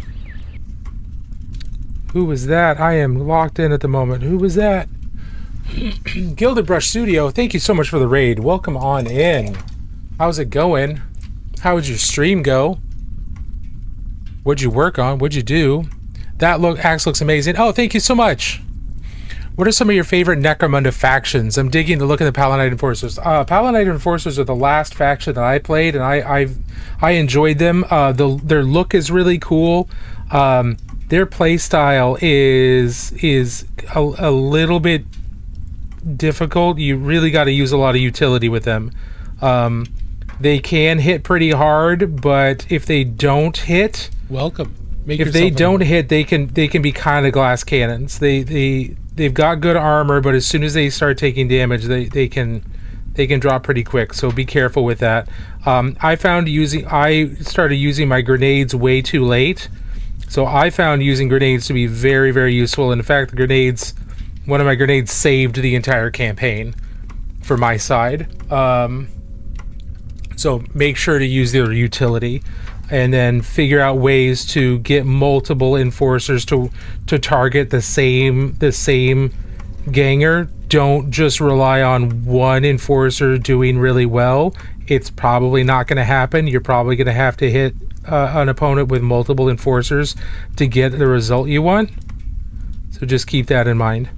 Who was that? I am locked in at the moment. Who was that? Gilded Brush Studio, thank you so much for the raid. Welcome on in. How's it going? How would your stream go? What'd you work on? What'd you do? That axe looks amazing. Oh, thank you so much. What are some of your favorite Necromunda factions? I'm digging to look at the Paladin Enforcers. Paladin Enforcers are the last faction that I played, and I enjoyed them. Their look is really cool. Their play style is a little bit difficult. You really got to use a lot of utility with them. They can hit pretty hard, but if they don't hit, welcome. If they don't hit, they can be kind of glass cannons. They've got good armor, but as soon as they start taking damage, they can drop pretty quick. So be careful with that. I started using my grenades way too late, so I found using grenades to be very, very useful. And in fact, one of my grenades saved the entire campaign for my side. So make sure to use their utility, and then figure out ways to get multiple enforcers to target the same ganger. Don't just rely on one enforcer doing really well. It's probably not going to happen. You're probably going to have to hit an opponent with multiple enforcers to get the result you want. So just keep that in mind.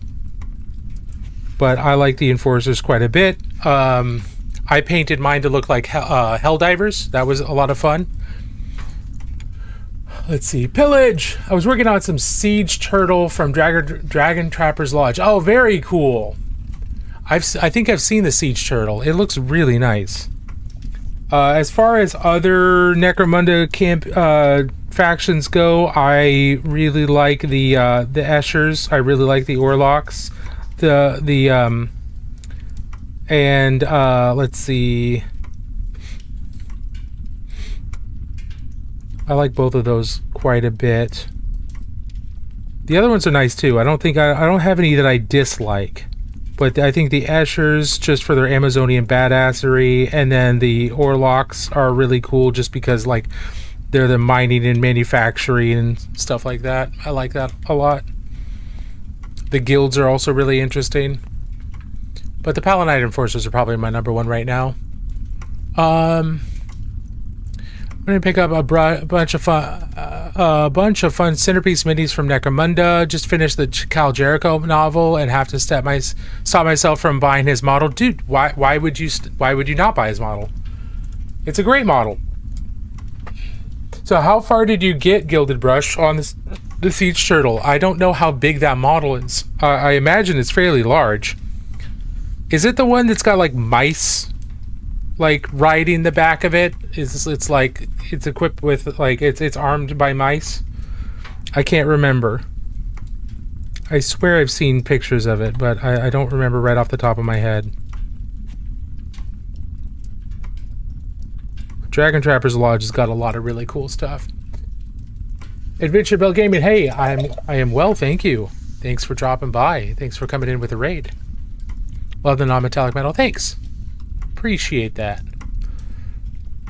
But I like the enforcers quite a bit. I painted mine to look like Helldivers. That was a lot of fun. Let's see. Pillage! I was working on some Siege Turtle from Dragon Trapper's Lodge. Oh, very cool. I think I've seen the Siege Turtle. It looks really nice. As far as other Necromunda factions go, I really like the Eschers. I really like the Orlocks. Let's see. I like both of those quite a bit. The other ones are nice too. I don't have any that I dislike, but I think the Eschers, just for their Amazonian badassery, and then the Orlocks are really cool just because like they're the mining and manufacturing and stuff like that. I like that a lot. The guilds are also really interesting. But the Paladin Enforcers are probably my number one right now. I'm gonna pick up a bunch of fun centerpiece minis from Necromunda. Just finished the Cal Jericho novel and have to stop myself from buying his model. Dude, why would you not buy his model? It's a great model. So how far did you get, Gilded Brush, on the Siege Turtle? I don't know how big that model is. I imagine it's fairly large. Is it the one that's got like mice like riding the back of it? It's like it's equipped with like it's armed by mice? I can't remember. I swear I've seen pictures of it, but I don't remember right off the top of my head. Dragon Trapper's Lodge has got a lot of really cool stuff. Adventure Bell Gaming, hey, I am well, thank you. Thanks for dropping by. Thanks for coming in with a raid. Love the non-metallic metal. Thanks. Appreciate that.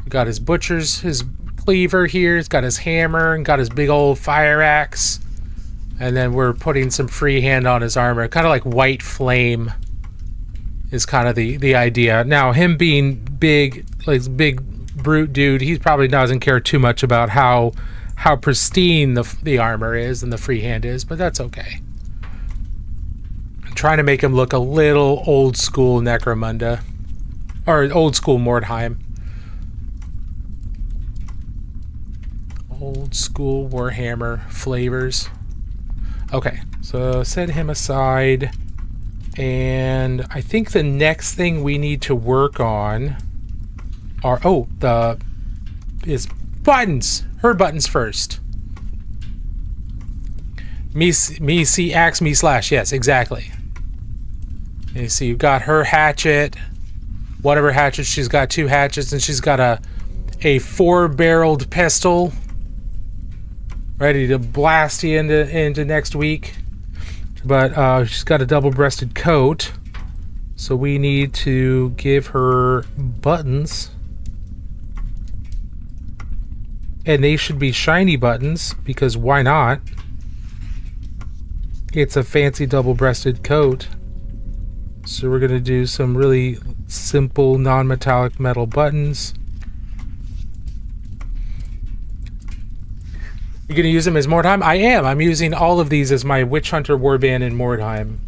Got his his cleaver here. He's got his hammer and got his big old fire axe. And then we're putting some freehand on his armor. Kind of like white flame is kind of the idea. Now, him being big, like big brute dude, he probably doesn't care too much about how pristine the armor is and the freehand is, but that's okay. Trying to make him look a little old school Necromunda, or old school Mordheim. Old school Warhammer flavors. Okay, so set him aside, and I think the next thing we need to work on are is buttons. Her buttons first. Me see axe me slash. Yes, exactly. And you see, you've got her hatchet, whatever hatchet. She's got 2 hatchets, and she's got a 4-barreled pistol ready to blast you into next week. but she's got a double-breasted coat, so we need to give her buttons. And they should be shiny buttons, because why not? It's a fancy double-breasted coat. So we're going to do some really simple non-metallic metal buttons. You're going to use them as Mordheim? I am. I'm using all of these as my Witch Hunter warband in Mordheim.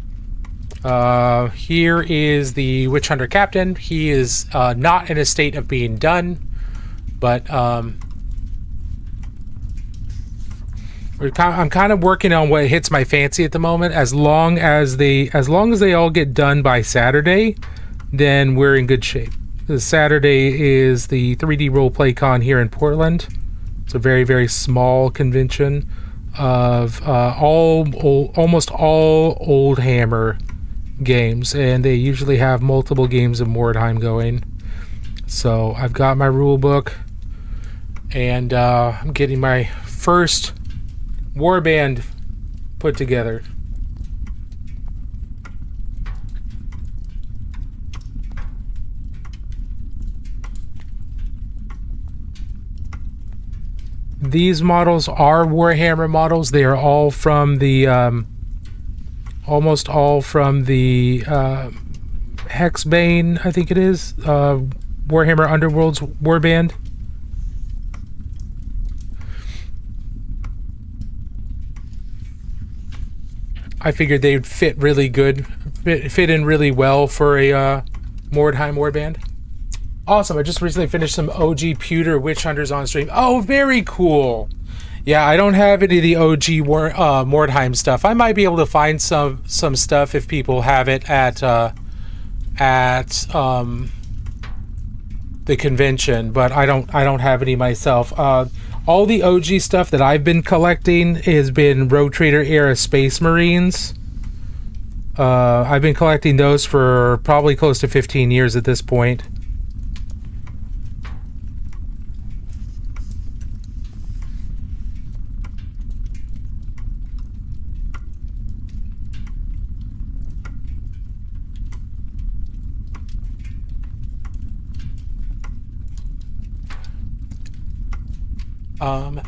Here is the Witch Hunter captain. He is not in a state of being done, but I'm kind of working on what hits my fancy at the moment. As long as they all get done by Saturday, then we're in good shape. Saturday is the 3D Roleplay Con here in Portland. It's a very, very small convention of almost all Old Hammer games, and they usually have multiple games of Mordheim going. So I've got my rule book, and I'm getting my first warband put together. These models are Warhammer models. They are all from the almost all from the Hexbane, I think it is, Warhammer Underworld's warband. I figured they'd fit really good, fit in really well for a Mordheim warband. Awesome, I just recently finished some OG Pewter Witch Hunters on stream. Oh, very cool. Yeah, I don't have any of the OG Mordheim stuff. I might be able to find some stuff if people have it at the convention, but I don't have any myself. All the OG stuff that I've been collecting has been Rogue Trader era Space Marines. I've been collecting those for probably close to 15 years at this point.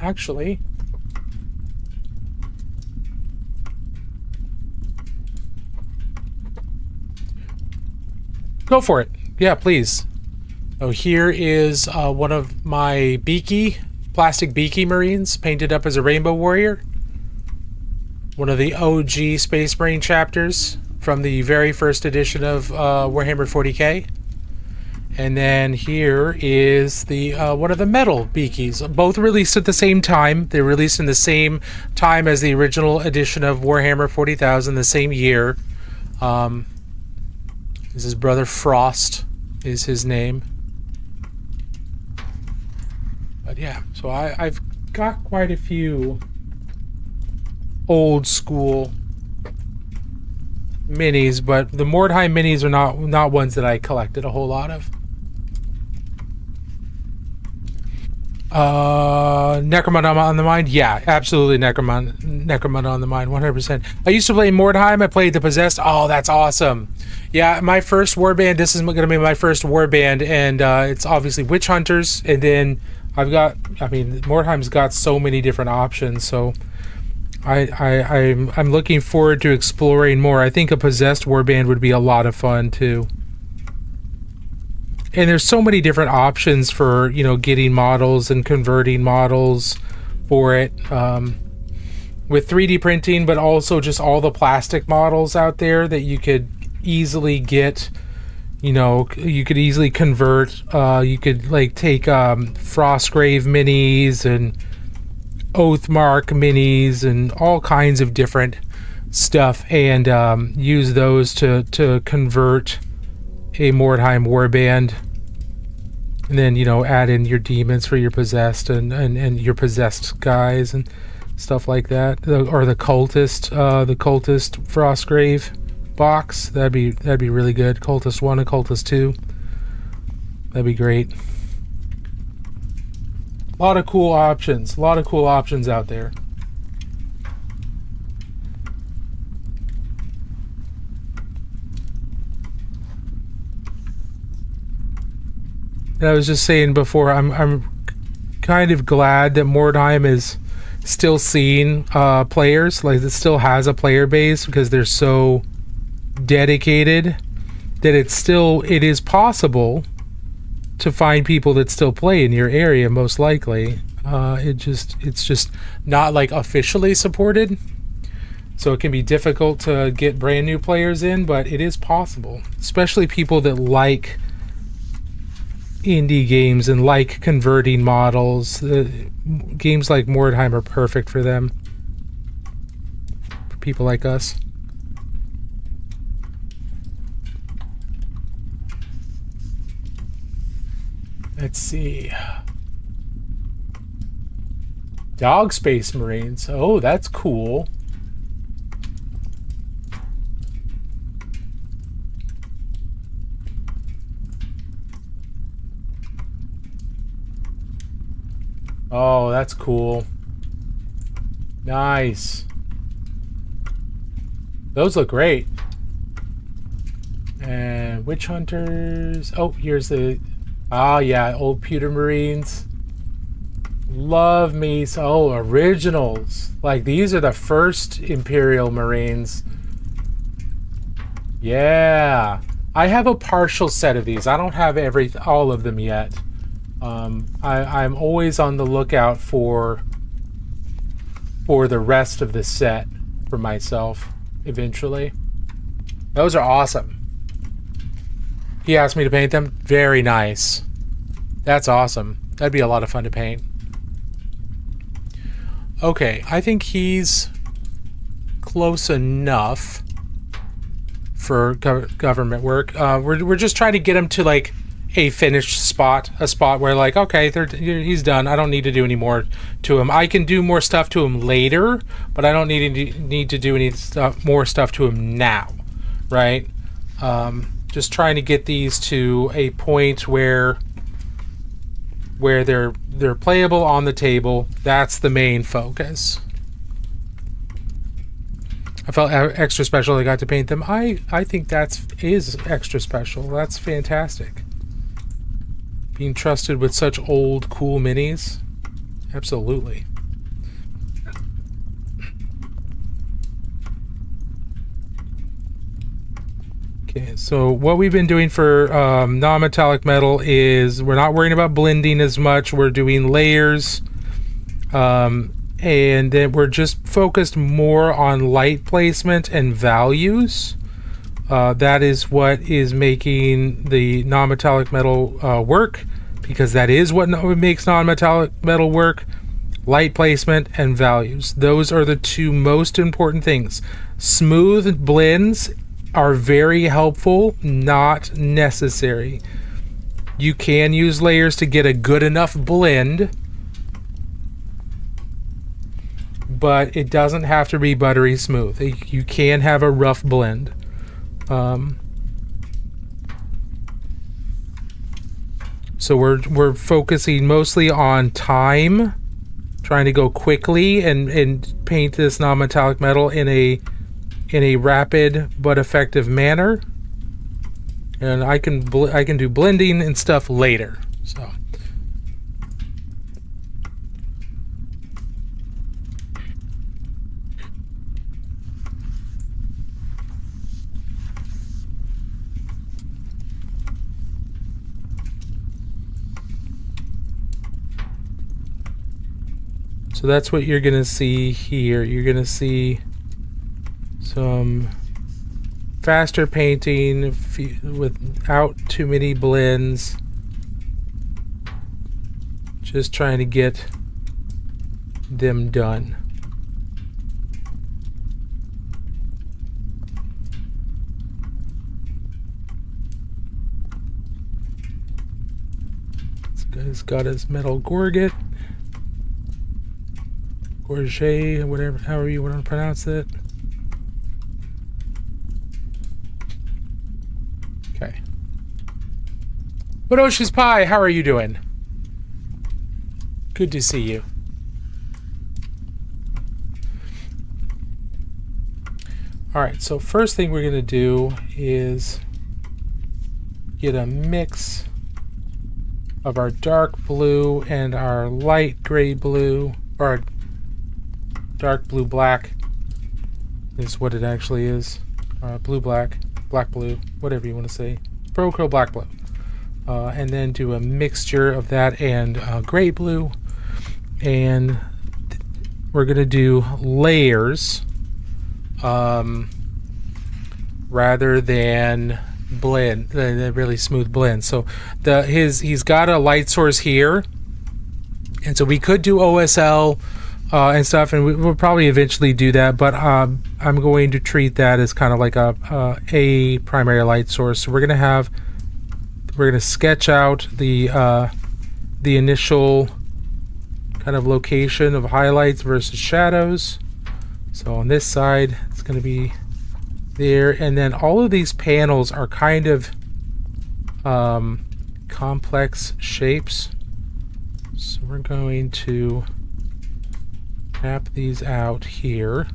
Actually, go for it. Yeah, please. Oh, here is one of my plastic Beaky Marines painted up as a Rainbow Warrior. One of the OG Space Marine chapters from the very first edition of Warhammer 40k. And then here is the one of the metal Beakies. Both released at the same time. They released in the same time as the original edition of Warhammer 40,000, the same year. This is Brother Frost, is his name. But yeah, so I've got quite a few old school minis, but the Mordheim minis are not ones that I collected a whole lot of. Necromunda on the mind? Yeah, absolutely Necromunda on the mind, 100%. I used to play Mordheim. I played the Possessed. Oh, that's awesome. Yeah, my first warband, this is going to be my first warband, and it's obviously Witch Hunters, and then Mordheim's got so many different options, so I'm looking forward to exploring more. I think a Possessed warband would be a lot of fun, too. And there's so many different options for, getting models and converting models for it. With 3D printing, but also just all the plastic models out there that you could easily get, you could easily convert. You could take Frostgrave minis and Oathmark minis and all kinds of different stuff, and use those to convert a Mordheim warband, and then add in your demons for your Possessed and your Possessed guys and stuff like that, or the cultist Frostgrave box. That'd be really good. Cultist 1 and Cultist 2, that'd be great. A lot of cool options out there. And I was just saying before, I'm kind of glad that Mordheim is still seeing players, like it still has a player base, because they're so dedicated that it is possible to find people that still play in your area, most likely. It's just not like officially supported, so it can be difficult to get brand new players in, but it is possible, especially people that like indie games and like converting models. Games like Mordheim are perfect for them, for people like us. Let's see. Dog Space Marines. Oh, that's cool. Oh, that's cool. Nice. Those look great. And Witch Hunters. Oh, here's the... Oh, yeah, old pewter Marines. Love me. Oh, originals. Like, these are the first Imperial Marines. Yeah. I have a partial set of these. I don't have all of them yet. I'm always on the lookout for the rest of the set for myself eventually. Those are awesome. He asked me to paint them. Very nice. That's awesome. That'd be a lot of fun to paint. Okay, I think he's close enough for government work. We're just trying to get him to like a finished spot, a spot where like, okay, he's done. I don't need to do any more to him. I can do more stuff to him later, but I don't need to do any more stuff to him now, right? Just trying to get these to a point where they're playable on the table. That's the main focus. I felt extra special I got to paint them. I think is extra special. That's fantastic. Being trusted with such old, cool minis. Absolutely. Okay, so what we've been doing for non-metallic metal is we're not worrying about blending as much. We're doing layers. And then we're just focused more on light placement and values. That is what is making the non-metallic metal work, because that is what makes non-metallic metal work. Light placement and values. Those are the two most important things. Smooth blends are very helpful, not necessary. You can use layers to get a good enough blend, but it doesn't have to be buttery smooth. You can have a rough blend. So we're focusing mostly on time, trying to go quickly and paint this non-metallic metal in a rapid but effective manner. And I can do blending and stuff later. So that's what you're gonna see here. You're gonna see some faster painting without too many blends. Just trying to get them done. This guy's got his metal gorget. Gorget, whatever, however you want to pronounce it. Okay. Budoshi's Pie, how are you doing? Good to see you. Alright, so first thing we're going to do is get a mix of our dark blue and our light gray blue, or our dark blue black is what it actually is. Blue black, black blue, whatever you want to say. Pro black blue. And then do a mixture of that and gray blue. And we're going to do layers rather than blend, the really smooth blend. So he's got a light source here, and so we could do OSL and stuff, and we'll probably eventually do that, but I'm going to treat that as kind of like a primary light source. So we're going to sketch out the initial kind of location of highlights versus shadows. So on this side it's going to be there, and then all of these panels are kind of complex shapes, so we're going to map these out here.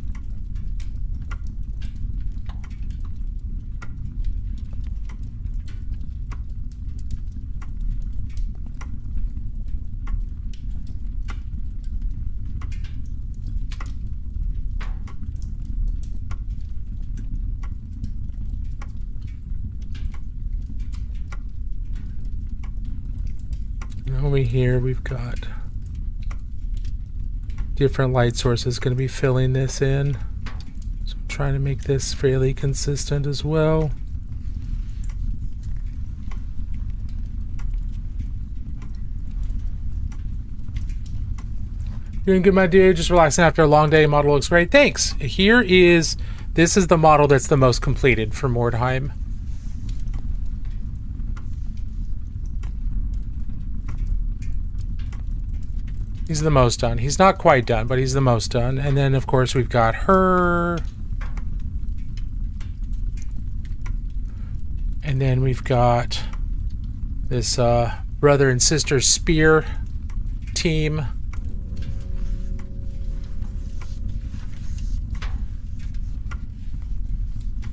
Over here we've got different light sources going to be filling this in, so I'm trying to make this fairly consistent as well. Doing good, my dear. Just relaxing after a long day. Model looks great. Thanks. This is the model that's the most completed for Mordheim. He's the most done. He's not quite done, but he's the most done. And then, of course, we've got her. And then we've got this brother and sister spear team.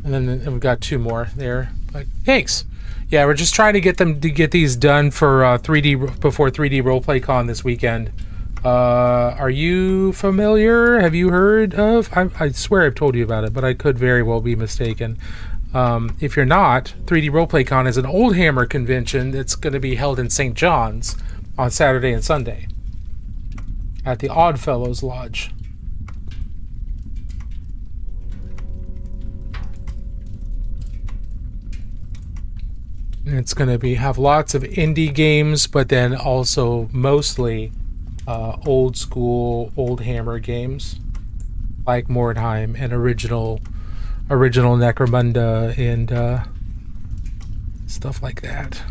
And then we've got two more there. But thanks. Yeah, we're just trying to get these done for 3D before 3D RoleplayCon this weekend. Are you familiar? Have you heard of? I swear I've told you about it, but I could very well be mistaken. If you're not, 3D RoleplayCon is an Old Hammer convention that's going to be held in St. John's on Saturday and Sunday at the Oddfellows Lodge. And it's going to have lots of indie games, but then also mostly old school Old Hammer games like Mordheim and original Necromunda and stuff like that.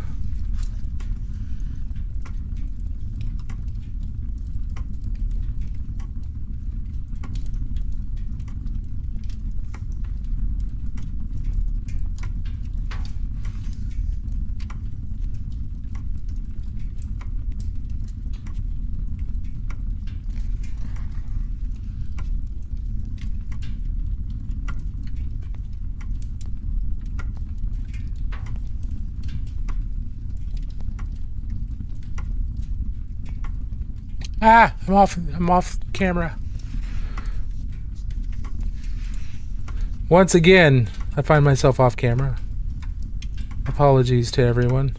I'm off camera. Once again, I find myself off camera. Apologies to everyone.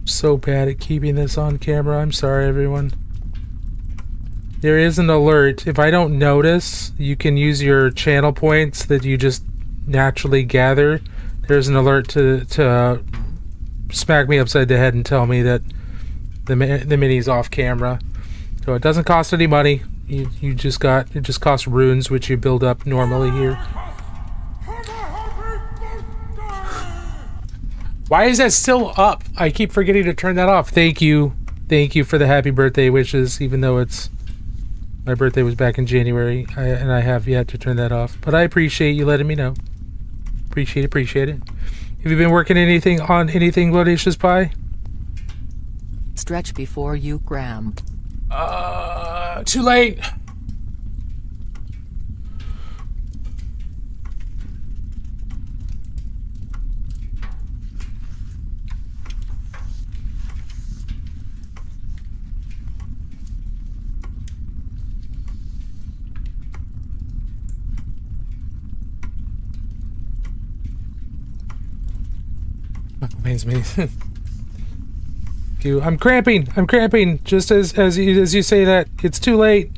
So bad at keeping this on camera. I'm sorry, everyone. There is an alert. If I don't notice, you can use your channel points that you just naturally gather. There's an alert to smack me upside the head and tell me that the mini's off camera. So it doesn't cost any money. It just costs runes, which you build up normally here. Why is that still up? I keep forgetting to turn that off. Thank you for the happy birthday wishes, even though my birthday was back in January, and I have yet to turn that off. But I appreciate you letting me know. Appreciate it. Have you been working on anything, Glorious Pie? Stretch before you cramp. Too late. Pains me. I'm cramping. Just as you say that, it's too late.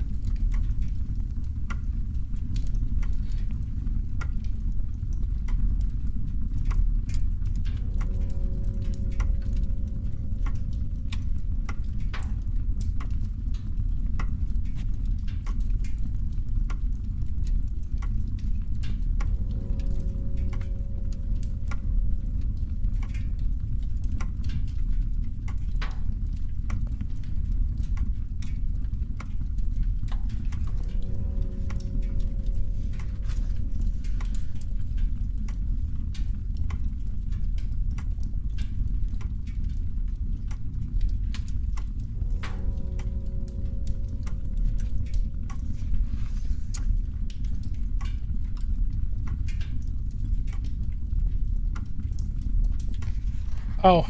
Oh,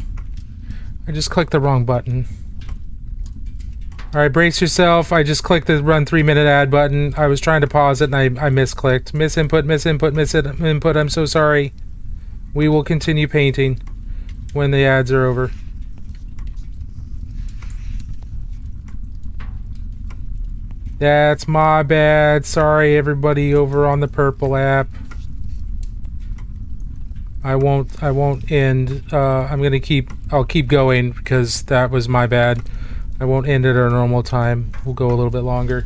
I just clicked the wrong button. Alright, brace yourself. I just clicked the run 3-minute ad button. I was trying to pause it and I misclicked. Misinput. I'm so sorry. We will continue painting when the ads are over. That's my bad. Sorry, everybody over on the purple app. I won't end. I'll keep going because that was my bad. I won't end at our normal time. We'll go a little bit longer.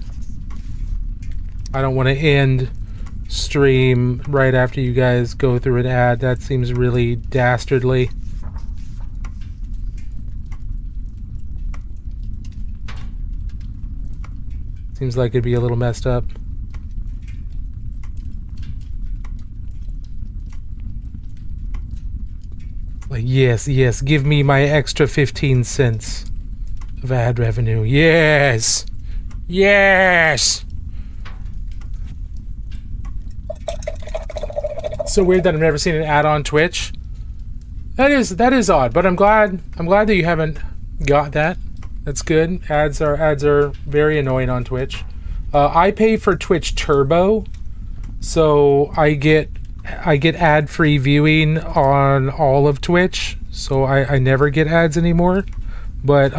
I don't want to end stream right after you guys go through an ad. That seems really dastardly. Seems like it'd be a little messed up. Like, yes, give me my extra 15 cents of ad revenue. Yes! Yes! So weird that I've never seen an ad on Twitch. That is odd, but I'm glad that you haven't got that. That's good. Ads are very annoying on Twitch. I pay for Twitch Turbo, so I get ad-free viewing on all of Twitch, so I never get ads anymore. But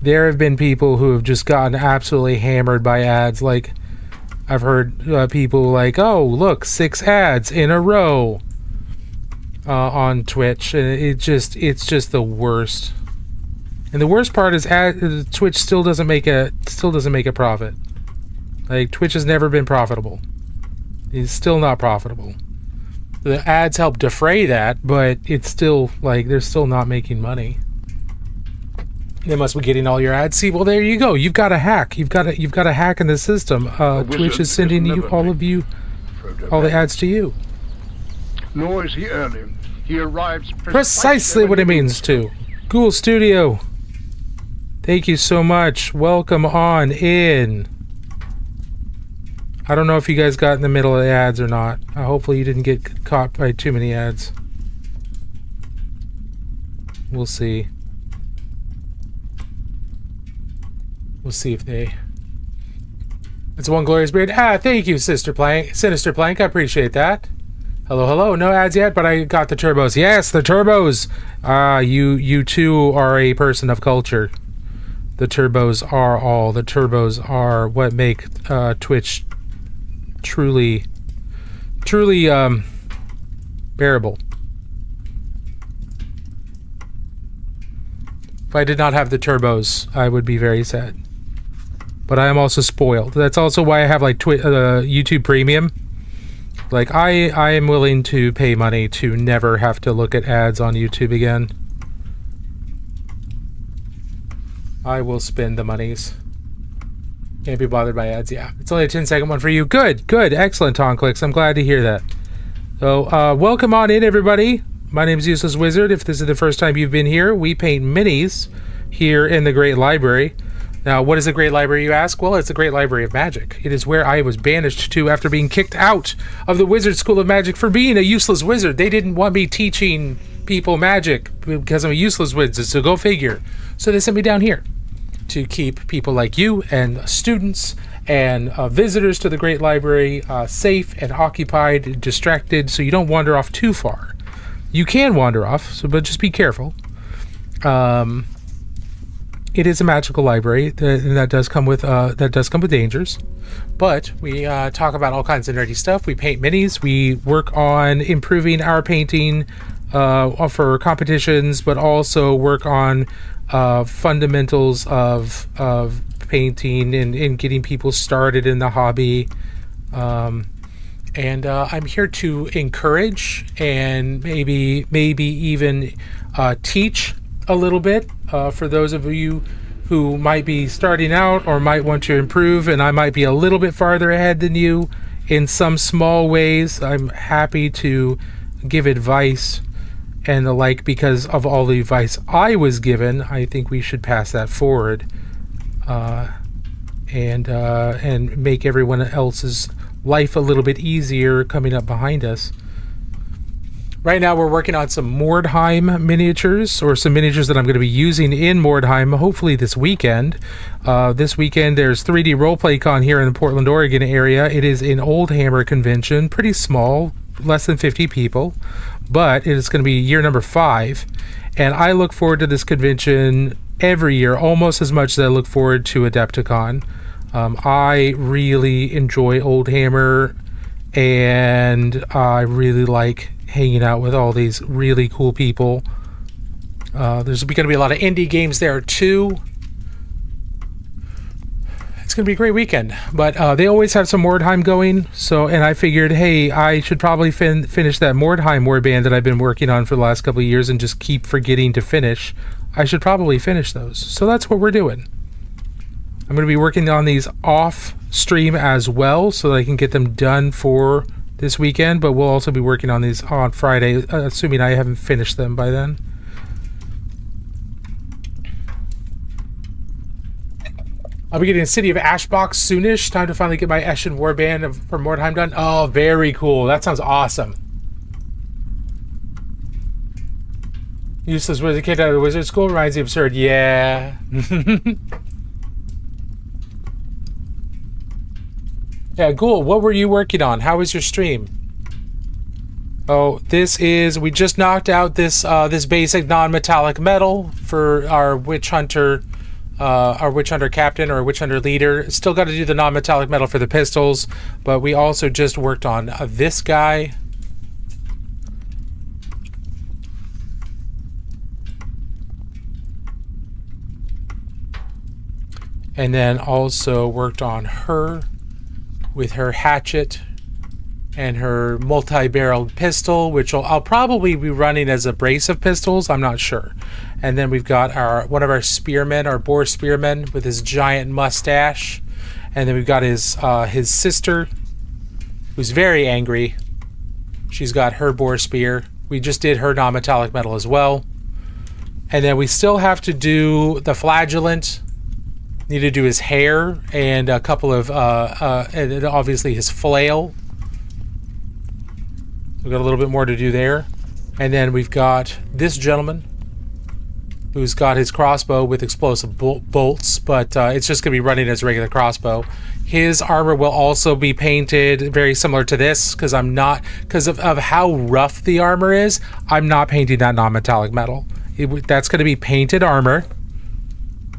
there have been people who have just gotten absolutely hammered by ads. Like, I've heard people like, "Oh, look, 6 ads in a row on Twitch," and it's just the worst. And the worst part is Twitch still doesn't make a profit. Like, Twitch has never been profitable. It's still not profitable. The ads help defray that, but it's still like they're still not making money. They must be getting all your ads. See, well, there you go. You've got a hack. You've got a hack in the system. Twitch is sending you all the ads to you. Nor is he early. He arrives Precisely what it means to. Ghoul Studio. Thank you so much. Welcome on in. I don't know if you guys got in the middle of the ads or not. Hopefully you didn't get caught by too many ads. We'll see. We'll see if they... It's one glorious beard. Thank you, Sinister Plank. I appreciate that. Hello. No ads yet, but I got the turbos. Yes, the turbos. You too are a person of culture. The turbos are all. The turbos are what make Twitch truly bearable. I did not have the turbos, I would be very sad. But I am also spoiled. That's also why I have like YouTube Premium. Like I am willing to pay money to never have to look at ads on YouTube again. I will spend the monies. Can't be bothered by ads. Yeah, it's only a 10-second one for you. Good, excellent, Tom Clicks. I'm glad to hear that. So welcome on in, everybody. My name is Useless Wizard. If this is the first time you've been here, we paint minis here in the Great Library. Now, what is the Great Library, you ask? Well, it's the Great Library of Magic. It is where I was banished to after being kicked out of the Wizard School of Magic for being a useless wizard. They didn't want me teaching people magic because I'm a useless wizard, so go figure. So they sent me down here to keep people like you and students and visitors to the Great Library safe and occupied, distracted, so you don't wander off too far. You can wander off, but just be careful. It is a magical library, and that does come with dangers. But we talk about all kinds of nerdy stuff. We paint minis. We work on improving our painting for competitions, but also work on fundamentals of painting and getting people started in the hobby. And I'm here to encourage and maybe even teach a little bit for those of you who might be starting out or might want to improve, and I might be a little bit farther ahead than you in some small ways. I'm happy to give advice and the like because of all the advice I was given. I think we should pass that forward and make everyone else's life a little bit easier coming up behind us. Right now we're working on some Mordheim miniatures, or some miniatures that I'm going to be using in Mordheim hopefully this weekend. This weekend there's 3D Roleplay Con here in the Portland, Oregon area. It is an Old Hammer convention, pretty small, less than 50 people, but it is going to be year number 5, and I look forward to this convention every year almost as much as I look forward to Adepticon. I really enjoy Old Hammer, and I really like hanging out with all these really cool people. There's going to be a lot of indie games there too. It's going to be a great weekend, but they always have some Mordheim going. So, and I figured, hey, I should probably finish that Mordheim warband that I've been working on for the last couple of years and just keep forgetting to finish. I should probably finish those. So that's what we're doing. I'm going to be working on these off stream as well so that I can get them done for this weekend, but we'll also be working on these on Friday, assuming I haven't finished them by then. I'll be getting the City of Ashbox soonish. Time to finally get my Eschen Warband for Mordheim done. Oh, very cool. That sounds awesome. Useless wizard kicked out of the wizard school reminds me of absurd. Yeah. Yeah, cool. What were you working on? How was your stream? Oh, this is... We just knocked out this this basic non-metallic metal for our Witch Hunter captain or Witch Hunter leader. Still got to do the non-metallic metal for the pistols, but we also just worked on this guy. And then also worked on her with her hatchet and her multi-barreled pistol, which I'll probably be running as a brace of pistols. I'm not sure. And then we've got one of our spearmen, our boar spearmen, with his giant mustache. And then we've got his sister, who's very angry. She's got her boar spear. We just did her non-metallic metal as well. And then we still have to do the flagellant. Need to do his hair and a couple of, and obviously his flail. We've got a little bit more to do there. And then we've got this gentleman who's got his crossbow with explosive bolts, but it's just going to be running as a regular crossbow. His armor will also be painted very similar to this because of how rough the armor is, I'm not painting that non-metallic metal. That's going to be painted armor.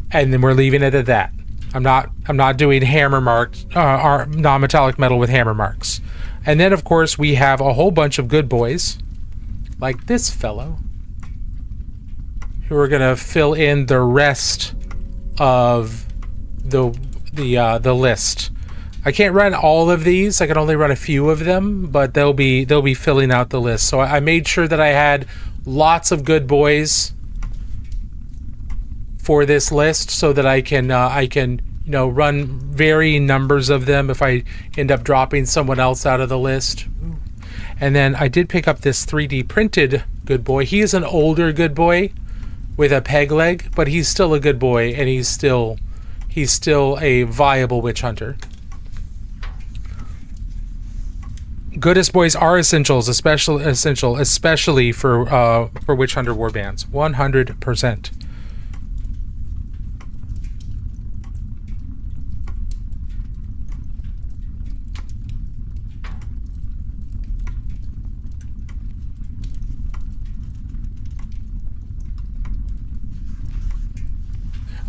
And then we're leaving it at that. I'm not doing hammer marked non-metallic metal with hammer marks. And then of course we have a whole bunch of good boys, like this fellow, we're gonna fill in the rest of the list. I can't run all of these. I can only run a few of them, but they'll be filling out the list. So I made sure that I had lots of good boys for this list, so that I can run varying numbers of them if I end up dropping someone else out of the list. And then I did pick up this 3D printed good boy. He is an older good boy with a peg leg, but he's still a good boy, and he's still a viable witch hunter. Goodest boys are essentials, especially for witch hunter warbands. 100%.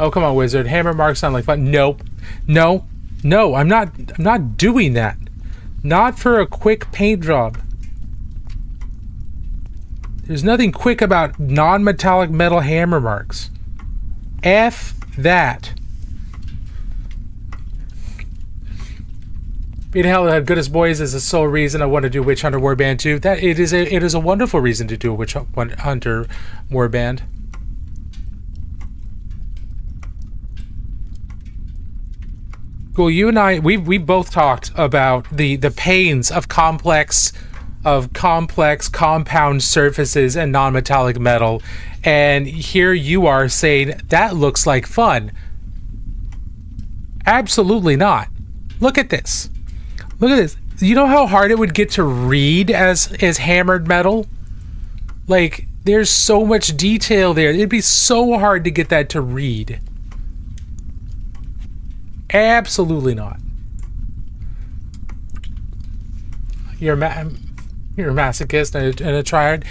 Oh, come on, wizard. Hammer marks sound like fun. Nope. No, I'm not doing that. Not for a quick paint job. There's nothing quick about non-metallic metal hammer marks. F that. Being hell that goodest boys is the sole reason I want to do Witch Hunter Warband 2. That it is a wonderful reason to do a Witch Hunter Warband. Cool, you and I, we both talked about the pains of complex compound surfaces and non-metallic metal, and here you are saying that looks like fun. Absolutely not. Look at this. Look at this. You know how hard it would get to read as hammered metal? Like, there's so much detail there. It'd be so hard to get that to read. Absolutely not. You're a masochist and a tryhard.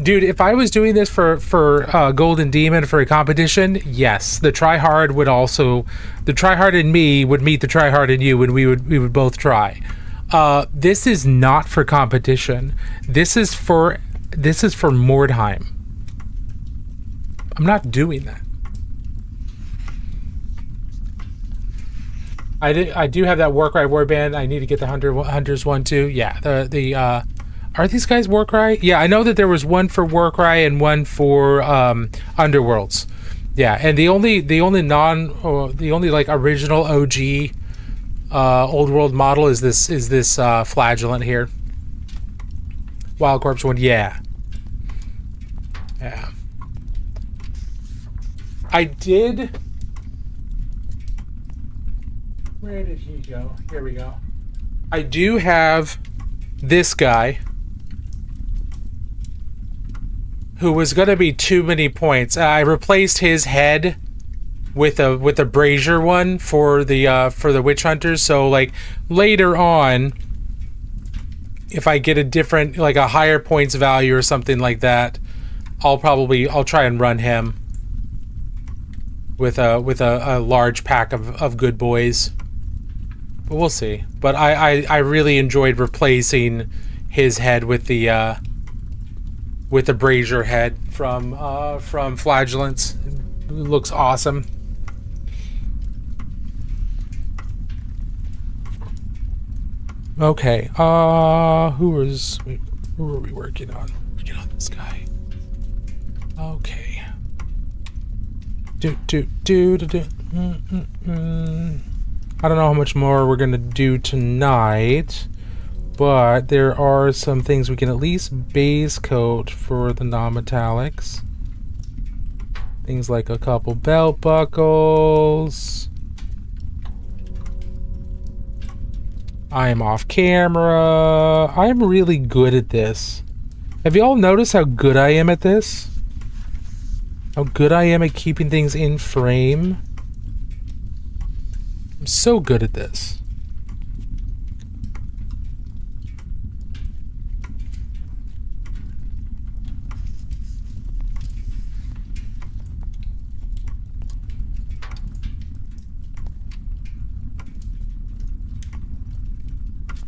Dude, if I was doing this for Golden Demon for a competition, yes, the tryhard in me would meet the tryhard in you, and we would both try. This is not for competition. This is for Mordheim. I'm not doing that. I do have that Warcry warband. I need to get the Hunters one too. Yeah, are these guys Warcry? Yeah, I know that there was one for Warcry and one for Underworlds. Yeah, and the only like original OG old world model is this Flagellant here. Wild Corpse one. Yeah. I did. Where did he go? Here we go. I do have this guy who was going to be too many points. I replaced his head with a brazier one for the witch hunters. So like later on, if I get a different, like a higher points value or something like that, I'll try and run him with a large pack of good boys. But we'll see. But I really enjoyed replacing his head with the brazier head from Flagellants. It looks awesome. Okay. Who were we working on? Working on this guy. Okay. I don't know how much more we're gonna do tonight, but there are some things we can at least base coat for the non-metallics. Things like a couple belt buckles. I am off camera. I'm really good at this. Have you all noticed how good I am at this? How good I am at keeping things in frame? I'm so good at this.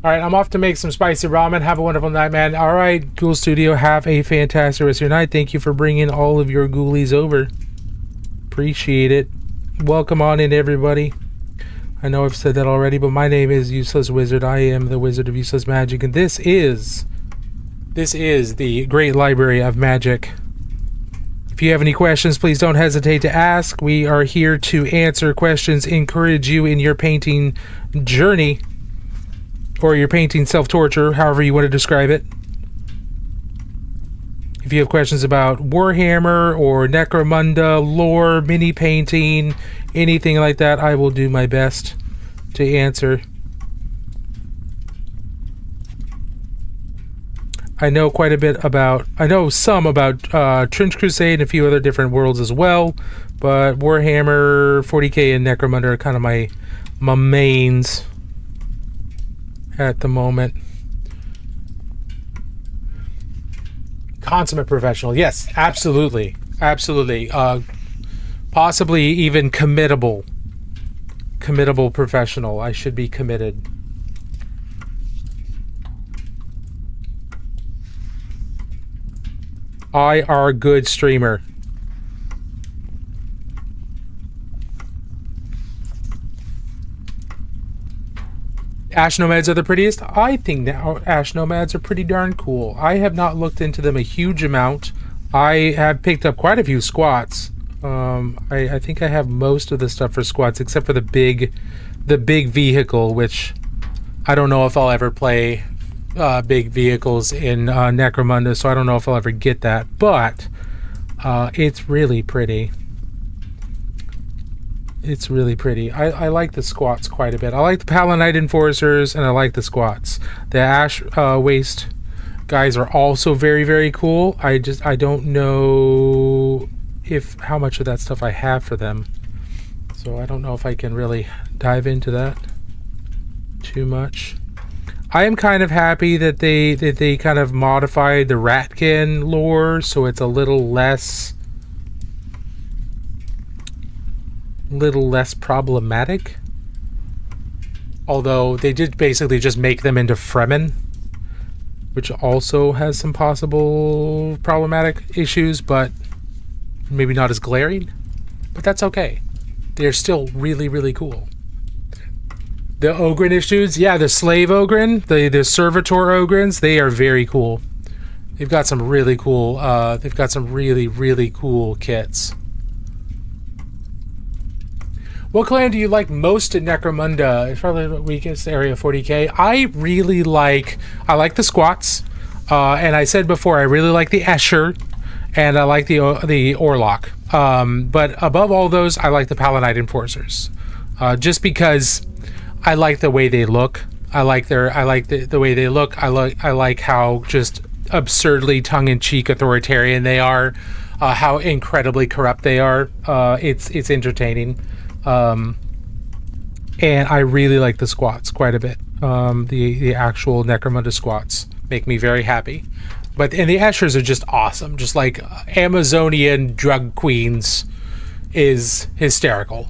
All right, I'm off to make some spicy ramen. Have a wonderful night, man. All right, Ghoul Studio, have a fantastic rest of your night. Thank you for bringing all of your ghoulies over. Appreciate it. Welcome on in, everybody. I know I've said that already, but my name is Useless Wizard. I am the Wizard of Useless Magic, and this is the Great Library of Magic. If you have any questions, please don't hesitate to ask. We are here to answer questions, encourage you in your painting journey, or your painting self-torture, however you want to describe it. If you have questions about Warhammer or Necromunda, lore, mini painting, anything like that, I will do my best to answer. I know quite a bit about, I know some about Trench Crusade and a few other different worlds as well, but Warhammer, 40k, and Necromunda are kind of my mains at the moment. Consummate professional, yes, absolutely, absolutely. Possibly even committable professional. I should be committed. I are a good streamer. Ash Nomads are the prettiest? I think that Ash Nomads are pretty darn cool. I have not looked into them a huge amount. I have picked up quite a few squats. I think I have most of the stuff for squats except for the big vehicle, which I don't know if I'll ever play big vehicles in Necromunda, so I don't know if I'll ever get that, but it's really pretty. It's really pretty. I like the squats quite a bit. I like the Paladite Enforcers, and I like the squats. The Ash Waste guys are also very, very cool. I don't know how much of that stuff I have for them. So I don't know if I can really dive into that too much. I am kind of happy that they kind of modified the Ratkin lore, so it's a little less problematic. Although they did basically just make them into Fremen, which also has some possible problematic issues, but maybe not as glaring. But that's okay. They're still really, really cool. The Ogren issues, yeah, the Slave Ogren, the Servitor Ogrens, they are very cool. They've got some really cool, really, really cool kits. What clan do you like most in Necromunda? It's probably the weakest area of 40k. I like the squats, and I said before I really like the Escher, and I like the Orlok. But above all those, I like the Paladite Enforcers, just because I like the way they look. I like the way they look. I like how just absurdly tongue-in-cheek authoritarian they are. How incredibly corrupt they are. It's entertaining. And I really like the squats quite a bit. The actual Necromunda squats make me very happy. And the Eschers are just awesome. Just like Amazonian drug queens is hysterical.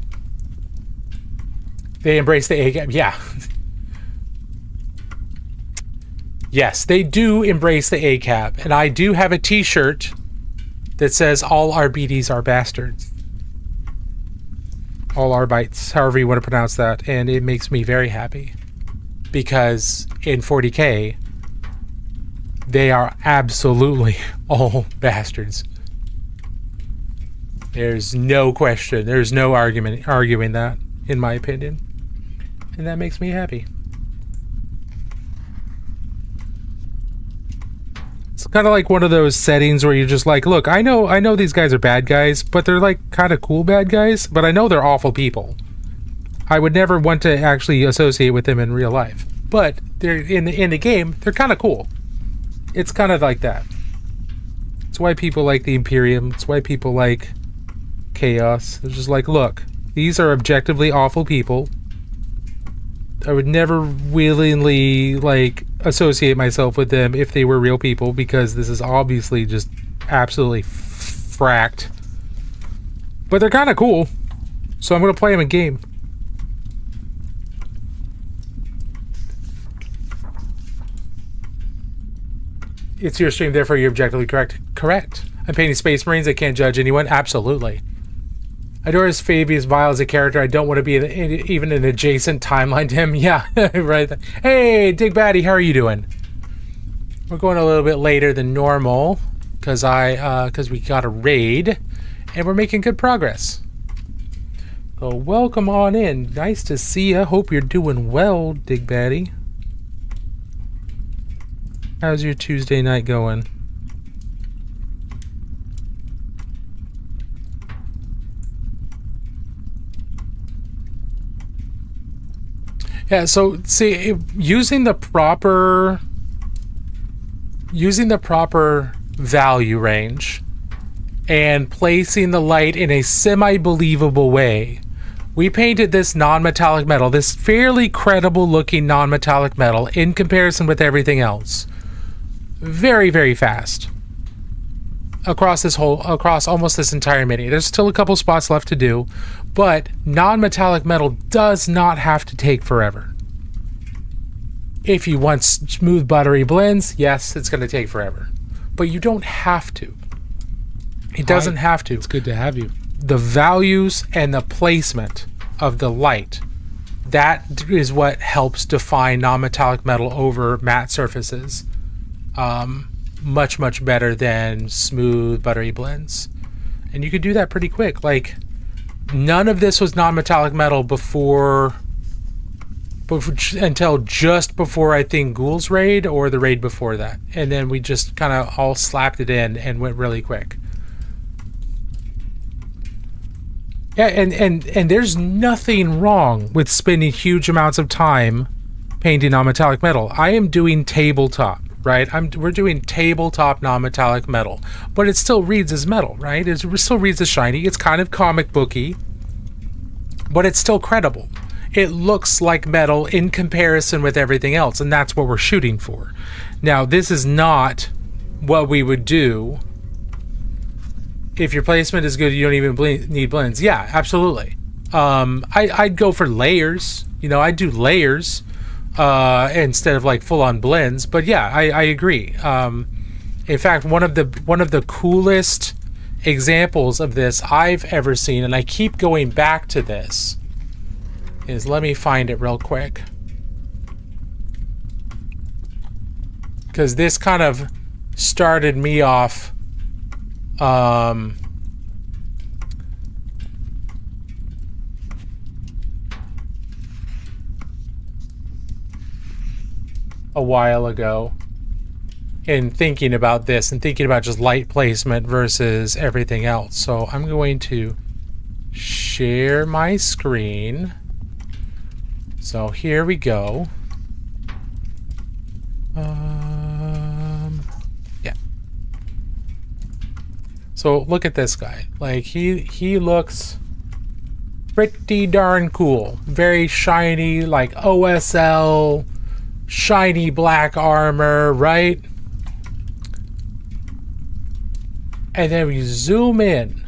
They embrace the ACAB. Yeah. Yes, they do embrace the ACAB. And I do have a t-shirt that says all our BDs are bastards. All Arbites, however you want to pronounce that, and it makes me very happy because in 40k they are absolutely all bastards. There's no question, there's no arguing that, in my opinion, and that makes me happy. It's kind of like one of those settings where you're just like, look, I know these guys are bad guys, but they're like kind of cool bad guys, but I know they're awful people. I would never want to actually associate with them in real life, but they're in the game, they're kind of cool. It's kind of like that. It's why people like the Imperium. It's why people like Chaos. It's just like, look, these are objectively awful people. I would never willingly associate myself with them if they were real people, because this is obviously just absolutely fracked. But they're kind of cool, so I'm going to play them in game. It's your stream, therefore you're objectively correct. Correct. I'm painting Space Marines. I can't judge anyone. Absolutely. Adoris Fabius Vile as a character. I don't want to be even an adjacent timeline to him. Yeah, right. Hey, Dig Batty, how are you doing? We're going a little bit later than normal because we got a raid, and we're making good progress. So welcome on in. Nice to see ya. Hope you're doing well, Dig Batty. How's your Tuesday night going? Yeah, so see, using the proper value range and placing the light in a semi-believable way, we painted this non-metallic metal, this fairly credible looking non-metallic metal in comparison with everything else, very, very fast across almost this entire mini. There's still a couple spots left to do, but non-metallic metal does not have to take forever. If you want smooth buttery blends, yes, it's going to take forever, but you don't have to. It doesn't have to. It's good to have you. The values and the placement of the light, that is what helps define non-metallic metal over matte surfaces much, much better than smooth buttery blends. And you could do that pretty quick. Like, none of this was non-metallic metal before until just before, I think, Ghoul's raid or the raid before that, and then we just kind of all slapped it in and went really quick. Yeah, and there's nothing wrong with spending huge amounts of time painting non-metallic metal. I am doing tabletop, right? We're doing tabletop non-metallic metal, but it still reads as metal, right? It still reads as shiny. It's kind of comic booky, but it's still credible. It looks like metal in comparison with everything else, and that's what we're shooting for. Now, this is not what we would do if your placement is good. You don't even need blends. Yeah, absolutely. I'd go for layers. You know, I'd do layers instead of like full-on blends. But yeah, I agree. In fact, one of the coolest examples of this I've ever seen, and I keep going back to this, is, let me find it real quick, because this kind of started me off a while ago in thinking about this and thinking about just light placement versus everything else. So I'm going to share my screen. So here we go. Yeah. So look at this guy. Like, he looks pretty darn cool. Very shiny, like OSL, shiny black armor, right? And then we zoom in.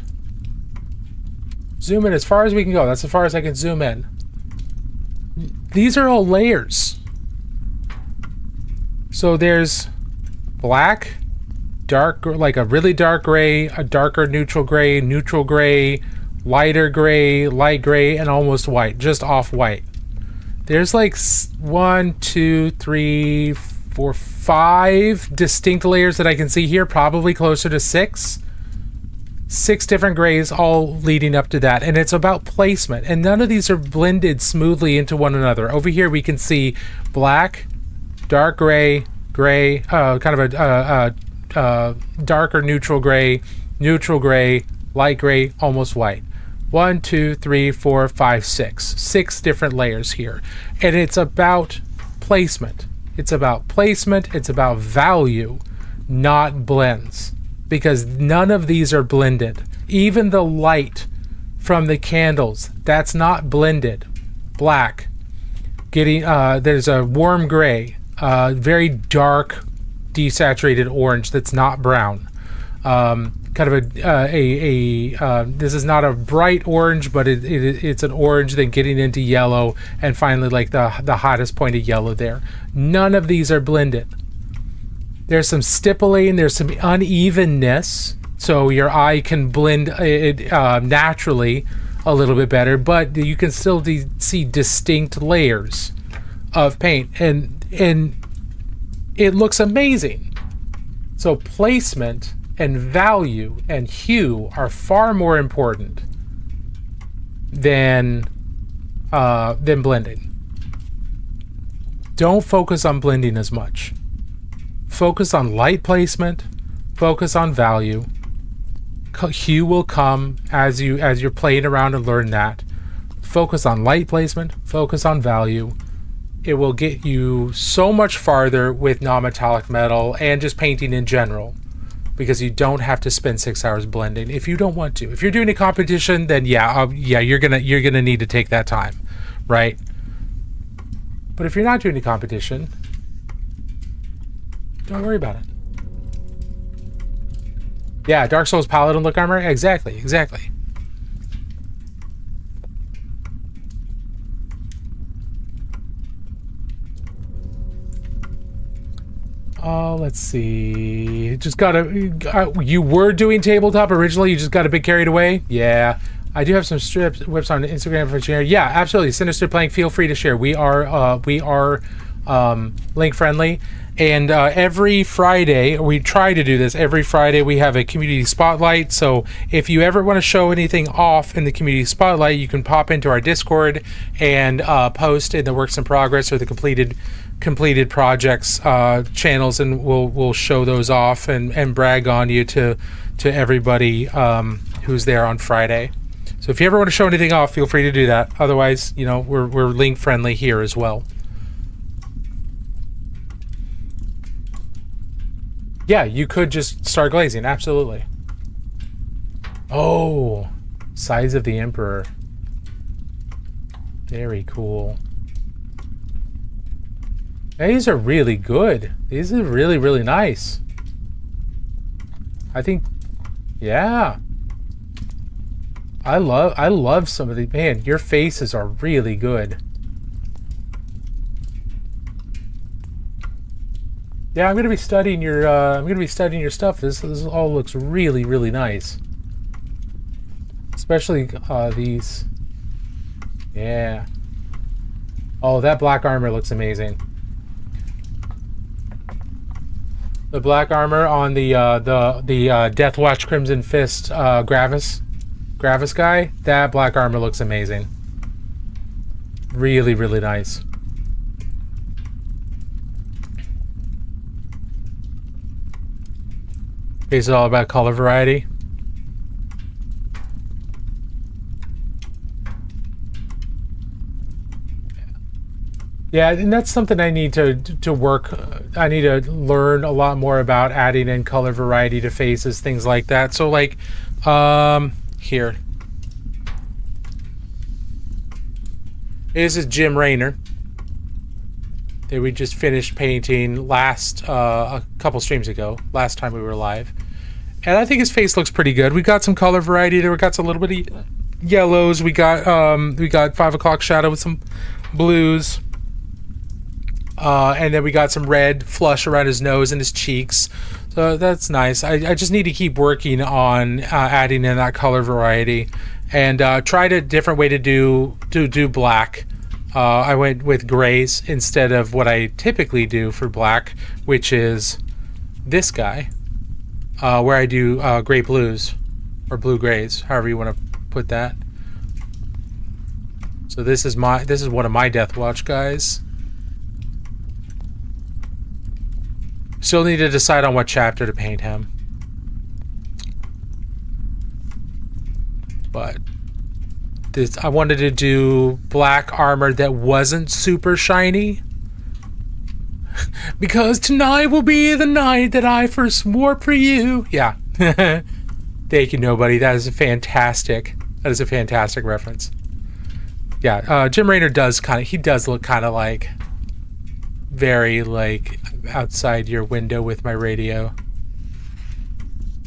Zoom in as far as we can go. That's as far as I can zoom in. These are all layers. So there's black, dark, like a really dark gray, a darker neutral gray, lighter gray, light gray, and almost white, just off white. There's like 1, 2, 3, 4, 5 distinct layers that I can see here, probably closer to 6. 6 different grays all leading up to that, and it's about placement, and none of these are blended smoothly into one another. Over here we can see black, dark gray, kind of a darker neutral gray, light gray, almost white. 1, 2, 3, 4, 5, 6. 6 different layers here, and it's about placement. It's about placement, it's about value, not blends. Because none of these are blended. Even the light from the candles, that's not blended. Black. There's a warm gray, very dark desaturated orange that's not brown. Kind of this is not a bright orange, but it's an orange, then getting into yellow, and finally like the hottest point of yellow there. None of these are blended. There's some stippling, there's some unevenness, so your eye can blend it naturally a little bit better, but you can still see distinct layers of paint, and it looks amazing. So placement and value and hue are far more important than blending. Don't focus on blending as much. Focus on light placement, focus on value. Hue will come as you're playing around and learn that. Focus on light placement, focus on value. It will get you so much farther with non-metallic metal and just painting in general, because you don't have to spend 6 hours blending if you don't want to. If you're doing a competition, then you're gonna need to take that time, right? But if you're not doing a competition, don't worry about it. Yeah, Dark Souls Paladin look armor? Exactly. Oh, let's see. You were doing tabletop originally, you just got a bit carried away? Yeah. I do have some whips on Instagram for share. Yeah, absolutely. Sinister Playing, feel free to share. We are link friendly. And every Friday, we try to do this, every Friday we have a community spotlight. So if you ever want to show anything off in the community spotlight, you can pop into our Discord and post in the works in progress or the completed projects channels, and we'll show those off and brag on you to everybody who's there on Friday. So if you ever want to show anything off, feel free to do that. Otherwise, we're link friendly here as well. Yeah, you could just start glazing, absolutely. Oh, Size of the Emperor. Very cool. These are really good. These are really, really nice. I think, yeah. I love some of the, man, your faces are really good. Yeah, I'm gonna be studying your stuff. This all looks really, really nice. Especially these. Yeah. Oh, that black armor looks amazing. The black armor on the Deathwatch Crimson Fist Gravis guy. That black armor looks amazing. Really, really nice. This is all about color variety. Yeah, and that's something I need to work. I need to learn a lot more about adding in color variety to faces, things like that. So like, here. This is Jim Raynor that we just finished painting a couple streams ago, last time we were live. And I think his face looks pretty good. We got some color variety there. We got a little bit of yellows. We got 5 o'clock shadow with some blues. And then we got some red flush around his nose and his cheeks. So that's nice. I just need to keep working on adding in that color variety, and tried a different way to do black. I went with grays instead of what I typically do for black, which is this guy, where I do gray blues or blue grays, however you want to put that. So this is one of my Deathwatch guys. Still need to decide on what chapter to paint him. But I wanted to do black armor that wasn't super shiny. Because tonight will be the night that I first warp for you. Yeah. Thank you, nobody. That is a fantastic reference. Yeah, Jim Raynor does look kind of like very like outside your window with my radio.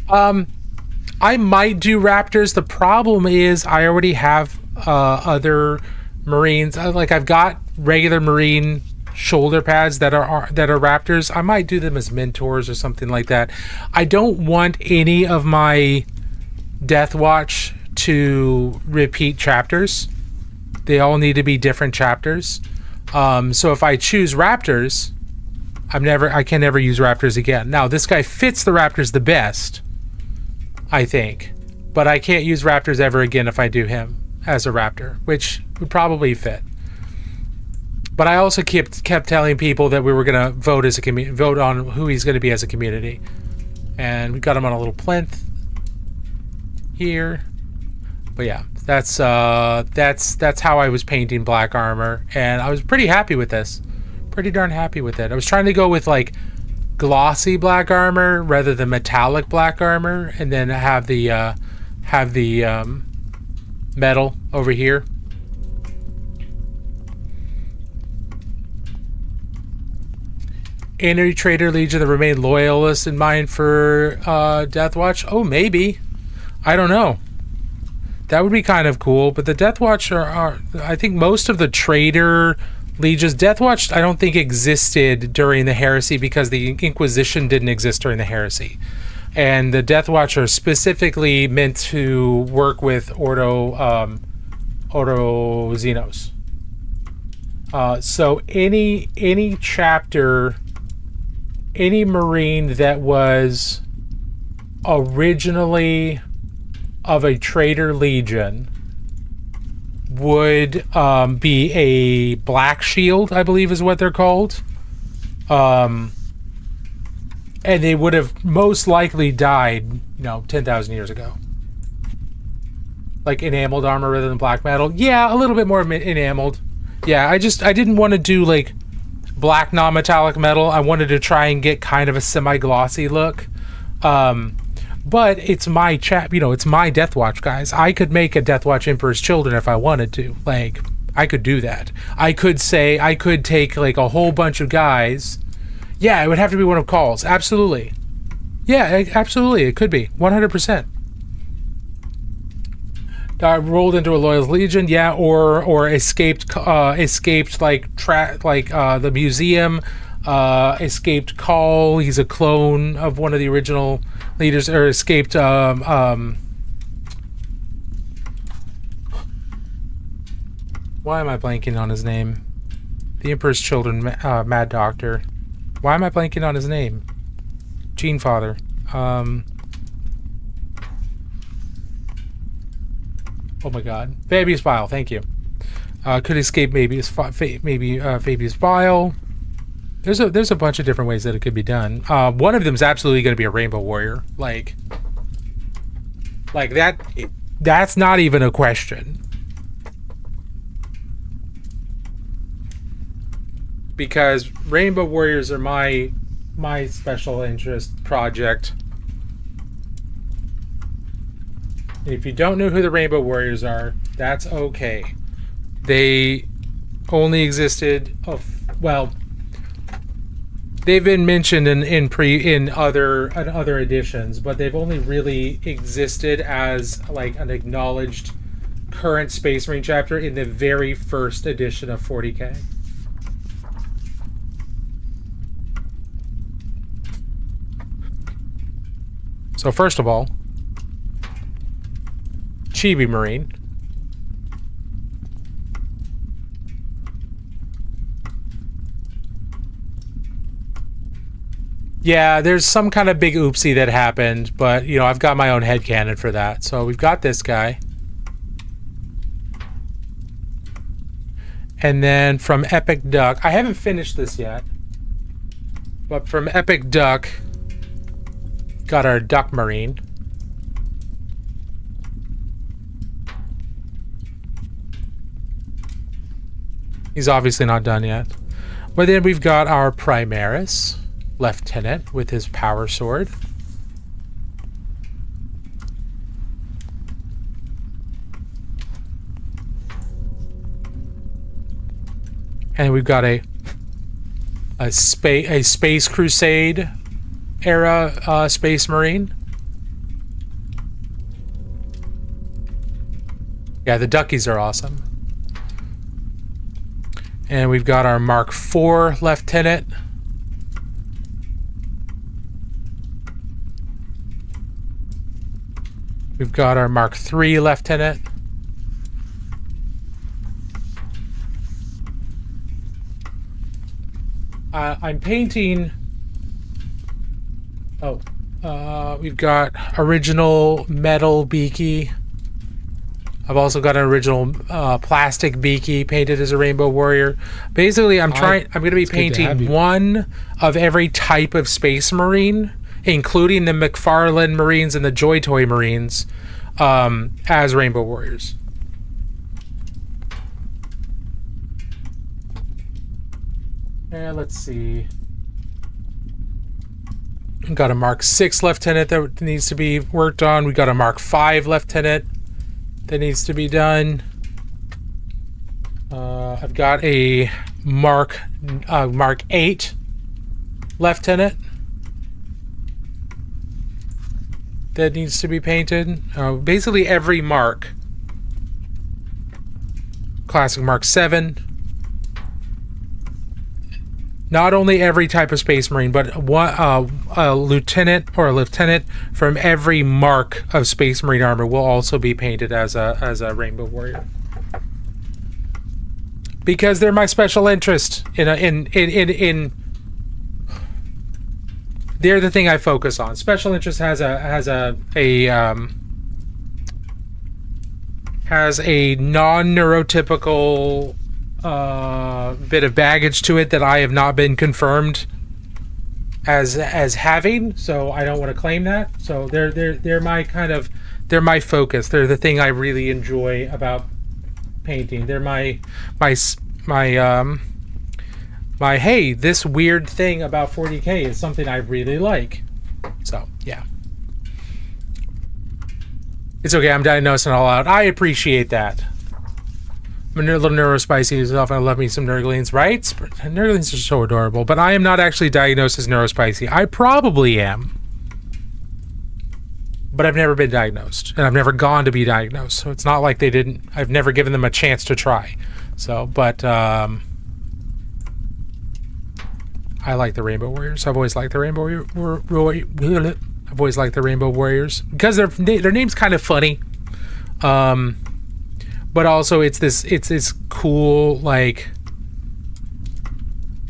I might do Raptors. The problem is I already have other Marines. I've got regular Marine shoulder pads that are raptors. I might do them as mentors or something like that. I don't want any of my Death Watch to repeat chapters. They all need to be different chapters. So if I choose raptors, I can never use raptors again. Now this guy fits the raptors the best, I think, but I can't use raptors ever again if I do him as a raptor, which would probably fit. But I also kept telling people that we were gonna vote on who he's gonna be as a community, and we got him on a little plinth here. But yeah, that's how I was painting black armor, and I was pretty happy with this. Pretty darn happy with it. I was trying to go with like glossy black armor rather than metallic black armor, and then have the metal over here. Any Trader Legion that remain loyalists in mind for Death Watch? Oh, maybe. I don't know. That would be kind of cool, but the Death Watch are I think most of the Trader Legions, Death Watch I don't think existed during the Heresy because the Inquisition didn't exist during the Heresy. And the Death Watch are specifically meant to work with Ordo Xenos. So any chapter, any Marine that was originally of a Trader Legion would be a Black Shield, I believe is what they're called. And they would have most likely died, 10,000 years ago. Like enameled armor rather than black metal. Yeah, a little bit more enameled. Yeah, I didn't want to do like black non-metallic metal. I wanted to try and get kind of a semi-glossy look. But it's my it's my Death Watch, guys. I could make a Death Watch Emperor's Children if I wanted to. Like, I could do that. I could take like a whole bunch of guys. Yeah, it would have to be one of Call's. Absolutely. Yeah, absolutely. It could be. 100%. Rolled into a Loyal Legion, yeah, or escaped like the museum, escaped Call. He's a clone of one of the original leaders, or escaped why am I blanking on his name? The Emperor's Children, Mad Doctor. Why am I blanking on his name? Gene Father. Oh my God, Fabius Bile. Thank you. Could escape Fabius Bile. There's a bunch of different ways that it could be done. One of them is absolutely going to be a Rainbow Warrior. Like that. That's not even a question. Because Rainbow Warriors are my special interest project. If you don't know who the Rainbow Warriors are, that's okay. They only existed they've been mentioned in other editions, but they've only really existed as like an acknowledged current Space Marine chapter in the very first edition of 40K. So first of all, Chibi Marine. Yeah, there's some kind of big oopsie that happened, but I've got my own headcanon for that. So we've got this guy. And then from Epic Duck, I haven't finished this yet, but from Epic Duck, got our Duck Marine. He's obviously not done yet. But then we've got our Primaris Lieutenant with his power sword. And we've got a Space Crusade era Space Marine. Yeah, the Duckies are awesome. And we've got our Mark IV Lieutenant. We've got our Mark III Lieutenant. I'm painting... we've got original metal beaky. I've also got an original plastic beaky painted as a Rainbow Warrior. Basically, I'm going to be painting one of every type of Space Marine, including the McFarlane Marines and the Joy Toy Marines, as Rainbow Warriors. And let's see. We've got a Mark VI Lieutenant that needs to be worked on. We got a Mark V Lieutenant that needs to be done. I've got a Mark VIII Lieutenant that needs to be painted. Basically every Mark. Classic Mark VII. Not only every type of Space Marine, but a lieutenant or a lieutenant from every mark of Space Marine armor will also be painted as a Rainbow Warrior, because they're my special interest. They're the thing I focus on. Special interest has a non-neurotypical bit of baggage to it that I have not been confirmed as having, so I don't want to claim that. So they're my focus. They're the thing I really enjoy about painting. They're my hey, this weird thing about 40K is something I really like. So yeah, it's okay. I'm diagnosing all out. I appreciate that. I'm a little neurospicy myself. I love me some Nurglings, right? Nurglings are so adorable, but I am not actually diagnosed as neurospicy. I probably am, but I've never been diagnosed, and I've never gone to be diagnosed. So it's not like they didn't. I've never given them a chance to try. So, but I like the Rainbow Warriors. I've always liked the Rainbow I've always liked the Rainbow Warriors because their name's kind of funny. But also it's this cool, like,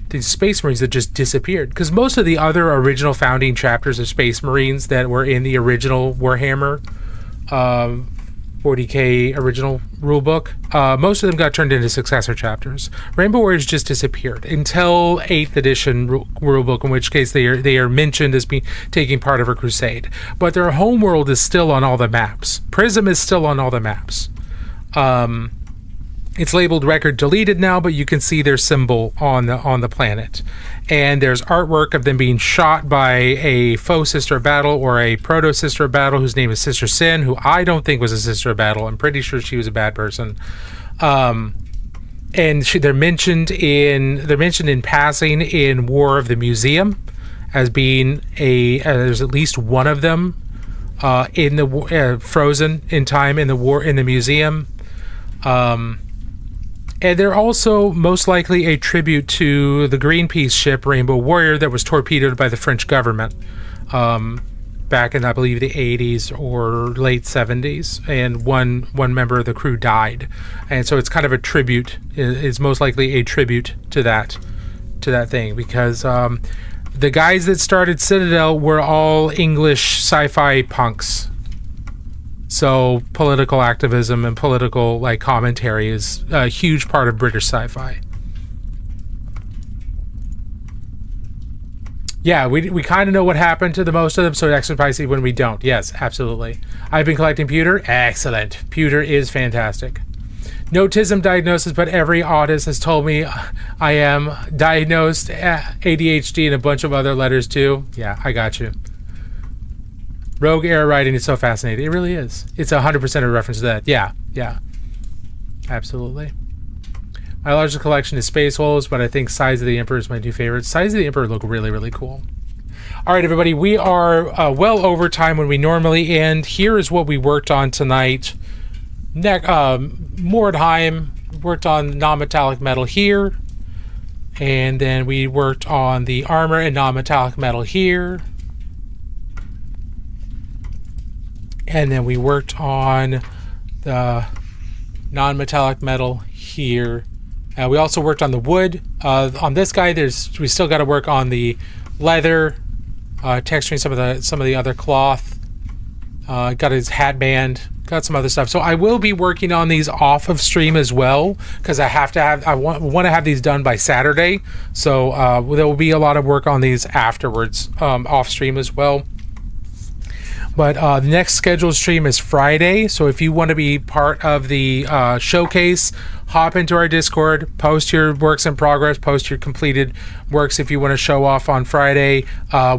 these Space Marines that just disappeared. Because most of the other original founding chapters of Space Marines that were in the original Warhammer 40K original rulebook, most of them got turned into successor chapters. Rainbow Warriors just disappeared until 8th edition rulebook, in which case they are mentioned as taking part of a crusade. But their homeworld is still on all the maps. Prism is still on all the maps. It's labeled record deleted now, but you can see their symbol on the planet, and there's artwork of them being shot by a faux sister of battle or a proto sister of battle whose name is Sister Sin, who I don't think was a sister of battle. I'm pretty sure she was a bad person. And they're mentioned in passing in War of the Museum as being there's at least one of them in the frozen in time in the war in the museum. And they're also most likely a tribute to the Greenpeace ship Rainbow Warrior that was torpedoed by the French government back in, I believe, the 80s or late 70s, and one member of the crew died. And so it's kind of a tribute, is most likely a tribute to that thing, because the guys that started Citadel were all English sci-fi punks. So political activism and political commentary is a huge part of British sci-fi. Yeah, we kind of know what happened to the most of them, so extra spicy when we don't. Yes, absolutely. I've been collecting pewter. Excellent. Pewter is fantastic. No autism diagnosis, but every autist has told me I am diagnosed ADHD and a bunch of other letters too. Yeah, I got you. Rogue era writing is so fascinating. It really is. It's 100% a reference to that. Yeah, absolutely. My largest collection is Space Wolves, but I think Size of the Emperor is my new favorite. Size of the Emperor look really, really cool. All right, everybody, we are well over time when we normally end. Here is what we worked on tonight. Mordheim, worked on non-metallic metal here. And then we worked on the armor and non-metallic metal here. And then we worked on the non-metallic metal here. We also worked on the wood. On this guy, we still got to work on the leather, texturing some of the other cloth. Got his hat band. Got some other stuff. So I will be working on these off of stream as well, because I want to have these done by Saturday. So there will be a lot of work on these afterwards, off stream as well. But the next scheduled stream is Friday. So if you want to be part of the showcase, hop into our Discord, post your works in progress, post your completed works if you want to show off on Friday.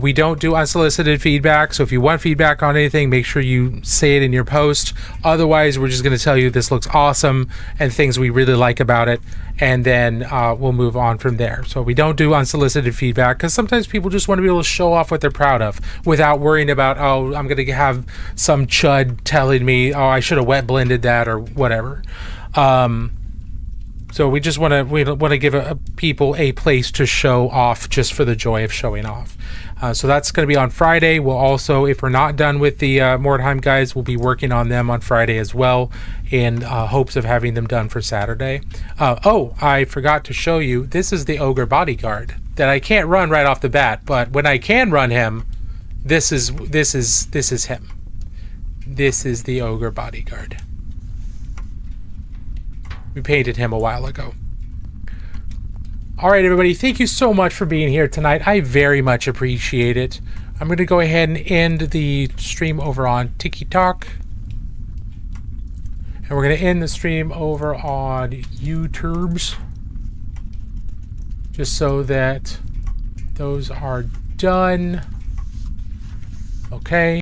We don't do unsolicited feedback. So if you want feedback on anything, make sure you say it in your post. Otherwise, we're just going to tell you this looks awesome and things we really like about it. And then we'll move on from there. So we don't do unsolicited feedback because sometimes people just want to be able to show off what they're proud of without worrying about, oh, I'm going to have some chud telling me, oh, I should have wet blended that or whatever. So we just want to give people a place to show off just for the joy of showing off. So that's going to be on Friday. We'll also, if we're not done with the Mordheim guys, we'll be working on them on Friday as well, in hopes of having them done for Saturday. Oh, I forgot to show you. This is the Ogre Bodyguard that I can't run right off the bat, but when I can run him, this is him. This is the Ogre Bodyguard. We painted him a while ago. All right, everybody, thank you so much for being here tonight. I very much appreciate it. I'm going to go ahead and end the stream over on TikTok. And we're going to end the stream over on YouTube's, just so that those are done. Okay.